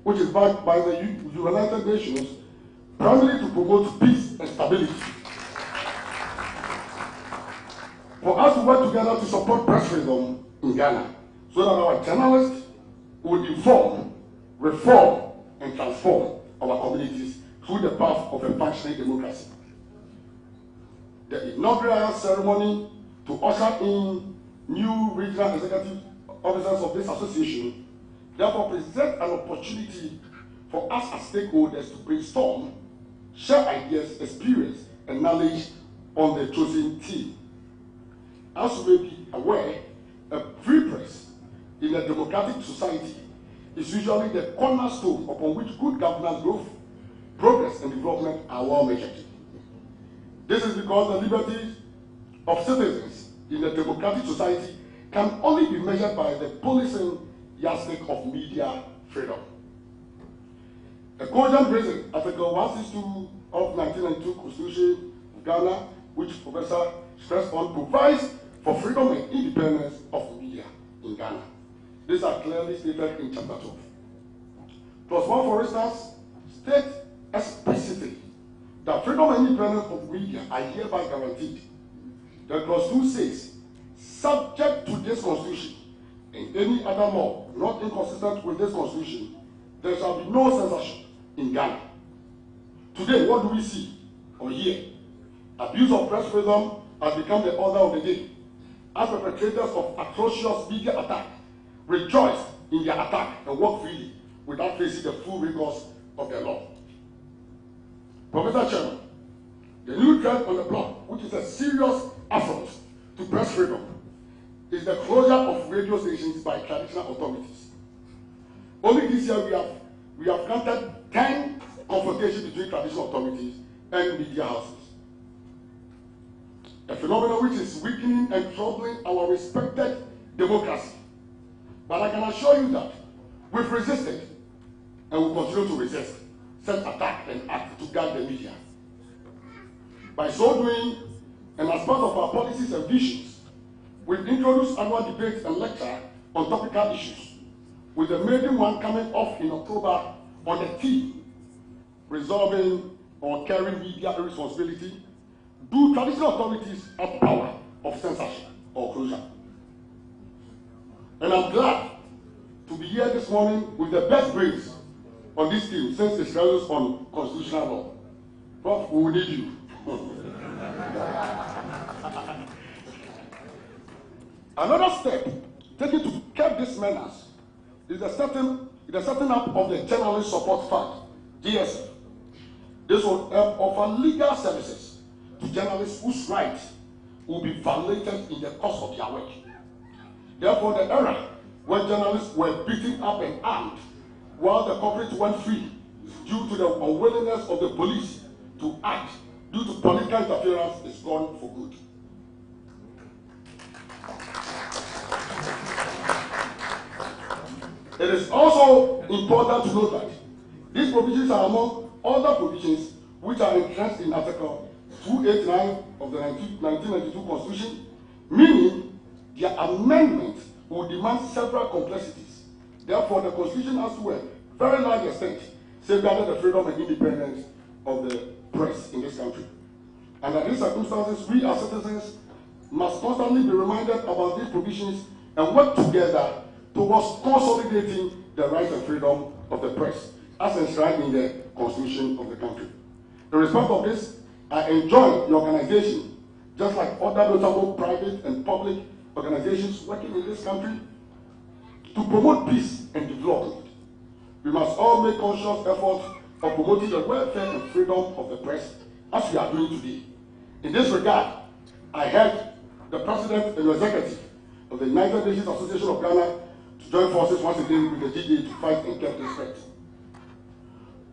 which is backed by the United Nations, primarily to promote peace and stability. For us to work together to support press freedom in Ghana, so that our journalists will inform, reform, and transform our communities through the path of a functioning democracy. The inaugural ceremony to usher in new regional executive officers of this association therefore present an opportunity for us as stakeholders to brainstorm, share ideas, experience, and knowledge on the chosen team. As you may be aware, a free press in a democratic society is usually the cornerstone upon which good governance, growth, progress, and development are well measured. This is because the liberties of citizens in a democratic society can only be measured by the policing yardstick of media freedom. The cogent reason, Article 162 of 1992 Constitution of Ghana, which Professor stressed on, provides for freedom and independence of media in Ghana. These are clearly stated in Chapter 12. Clause 1, for instance, states explicitly that freedom and independence of media are hereby guaranteed. The Clause 2 says, subject to this Constitution and any other law not inconsistent with this Constitution, there shall be no censorship in Ghana. Today, what do we see or hear? Abuse of press freedom has become the order of the day. As perpetrators of atrocious media attack rejoice in their attack and work freely without facing the full rigors of the law. Professor Chairman, the new trend on the block, which is a serious affront to press freedom, is the closure of radio stations by traditional authorities. Only this year we have we have granted 10 confrontations between traditional authorities and media houses. A phenomenon which is weakening and troubling our respected democracy. But I can assure you that we've resisted and will continue to resist such attack and act to guard the media. By so doing, and as part of our policies and visions, we've introduced annual debates and lecture on topical issues, with the maiden one coming off in October on the theme, resolving or carrying media irresponsibility. Do traditional authorities have power of censorship or closure? And I'm glad to be here this morning with the best brains on this team since it's relies on constitutional law. Prof, we will need you. Another step taken to curb this menace is the setting up of the Journalist Support Fund, GSF. This will help offer legal services to journalists whose rights will be violated in the course of their work. Therefore, the era when journalists were beaten up and armed while the culprits went free due to the unwillingness of the police to act due to political interference is gone for good. It is also important to note that these provisions are among other provisions which are entrenched in Article 289 of the 1992 Constitution, meaning their amendment will demand several complexities. Therefore, the Constitution has to a very large extent safeguarded the freedom and independence of the press in this country. And under these circumstances, we as citizens must constantly be reminded about these provisions and work together towards consolidating the rights and freedom of the press as enshrined in the Constitution of the country. In respect of this, I enjoin the organization, just like other notable private and public organizations working in this country, to promote peace and development. We must all make conscious effort of promoting the welfare and freedom of the press as we are doing today. In this regard, I heard the President and Executive of the United Nations Association of Ghana to join forces once again with the GDA to fight and curb this threat.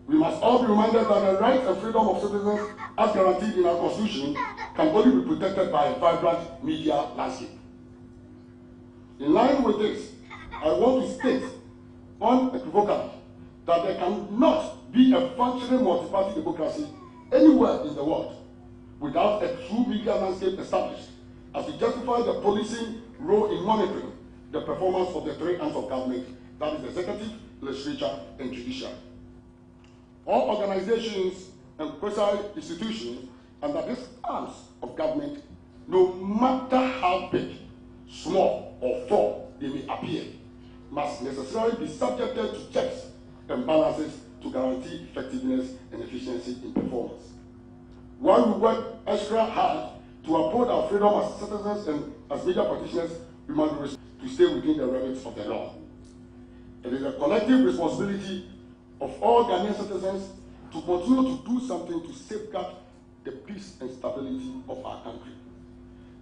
We must all be reminded that the rights and freedom of citizens as guaranteed in our Constitution can only be protected by a vibrant media landscape. In line with this, I want to state unequivocally that there cannot be a functioning multi-party democracy anywhere in the world without a true media landscape established as we justify the policing role in monitoring the performance of the three arms of government, that is executive, legislature, and judiciary. All organizations and quasi-institutions under these arms of government, no matter how big, small, or full they may appear, must necessarily be subjected to checks and balances to guarantee effectiveness and efficiency in performance. While we work extra hard to uphold our freedom as citizens and as media practitioners, we must to stay within the remits of the law. It is a collective responsibility of all Ghanaian citizens to continue to do something to safeguard the peace and stability of our country.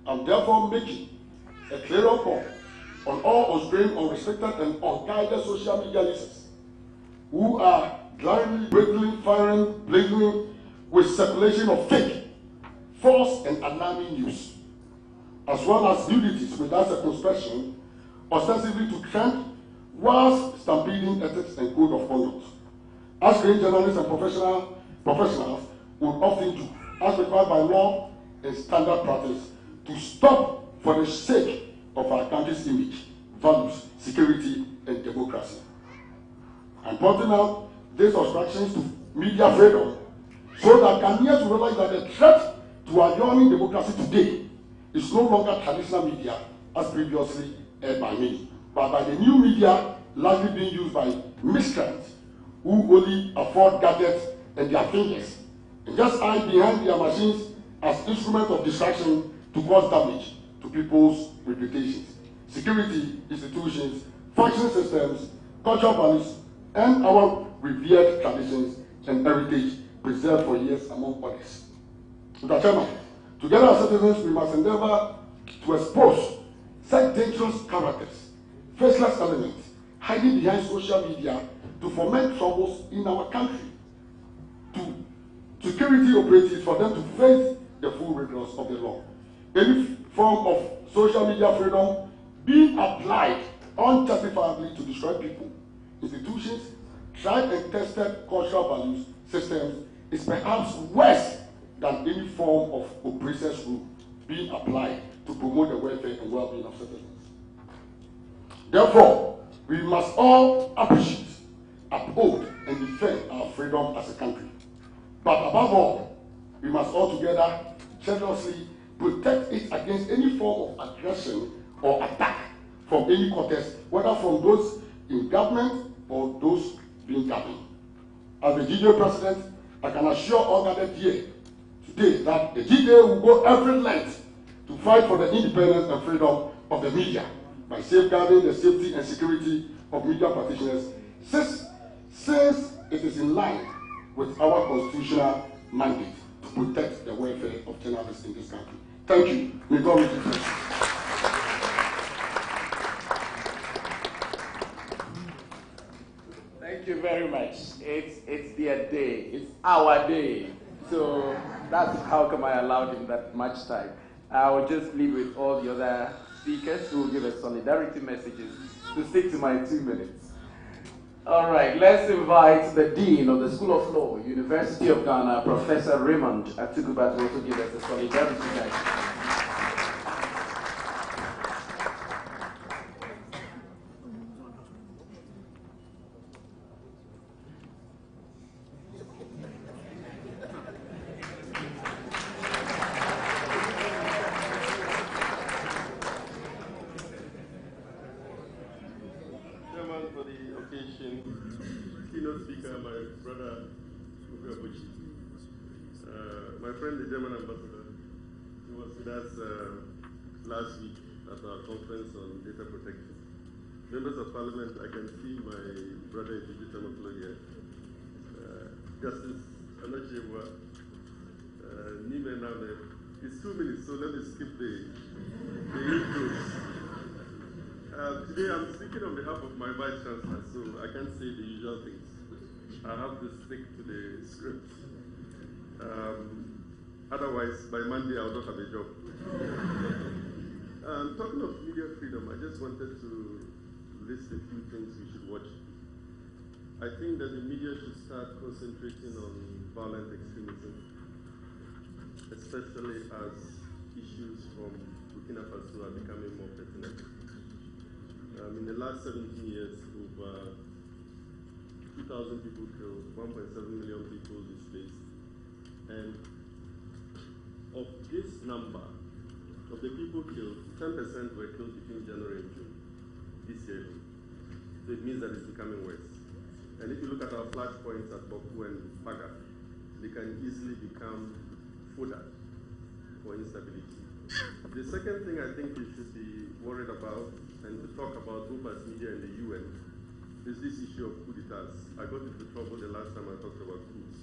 I'm therefore making a clear call on all unstrained, unrestricted, and unguided social media users who are blindly breaking, firing, blazing with circulation of fake, false, and alarming news, as well as nudities without circumspection, ostensibly to trend, whilst stampeding ethics and code of conduct, as great journalists and professionals would often do, as required by law and standard practice, to stop for the sake of our country's image, values, security, and democracy. I'm pointing out these obstructions to media freedom so that Ghanaians will realize that the threat to our yawning democracy today is no longer traditional media as previously aired by many, but by the new media largely being used by miscreants who only afford gadgets and their fingers and just hide behind their machines as instruments of distraction to cause damage to people's reputations, security institutions, functioning systems, cultural values, and our revered traditions and heritage preserved for years among others. Mr. Chairman, together as citizens, we must endeavor to expose such dangerous characters, faceless elements, hiding behind social media to foment troubles in our country, to security operatives for them to face the full rigors of the law. Any form of social media freedom being applied unjustifiably to destroy people, institutions, tried and tested cultural values systems is perhaps worse than any form of oppressor's rule being applied to promote the welfare and well-being of citizens. Therefore, we must all appreciate, uphold, and defend our freedom as a country. But above all, we must all together jealously protect it against any form of aggression or attack from any contest, whether from those in government or those being governed. As the GDA president, I can assure all gathered here today that the GDA will go every length to fight for the independence and freedom of the media by safeguarding the safety and security of media practitioners, since it is in line with our constitutional mandate to protect the welfare of journalists in this country. Thank you. May God make you blessed. Thank you very much. It's their day. It's our day. So that's how come I allowed him that much time. I will just leave with all the other speakers who will give us solidarity messages to stick to my 2 minutes. All right, let's invite the Dean of the School of Law, University of Ghana, Professor Raymond Atuguba, to also give us a solidarity message. Keynote speaker, my brother, my friend, the German ambassador, he was with us last week at our conference on data protection. Members of Parliament, I can see my brother in Digital here, Justice Anachewa, Nime Name. It's 2 minutes, so let me skip the intros. Today I'm speaking on behalf of my Vice Chancellor, so I can't say the usual things. I have to stick to the script. Otherwise, by Monday I'll not have a job. Talking of media freedom, I just wanted to list a few things we should watch. I think that the media should start concentrating on violent extremism, especially as issues from Burkina Faso are becoming more pertinent. In the last 17 years, over 2,000 people killed, 1.7 million people displaced. And of this number, of the people killed, 10% were killed between January and June this year. So it means that it's becoming worse. And if you look at our flashpoints at Boku and Paga, they can easily become fodder for instability. The second thing I think we should be worried about and to talk about both as media and the UN is this issue of coup d'etats. I got into trouble the last time I talked about coups.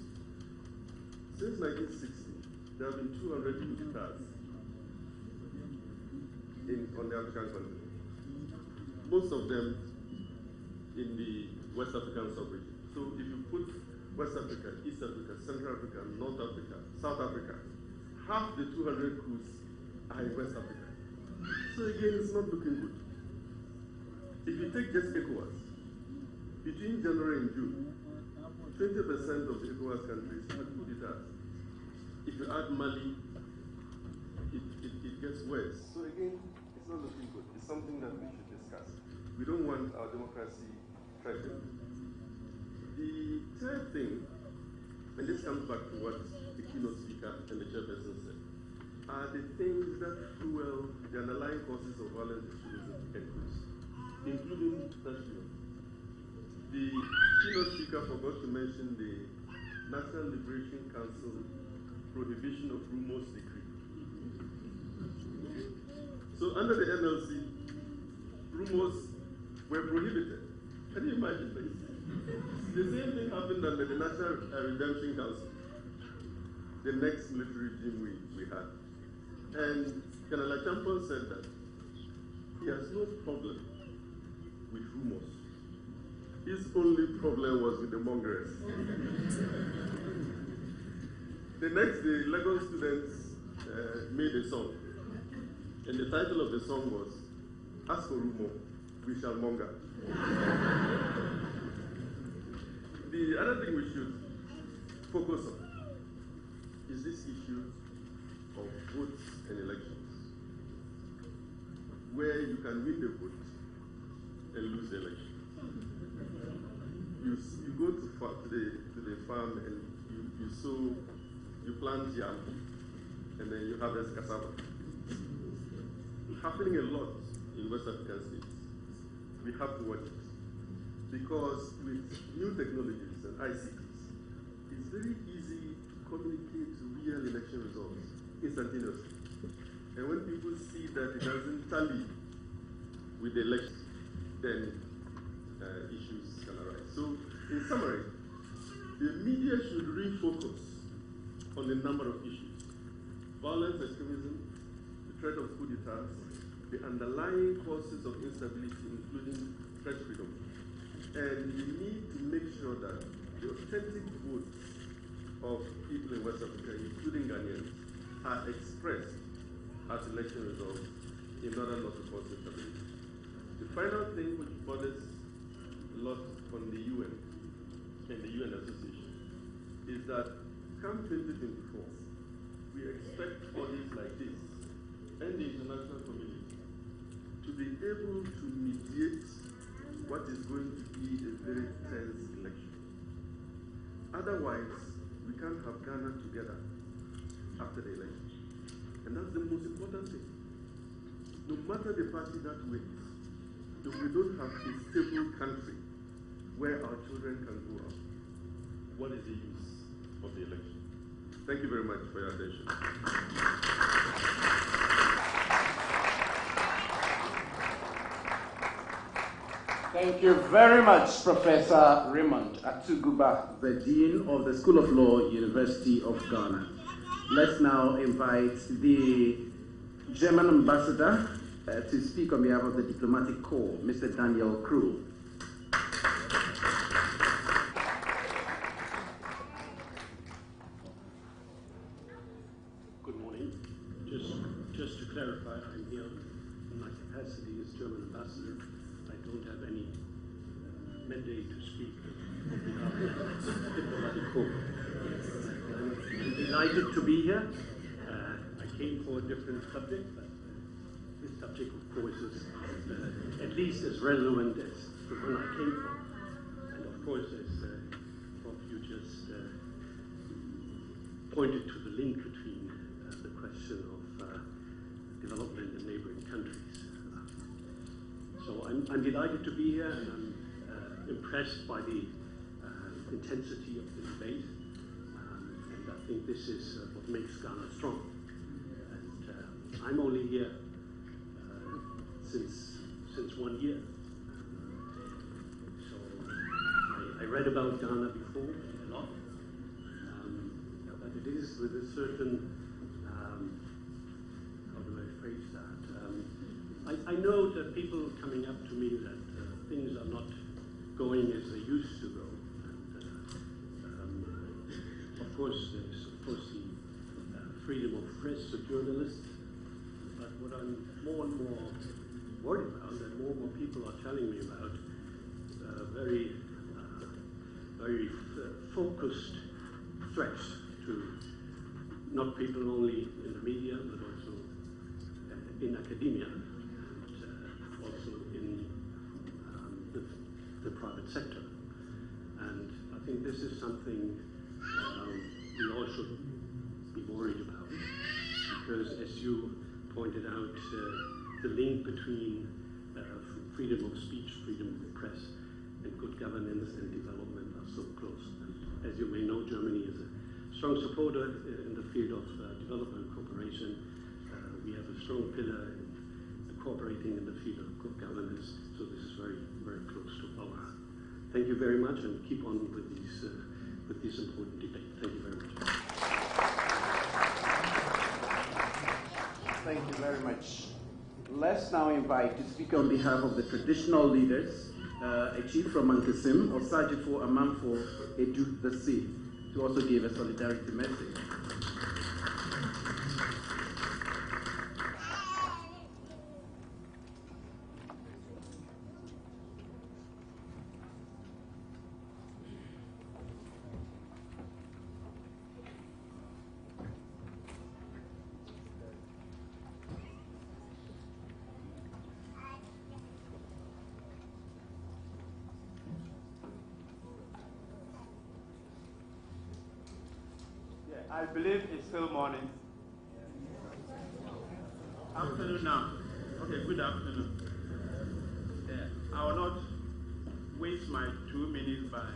Since 1960, there have been 200 coup d'etats on the African continent. Most of them in the West African sub-region. So if you put West Africa, East Africa, Central Africa, North Africa, South Africa, half the 200 coups are in West Africa. So again, it's not looking good. If you take just ECOWAS, between January and June, 20% of the ECOWAS countries had coup d'etats. If you add Mali, it gets worse. So again, it's not looking good. It's something that we should discuss. We don't want our democracy threatened. The third thing, and this comes back to what the keynote speaker and the chairperson said, are the things that fuel the underlying causes of violent extremism and coups, including terrorism. The keynote speaker forgot to mention the National Liberation Council prohibition of rumors decree. So under the NLC, rumors were prohibited. Can you imagine this? The same thing happened under the National Redemption Council, the next military regime we had. And General Champon said that he has no problem with rumors. His only problem was with the mongrels. The next day, Lagos students made a song. And the title of the song was, "As for rumor, we shall monger." The other thing we should focus on is this issue of votes and elections, where you can win the vote and lose the election. You go to the farm and you sow, you plant yam, and then you harvest cassava. Happening a lot in West African states. We have to watch it. Because with new technologies and ICTs, it's very easy to communicate real election results instantaneously. And when people see that it doesn't tally with the election, then issues can arise. So, in summary, the media should refocus on a number of issues: violence, extremism, the threat of coup d'etats, the underlying causes of instability, including press freedom. And we need to make sure that the authentic votes of people in West Africa, including Ghanaians, are expressed as election results in order not to cause instability. The final thing which bothers a lot on the UN and the UN Association is that come 2024, we expect bodies like this and the international community to be able to mediate what is going to be a very tense election. Otherwise, we can't have Ghana together after the election. And that's the most important thing. No matter the party that wins, if we don't have a stable country where our children can grow up, what is the use of the election? Thank you very much for your attention. Thank you very much, Professor Raymond Atuguba, the Dean of the School of Law, University of Ghana. Let's now invite the German ambassador to speak on behalf of the diplomatic corps, Mr. Daniel Crew. Good morning. Just to clarify, I'm here in my capacity as German ambassador. I don't have any mandate to speak on behalf of the diplomatic corps. I'm delighted to be here. I came for a different subject, but this subject, of course, is at least as relevant as the one I came for. And of course, as Prof. you just pointed to the link between the question of development in neighboring countries. So I'm delighted to be here, and I'm impressed by the intensity of the debate. And I think this is what makes Ghana strong. And I'm only here since 1 year. So I read about Ghana before a lot, but it is with a certain, how do I phrase that? I know that people coming up to me that things are not going as they used to go. And, of course, there's the freedom of press for journalists. But what I'm more and more worried about, and more people are telling me about, very focused threats to not people only in the media, but also in academia, and also in the private sector. And I think this is something we all should be worried about, because as you pointed out, the link between freedom of speech, freedom of the press, and good governance and development are so close. And as you may know, Germany is a strong supporter in the field of development cooperation. We have a strong pillar in cooperating in the field of good governance, so this is very, very close to our heart. Thank you very much, and keep on with this important debate. Thank you very much. Thank you very much. Let's now invite to speak on behalf of the traditional leaders a chief from Mankesim, Osajifo Amanfo Edu the Sixth, to also give a solidarity message. I believe it's still morning. Afternoon now. Okay, good afternoon. I will not waste my 2 minutes by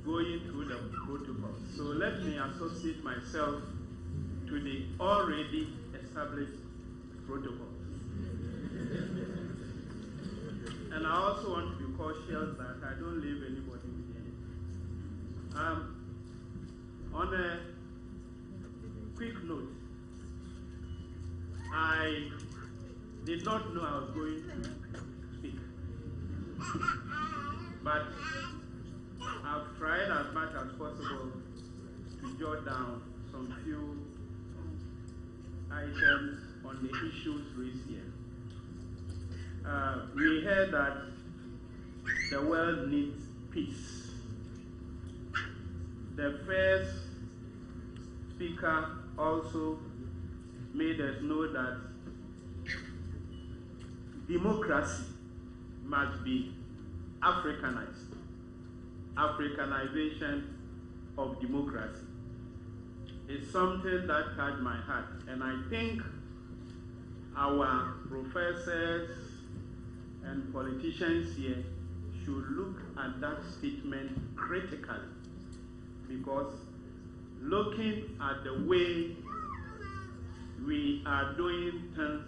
going through the protocol. So let me associate myself to the already established protocol. And I also want to be cautious that I don't leave anybody behind. On a quick note, I did not know I was going to speak, but I've tried as much as possible to jot down some few items on the issues raised here. We heard that the world needs peace. The first speaker also made us know that democracy must be Africanized. Africanization of democracy is something that touched my heart, and I think our professors and politicians here should look at that statement critically, because looking at the way we are doing things,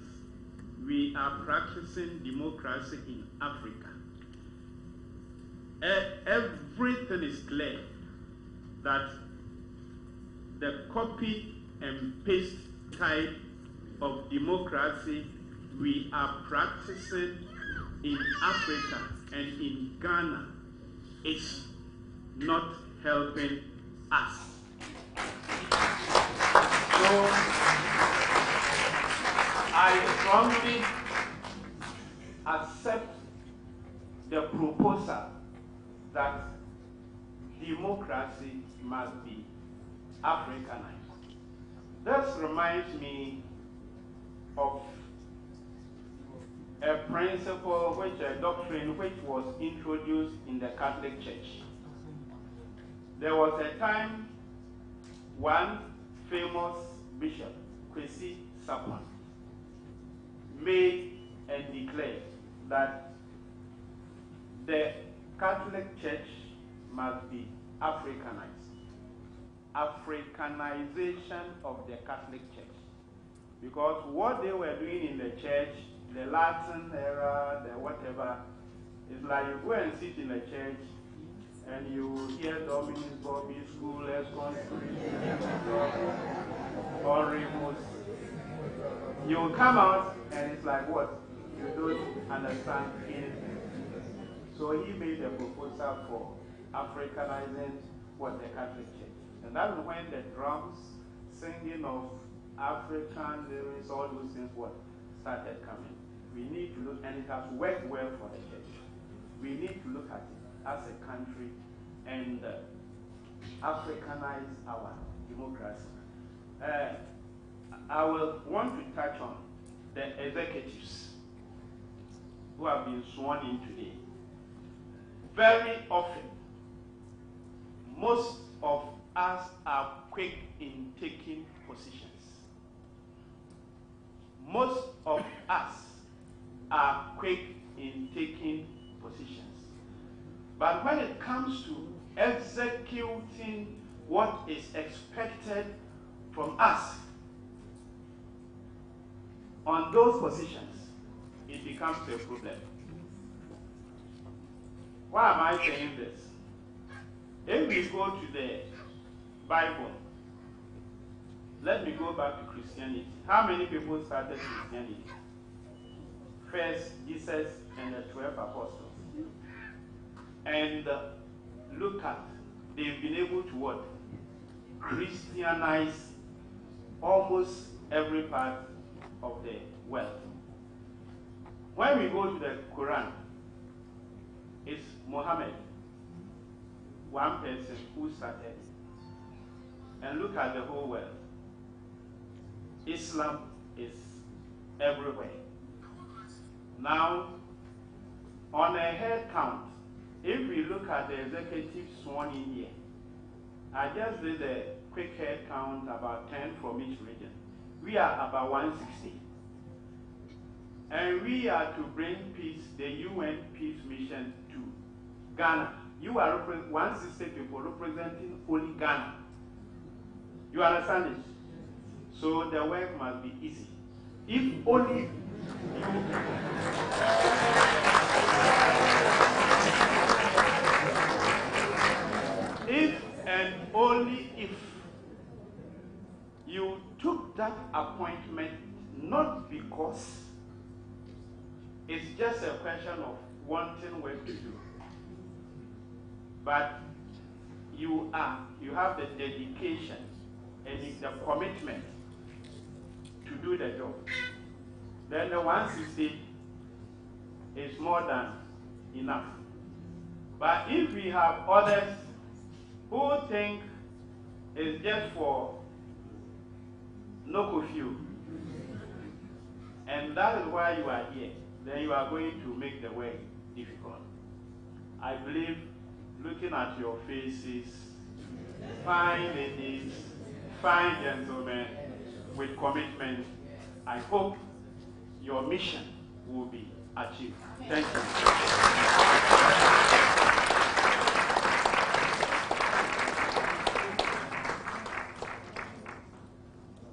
we are practicing democracy in Africa. Everything is clear that the copy and paste type of democracy we are practicing in Africa and in Ghana is not helping us. So I strongly accept the proposal that democracy must be Africanized. This reminds me of a principle, a doctrine which was introduced in the Catholic Church. There was a time one famous bishop, Kwesi Sapon, made and declared that the Catholic Church must be Africanized. Africanization of the Catholic Church. Because what they were doing in the church, the Latin era, the whatever, is like you go and sit in a church and you hear Dominus Bobby School, Orimus. You will come out and it's like what? You don't understand anything. So he made a proposal for Africanizing what the Catholic Church. And that's when the drums, singing of African lyrics, all those things started coming. We need to look, and it has worked well for the church. We need to look at it as a country and Africanize our democracy. I will want to touch on the executives who have been sworn in today. Very often, most of us are quick in taking positions. Most of us are quick in taking positions. But when it comes to executing what is expected from us on those positions, it becomes a problem. Why am I saying this? If we go to the Bible, let me go back to Christianity. How many people started Christianity? First, Jesus and the 12 apostles. And look at, they've been able to what? Christianize almost every part of the world. When we go to the Quran, it's Muhammad, one person who started it. And look at the whole world. Islam is everywhere. Now, on a head count, if we look at the executive sworn in here, I just did a quick head count, about 10 from each region. We are about 160. And we are to bring peace, the UN peace mission to Ghana. You are 160 people representing only Ghana. You understand it? So the work must be easy. If only you... If and only if you took that appointment, not because it's just a question of wanting work to do, but you have the dedication and the commitment to do the job, then the 160 is more than enough. But if we have others who think it's just for no curfew, and that is why you are here, then you are going to make the work difficult. I believe, looking at your faces, fine ladies, fine gentlemen with commitment, I hope your mission will be achieved. Thank you.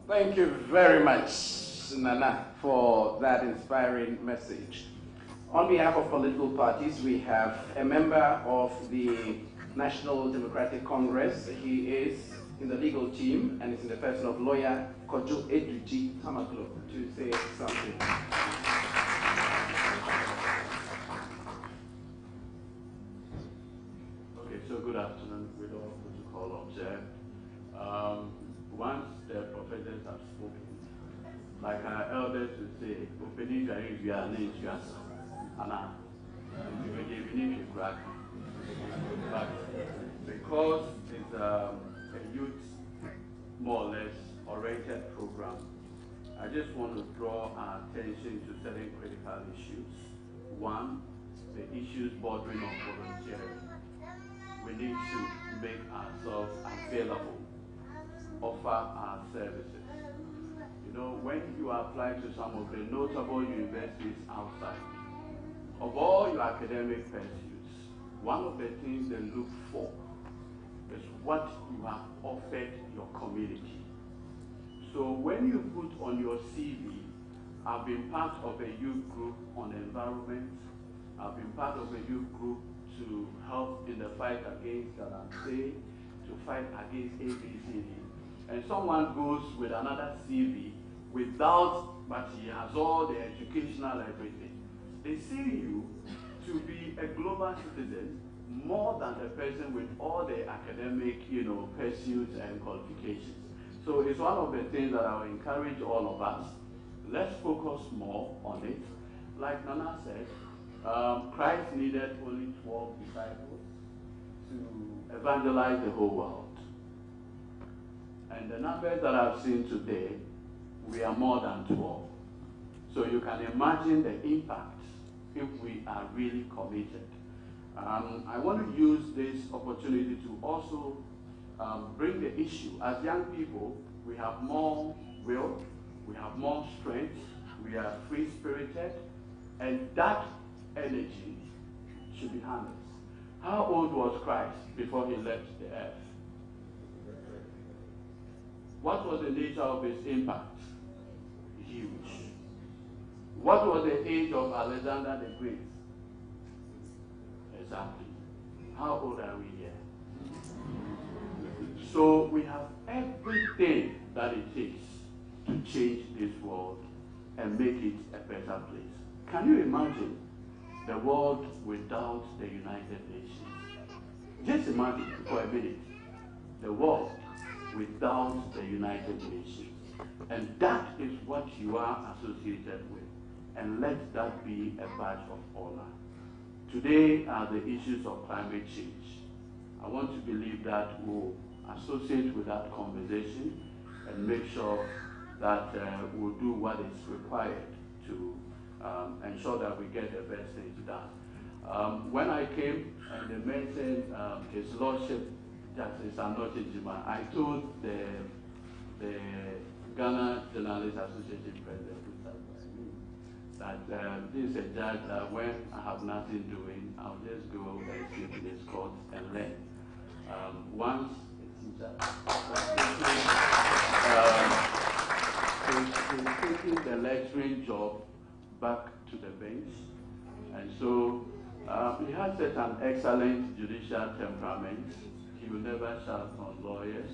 Thank you very much, Nana, for that inspiring message. On behalf of political parties, we have a member of the National Democratic Congress. He is in the legal team and is in the person of lawyer Kojo Eduji Tamaklo to say something. Okay, so good afternoon with all protocol observed. Once the prophetess have spoken, like our elders would say, opening your ears, we are names, you are Anna. But because it's a youth, more or less, oriented program, I just want to draw our attention to certain critical issues. One, the issues bordering on volunteering. We need to make ourselves available, offer our services. You know, when you apply to some of the notable universities outside, of all your academic pursuits, one of the things they look for is what you have offered your community. So when you put on your CV, I've been part of a youth group on environment, I've been part of a youth group to help in the fight against Galamsey, to fight against ABCD, and someone goes with another CV without, but he has all the educational everything. They see you to be a global citizen more than the person with all the academic, pursuits and qualifications. So it's one of the things that I will encourage all of us. Let's focus more on it. Like Nana said, Christ needed only 12 disciples to evangelize the whole world. And the numbers that I've seen today, we are more than 12. So you can imagine the impact if we are really committed. I want to use this opportunity to also bring the issue. As young people, we have more will, we have more strength, we are free-spirited, and that energy should be harnessed. How old was Christ before he left the earth? What was the nature of his impact? Huge. What was the age of Alexander the Great? Exactly. How old are we here? So we have everything that it takes to change this world and make it a better place. Can you imagine the world without the United Nations. Just imagine for a minute, the world without the United Nations. And that is what you are associated with. And let that be a badge of honor. Today are the issues of climate change. I want to believe that we'll associate with that conversation and make sure that we'll do what is required to ensure that we get the best things done. When I came and they mentioned His Lordship Justice Anoche Jima, I told the Ghana Journalists Association President that this is a judge that when I have nothing doing, I'll just go and sit in his court and learn. Once a teacher is taking the lecturing job back to the bench, and so he has such an excellent judicial temperament. He will never shout on lawyers,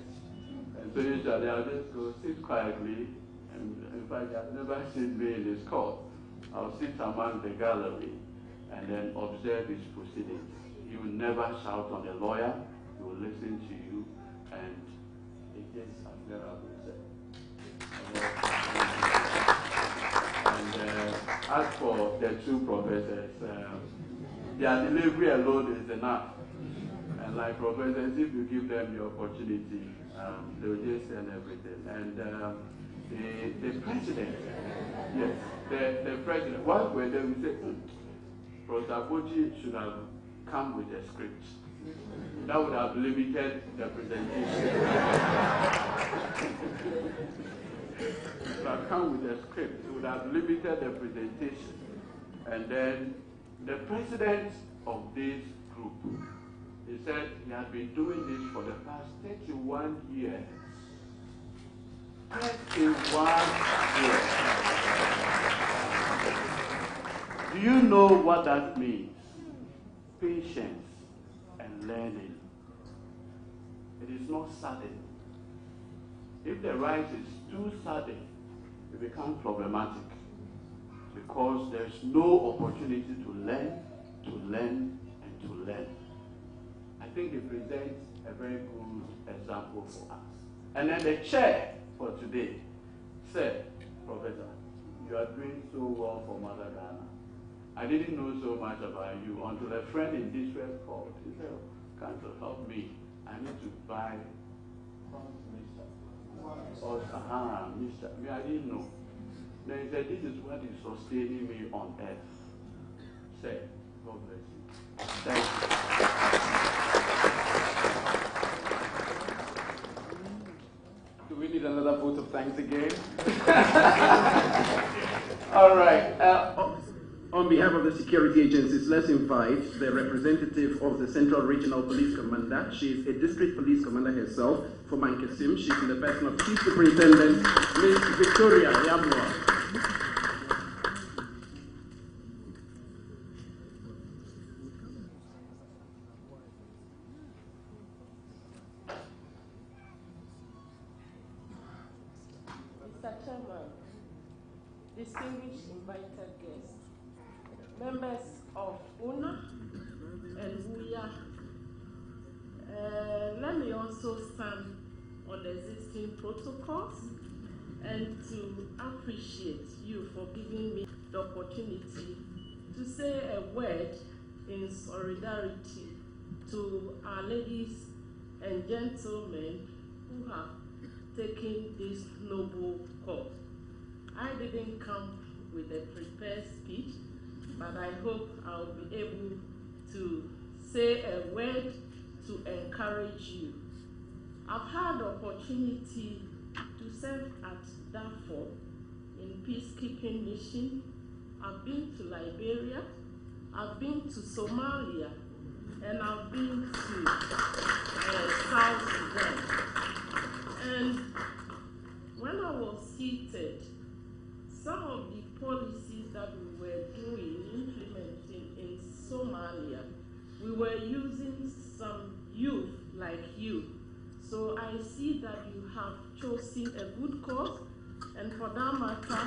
and so usually I'll just go sit quietly, and in fact I've never seen me in his court. I'll sit among the gallery and then observe his proceedings. He will never shout on a lawyer. He will listen to you, and it is admirable, sir. And as for the two professors, their delivery alone is enough. And like professors, if you give them the opportunity, they will just learn everything. And the president, yes, the president, once we're there, we say, Professor Bochi should have come with a script. That would have limited the presentation. Should have come with a script. It would have limited the presentation. And then the president of this group, he said he had been doing this for the past 31 years. 31 years. Do you know what that means? Patience and learning. It is not sudden. If the rise is too sudden, it becomes problematic because there's no opportunity to learn, and to learn. I think it presents a very good example for us. And then the chair for today said, Professor, you are doing so well for Mother Ghana. I didn't know so much about you until a friend in Israel called. He said, can't you help me? I need to buy Mr. Me, I didn't know. Then he said, this is what is sustaining me on earth. Say, God bless you. Thank you. Do we need another vote of thanks again? All right. On behalf of the security agencies, let's invite the representative of the Central Regional Police Commander. She is a district police commander herself for Mankasim. She's in the person of Chief Superintendent Ms. Victoria Yabua. Mr. Chairman, distinguished invited guests, members of UNA and WUYA, let me also stand on the existing protocols and to appreciate you for giving me the opportunity to say a word in solidarity to our ladies and gentlemen who have taken this noble cause. I didn't come with a prepared speech, but I hope I'll be able to say a word to encourage you. I've had the opportunity to serve at Darfur in peacekeeping mission. I've been to Liberia, I've been to Somalia, and I've been to South Sudan. And when I was seated, some of the policies that we were implementing in Somalia, we were using some youth like you. So I see that you have chosen a good cause, and for that matter,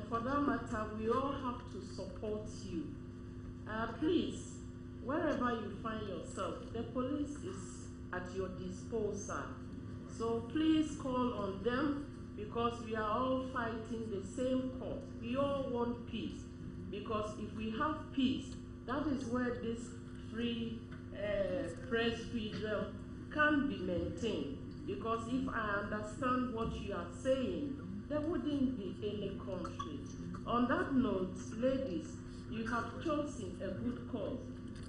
for that matter, we all have to support you. Please, wherever you find yourself, the police is at your disposal. So please call on them, because we are all fighting the same cause. We all want peace, because if we have peace, that is where this free press freedom can be maintained. Because if I understand what you are saying, there wouldn't be any conflict. On that note, ladies, you have chosen a good cause.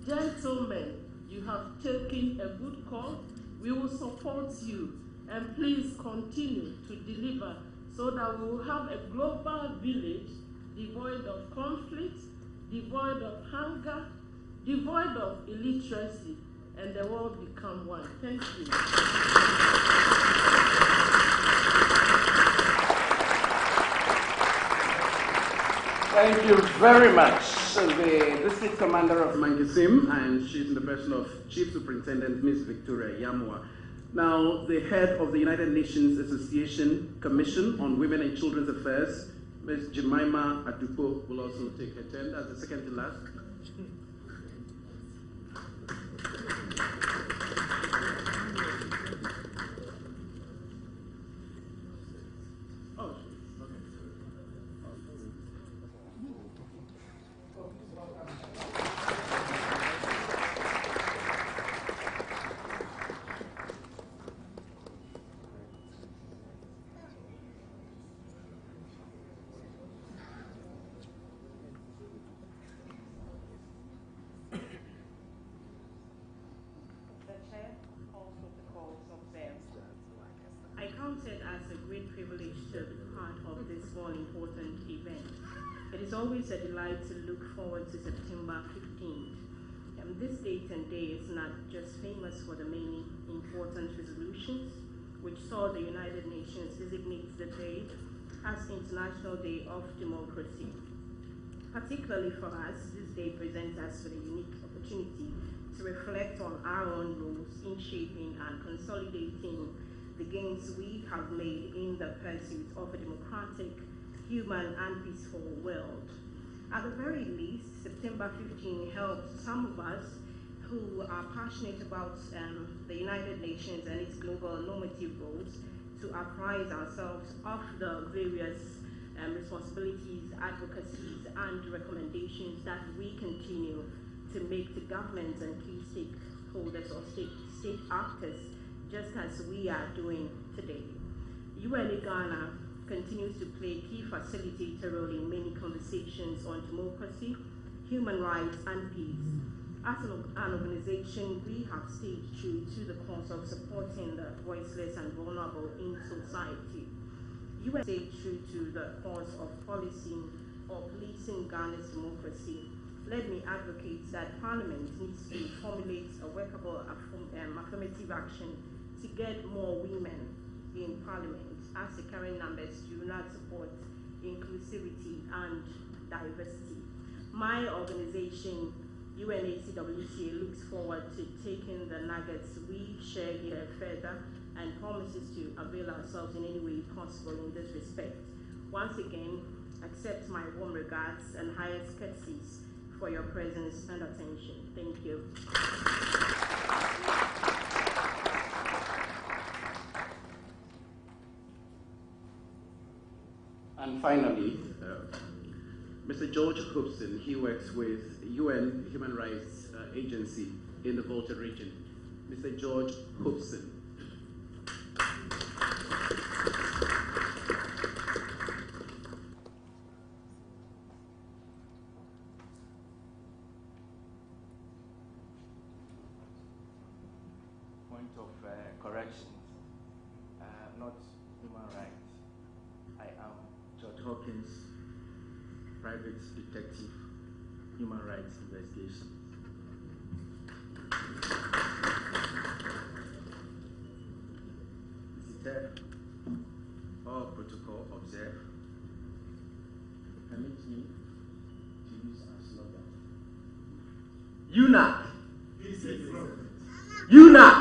Gentlemen, you have taken a good cause. We will support you, and please continue to deliver so that we will have a global village devoid of conflict, devoid of hunger, devoid of illiteracy, and the world become one. Thank you. Thank you very much. The District Commander of Mangisim, and she's in the person of Chief Superintendent Ms. Victoria Yamwa. Now, the head of the United Nations Association Commission on Women and Children's Affairs, Ms. Jemima Adupo, will also take her turn as the second to last. It's always a delight to look forward to September 15th. This date and day is not just famous for the many important resolutions, which saw the United Nations designate the day as International Day of Democracy. Particularly for us, this day presents us with a unique opportunity to reflect on our own roles in shaping and consolidating the gains we have made in the pursuit of a democratic, human and peaceful world. At the very least, September 15 helped some of us who are passionate about the United Nations and its global normative roles to apprise ourselves of the various responsibilities, advocacies, and recommendations that we continue to make to governments and key stakeholders or state actors, just as we are doing today. UNA Ghana continues to play a key facilitator role in many conversations on democracy, human rights, and peace. As an organization, we have stayed true to the cause of supporting the voiceless and vulnerable in society. UN stayed true to the cause of policing Ghana's democracy. Let me advocate that Parliament needs to formulate a workable affirmative action to get more women in Parliament, as the current numbers do not support inclusivity and diversity. My organization, UNACWCA, looks forward to taking the nuggets we share here further and promises to avail ourselves in any way possible in this respect. Once again, accept my warm regards and highest courtesies for your presence and attention. Thank you. And finally, Mr. George Hobson. He works with UN Human Rights Agency in the Volta Region. Mr. George Hobson. Point of correction, not human rights. I am George Hawkins, private detective, human rights investigation. Visitor, all protocol observed. Permit me to use our slogan. UNAC. UNAC.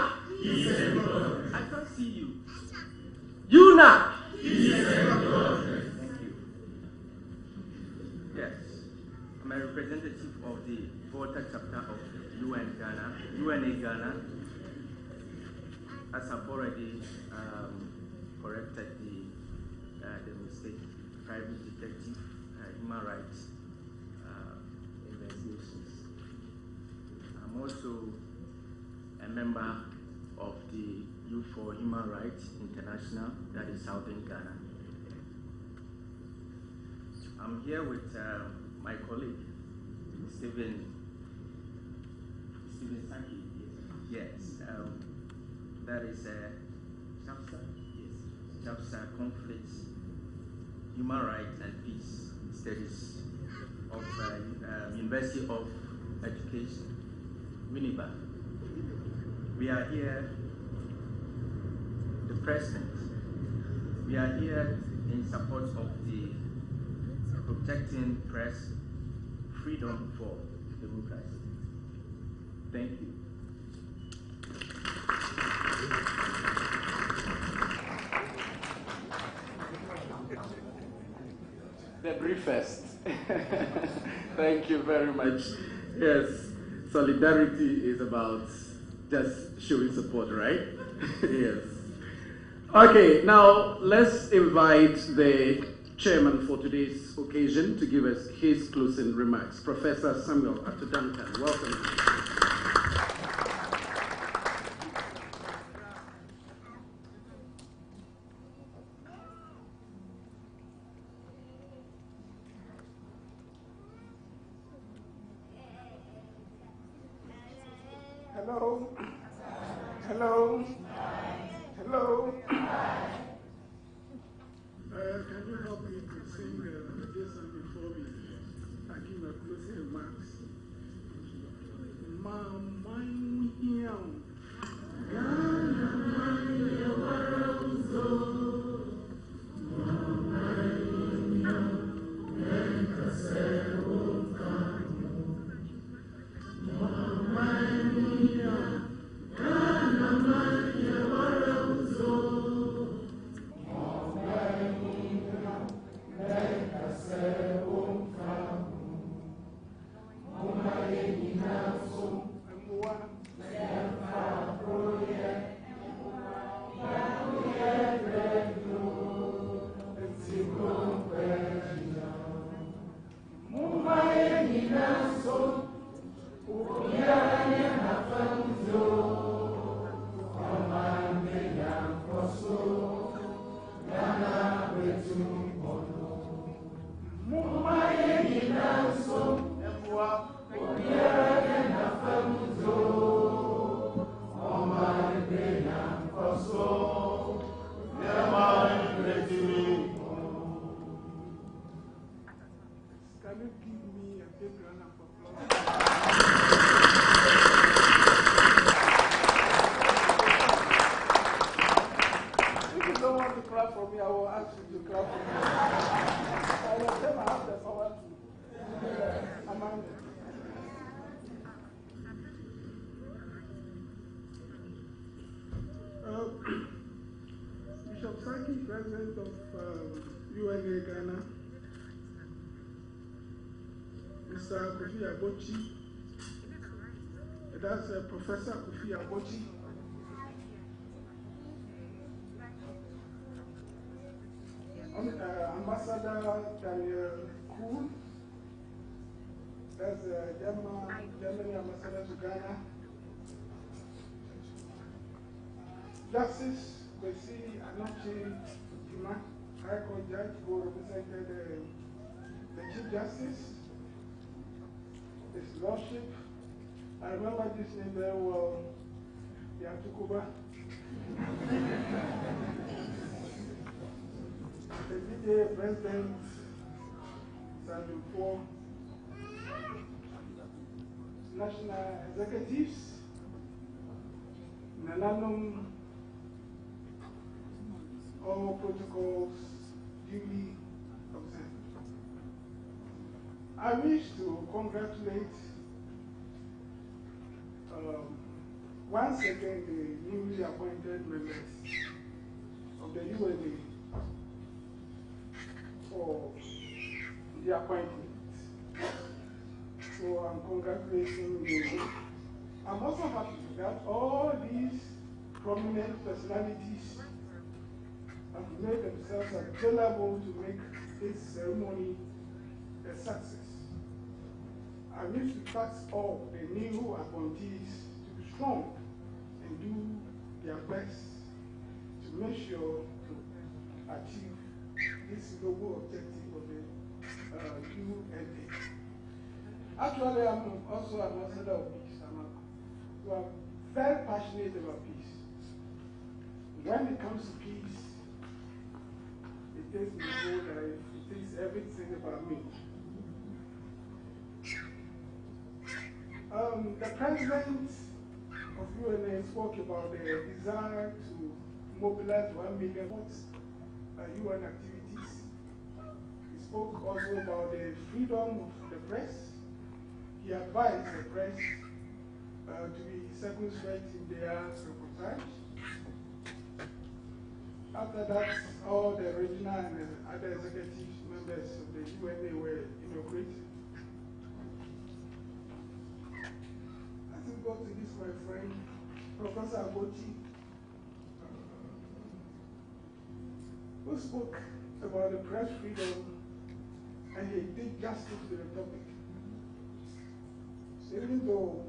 I can't see you. UNAC. Thank you. UNA Ghana, as I've already corrected the mistake, private detective, human rights investigations. I'm also a member of the Youth for Human Rights International, that is Southern Ghana. I'm here with my colleague, Stephen Saki. Yes, that is CHAPSA. Yes, CHAPSA Conflicts, Human Rights and Peace Studies of University of Education, Winnipeg. We are here, the President. We are here in support of the protecting press freedom for democracy. Thank you. The briefest. Thank you very much. Yes, solidarity is about just showing support, right? Yes. Okay, now let's invite the chairman for today's occasion to give us his closing remarks. Professor Samuel Atudankan, welcome. Hello. Hello. Hello. Can you help me to sing this song before I give my closing remarks? Bishop Saki, President of UNA Ghana, Mr. Kofi Abochi, that's Professor Kofi Abochi, Ambassador Daniel Kuhn, that's Germany Ambassador to Ghana, Justice Kwesi Anochi Juma, High Court Judge, who represented the Chief Justice, His Lordship. I remember this name very well, Yatukuba. The DJ President, Samuel Four, National Executives, Nananum, all protocols duly observed. I wish to congratulate once again the newly appointed members of the UNA for the appointment. So I'm congratulating you I'm also happy that all these prominent personalities have made themselves available to make this ceremony a success. I wish to task all the new appointees to be strong and do their best to make sure to achieve this noble objective of the UNA. Actually, I'm also an ambassador of peace. So I'm very passionate about peace. When it comes to peace, it takes my whole life, it takes everything about me. The president of UNA spoke about the desire to mobilize 1 million UN activities. He spoke also about the freedom of the press. He advised the press to be circumspect in their reportage. After that, all the regional and other executive members of the UNA were inaugurated. I still go to this, my friend, Professor Abochi, who spoke about the press freedom, and he did justice to the topic. Even though,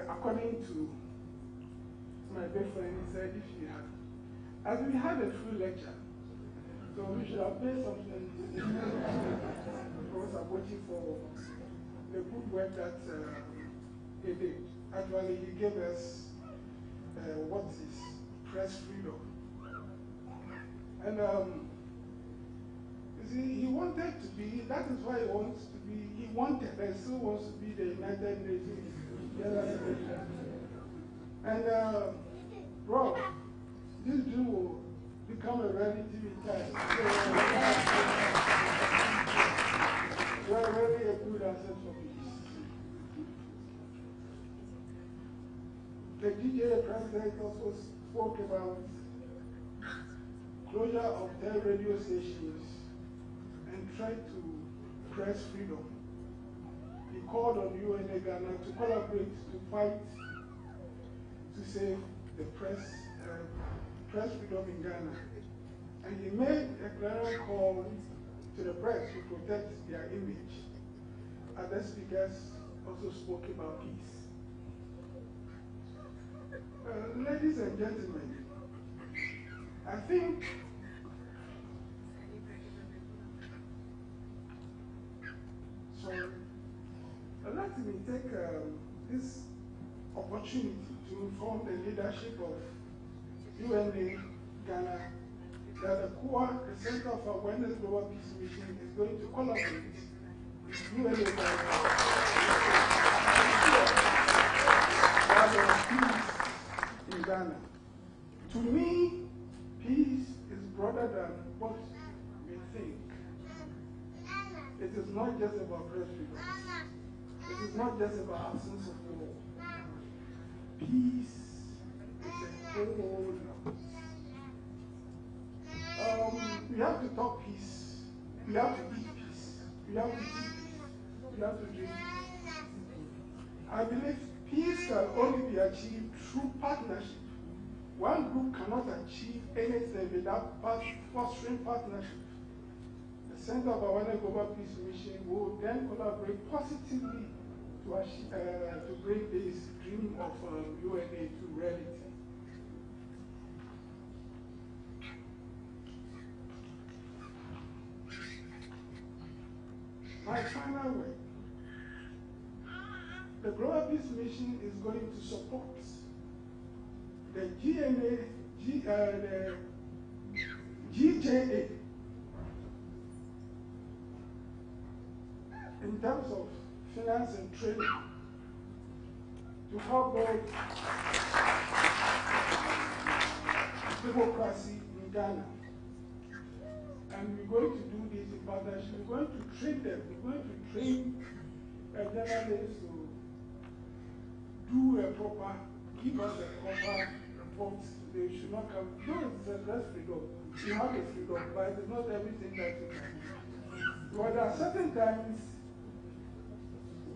according to my best friend, he said if he had, as we had a free lecture, so we should have paid something to Professor Abochi for the good work that he did. Actually, he gave us what is press freedom. And you see, he wanted to be, that is why he wants to be, he wanted and still wants to be the United Nations General Secretary. And Rob, this Jew will become a relative in time. You are really a good asset for peace. The DJ president also spoke about closure of 10 radio stations and tried to press freedom. He called on UNA Ghana to collaborate to fight to save the press freedom in Ghana. And he made a clear call to the press to protect their image. Other speakers also spoke about peace. Ladies and gentlemen, I think let me take this opportunity to inform the leadership of UNA Ghana that the COA, the Center for Awareness Global Peace Mission, is going to collaborate with UNA Ghana peace in Ghana. To me, peace is broader than what we think. It is not just about press freedom. It is not just about absence of war. Peace is a whole lot. We have to talk peace. We have to eat peace. We have to eat peace. We have to drink peace. I believe peace can only be achieved through partnership. One group cannot achieve anything without fostering partnership. The Center of Awareness Global Peace Mission will then collaborate positively to bring this dream of UNA to reality. My final word. The Global Peace Mission is going to support the GJA in terms of finance and training to help build democracy in Ghana. And we're going to do this in partnership. We're going to train them. We're going to train journalists to do a proper, give us a proper report. They should not come. No, it's a press freedom. You have a freedom, but it's not everything that you can. But there are certain times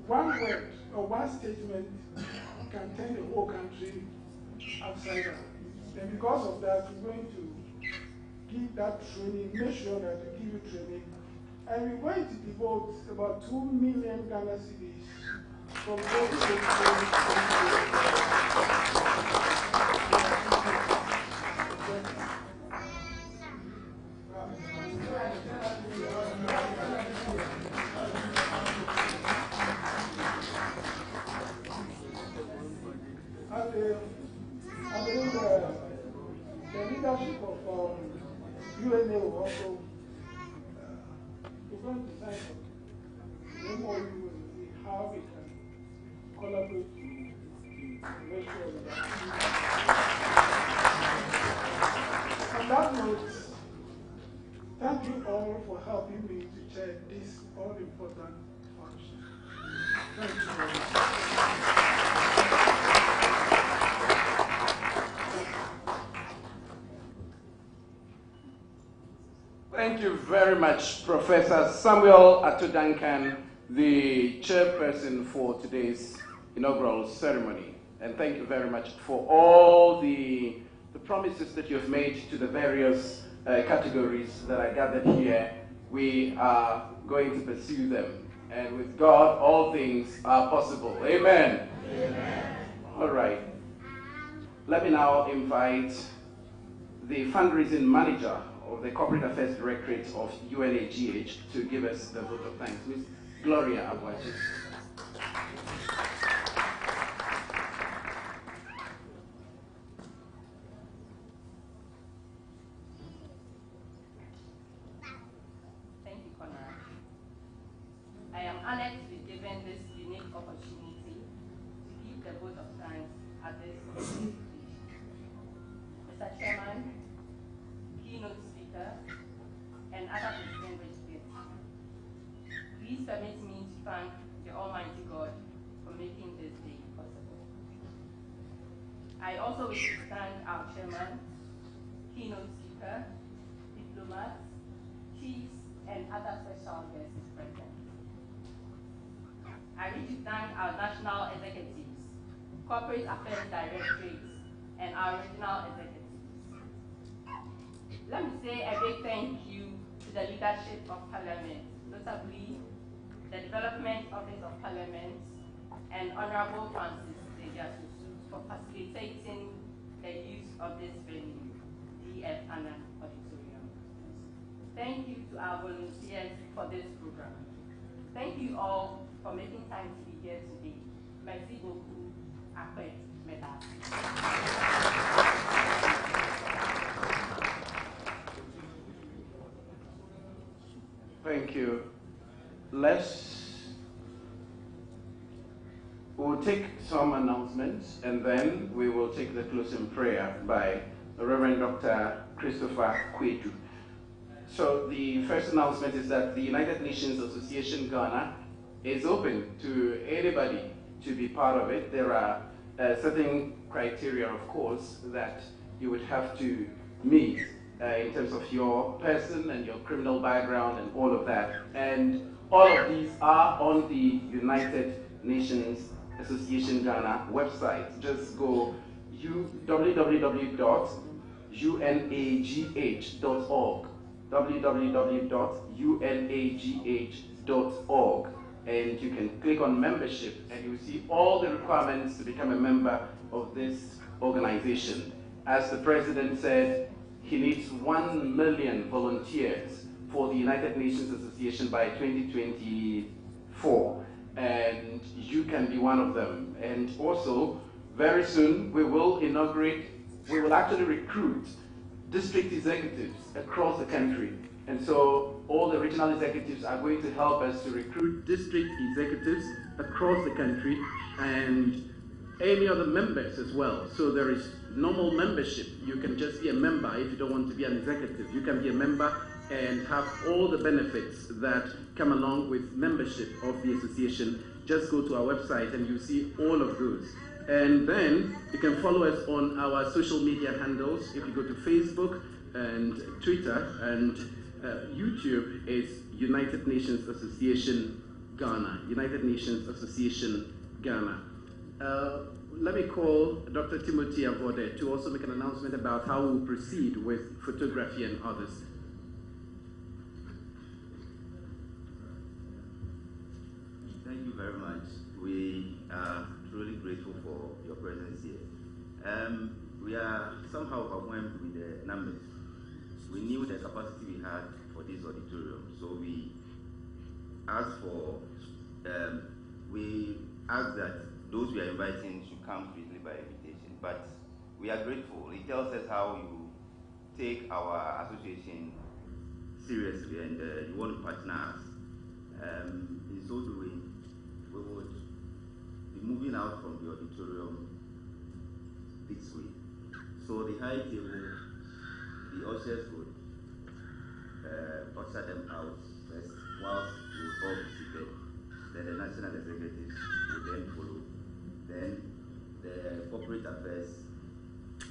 one word or one statement can turn the whole country upside down. And because of that, we're going to give that training, make sure that we give you training. And we're going to devote about 2 million Ghana cedis from those I believe the leadership of UNA will also we're going to decide on MOU and see how we can collaborate to make sure that. On that note, thank you all for helping me to chair this all-important function. Thank you very much. Thank you very much, Professor Samuel Atudankan, the chairperson for today's inaugural ceremony. And thank you very much for all the promises that you've made to the various categories that are gathered here. We are going to pursue them. And with God, all things are possible. Amen. Amen. All right. Let me now invite the fundraising manager of the Corporate Affairs Directorate of UNAGH to give us the vote of thanks. Ms. Gloria Abuachi. Thank you, Conrad. I am honored to be given this unique opportunity to give the vote of thanks at this occasion. Mr. Chairman, keynote speaker, and other distinguished guests, please permit me to thank the Almighty God for making this day possible. I also wish to thank our chairman, keynote speaker, diplomats, chiefs, and other special guests present. I wish to thank our national executives, corporate affairs directorates, and our regional executives. Let me say a big thank you to the leadership of Parliament, notably the Development Office of Parliament and Honorable Francis Degiasusu for facilitating the use of this venue, DF Annan Auditorium. Thank you to our volunteers for this program. Thank you all for making time to be here today. Merci beaucoup. Après, mesdames. Thank you. We'll take some announcements and then we will take the closing prayer by the Reverend Dr. Christopher Kweju. So the first announcement is that the United Nations Association Ghana is open to anybody to be part of it. There are certain criteria, of course, that you would have to meet in terms of your person and your criminal background and all of that. And all of these are on the United Nations Association Ghana website. Just go www.unagh.org, www.unagh.org, and you can click on membership and you see all the requirements to become a member of this organization. As the president said, he needs 1 million volunteers for the United Nations Association by 2024, and you can be one of them. And also, very soon, we will actually recruit district executives across the country. And so all the regional executives are going to help us to recruit district executives across the country and any other members as well. So there is normal membership. You can just be a member if you don't want to be an executive. You can be a member and have all the benefits that come along with membership of the association. Just go to our website and you see all of those. And then you can follow us on our social media handles. If you go to Facebook and Twitter and YouTube, is United Nations Association Ghana, United Nations Association Ghana. Let me call Dr. Timothy Avode to also make an announcement about how we'll proceed with photography and others. Thank you very much. We are truly grateful for your presence here. We are somehow overwhelmed with the numbers. We knew the capacity we had for this auditorium, so we asked that those we are inviting should come strictly by invitation. But we are grateful. It tells us how you take our association seriously and you want to partner us. In so doing, we would be moving out from the auditorium this week. So the high table, the ushers would usher them out first, whilst we would all be seated. Then the national executives would then follow. Then the corporate affairs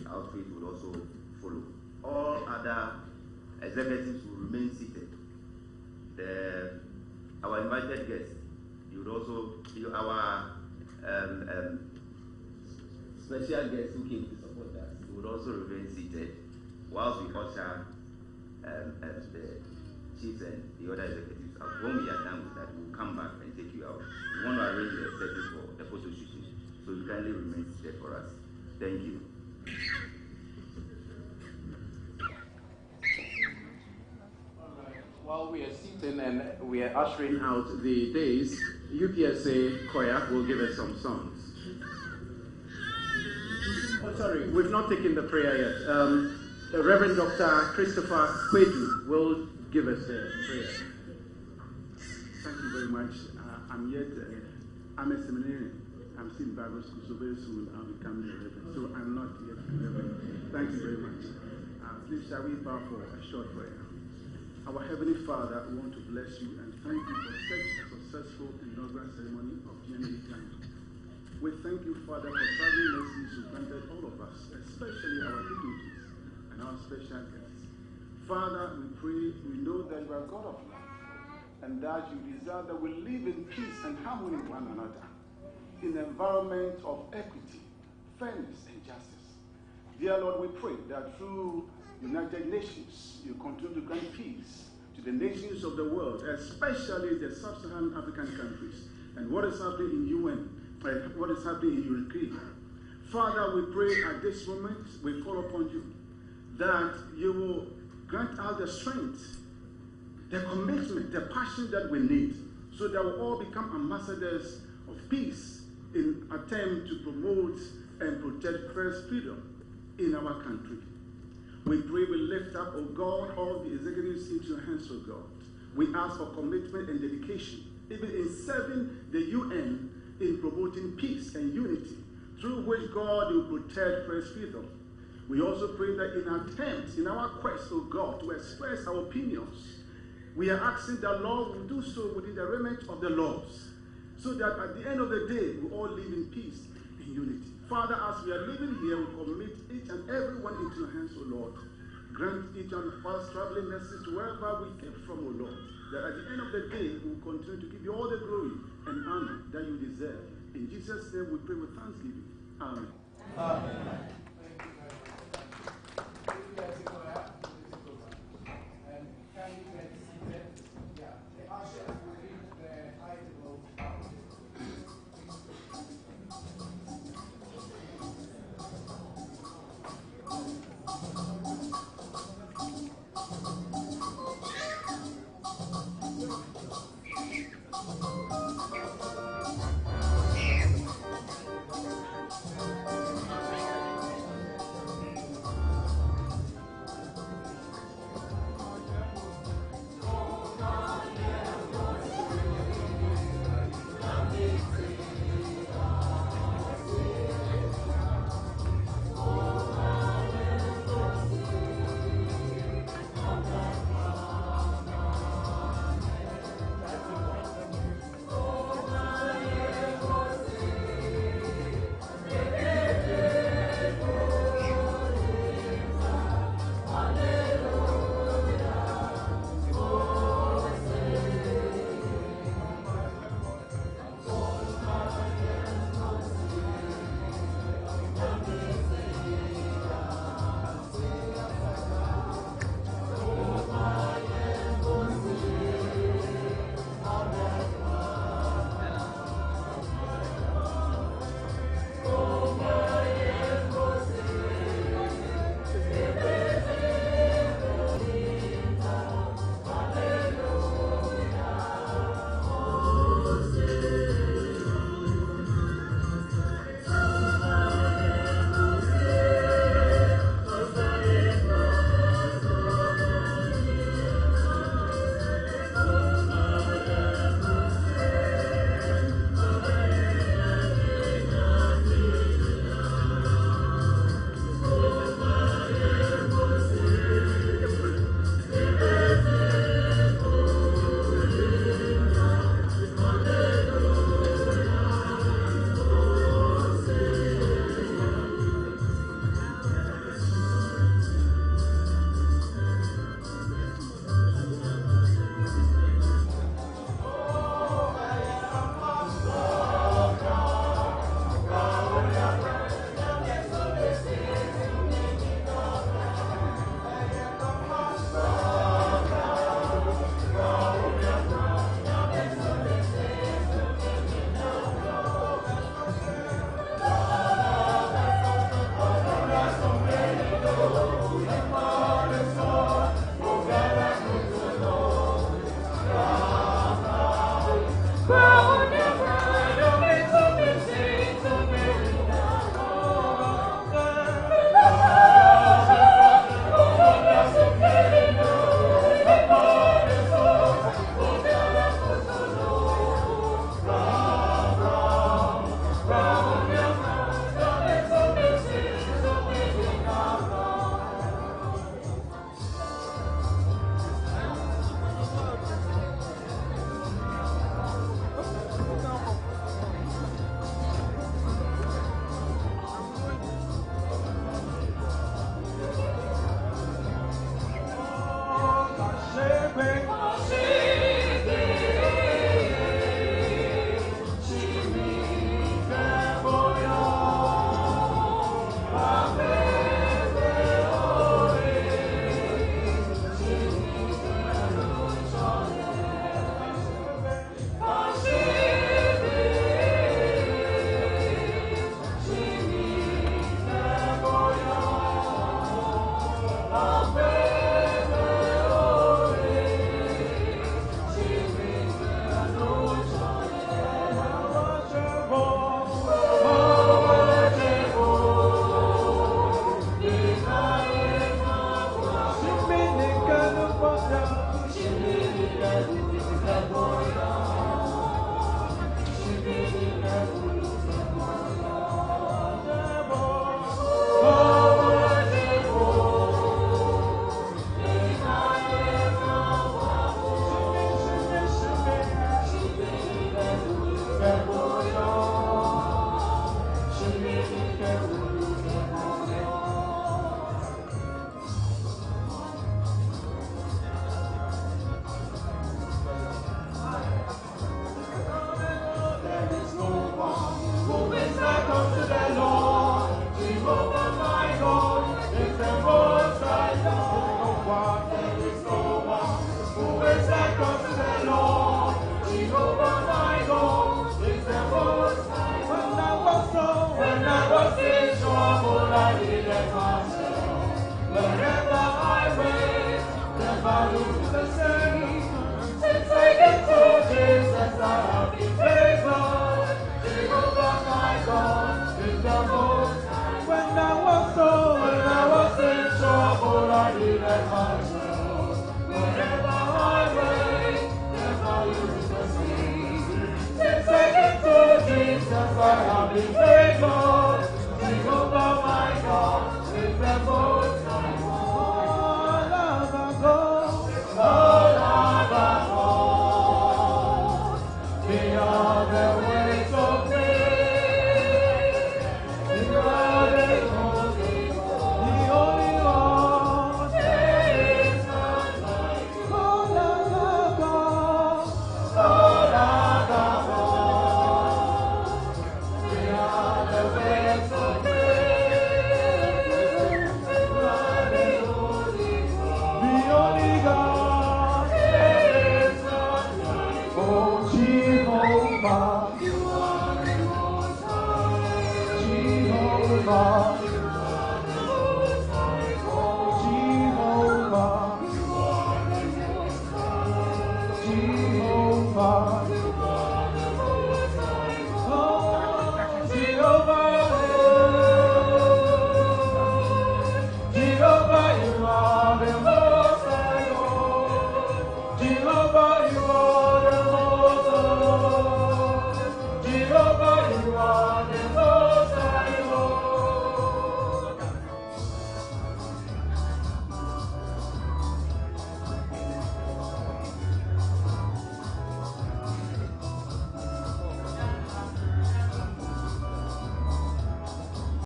outfit would also follow. All other executives will remain seated. Our invited guests, you would also, our special guests who came to support us, would also remain seated whilst we usher the chiefs and the other executives out. When we are done with that, we will come back and take you out. We want to arrange the settings for the photo shooting, so you kindly remain seated for us. Thank you. While we are sitting and we are ushering out the days, UPSA choir will give us some songs. Oh, sorry, we've not taken the prayer yet. Reverend Dr. Christopher Kwedu will give us the prayer. Thank you very much. I'm a seminarian. I'm still in Bible school, so very soon I'll become the reverend. So I'm not yet the reverend. Thank you very much. Please shall we bow for a short prayer. Our Heavenly Father, we want to bless you and thank you for such a successful inaugural ceremony of GNA Ghana. We thank you, Father, for traveling mercies you granted all of us, especially our dignitaries and our special guests. Father, we pray, we know that you are God of love and that you desire that we live in peace and harmony with one another in an environment of equity, fairness, and justice. Dear Lord, we pray that through United Nations, you continue to grant peace to the nations of the world, especially the sub-Saharan African countries, and what is happening in UN, what is happening in Ukraine. Father, we pray at this moment, we call upon you, that you will grant us the strength, the commitment, the passion that we need, so that we all become ambassadors of peace in attempt to promote and protect press freedom in our country. We pray, we lift up, oh God, all the executives into your hands, oh God. We ask for commitment and dedication, even in serving the UN in promoting peace and unity, through which God will protect press freedom. We also pray that in our attempts, in our quest, oh God, to express our opinions, we are asking that Lord will do so within the remit of the laws, so that at the end of the day, we all live in peace and unity. Father, as we are living here, we commit each and every one into your hands, O Lord. Grant each and us traveling mercies to wherever we came from, O Lord, that at the end of the day, we will continue to give you all the glory and honor that you deserve. In Jesus' name we pray with thanksgiving. Amen.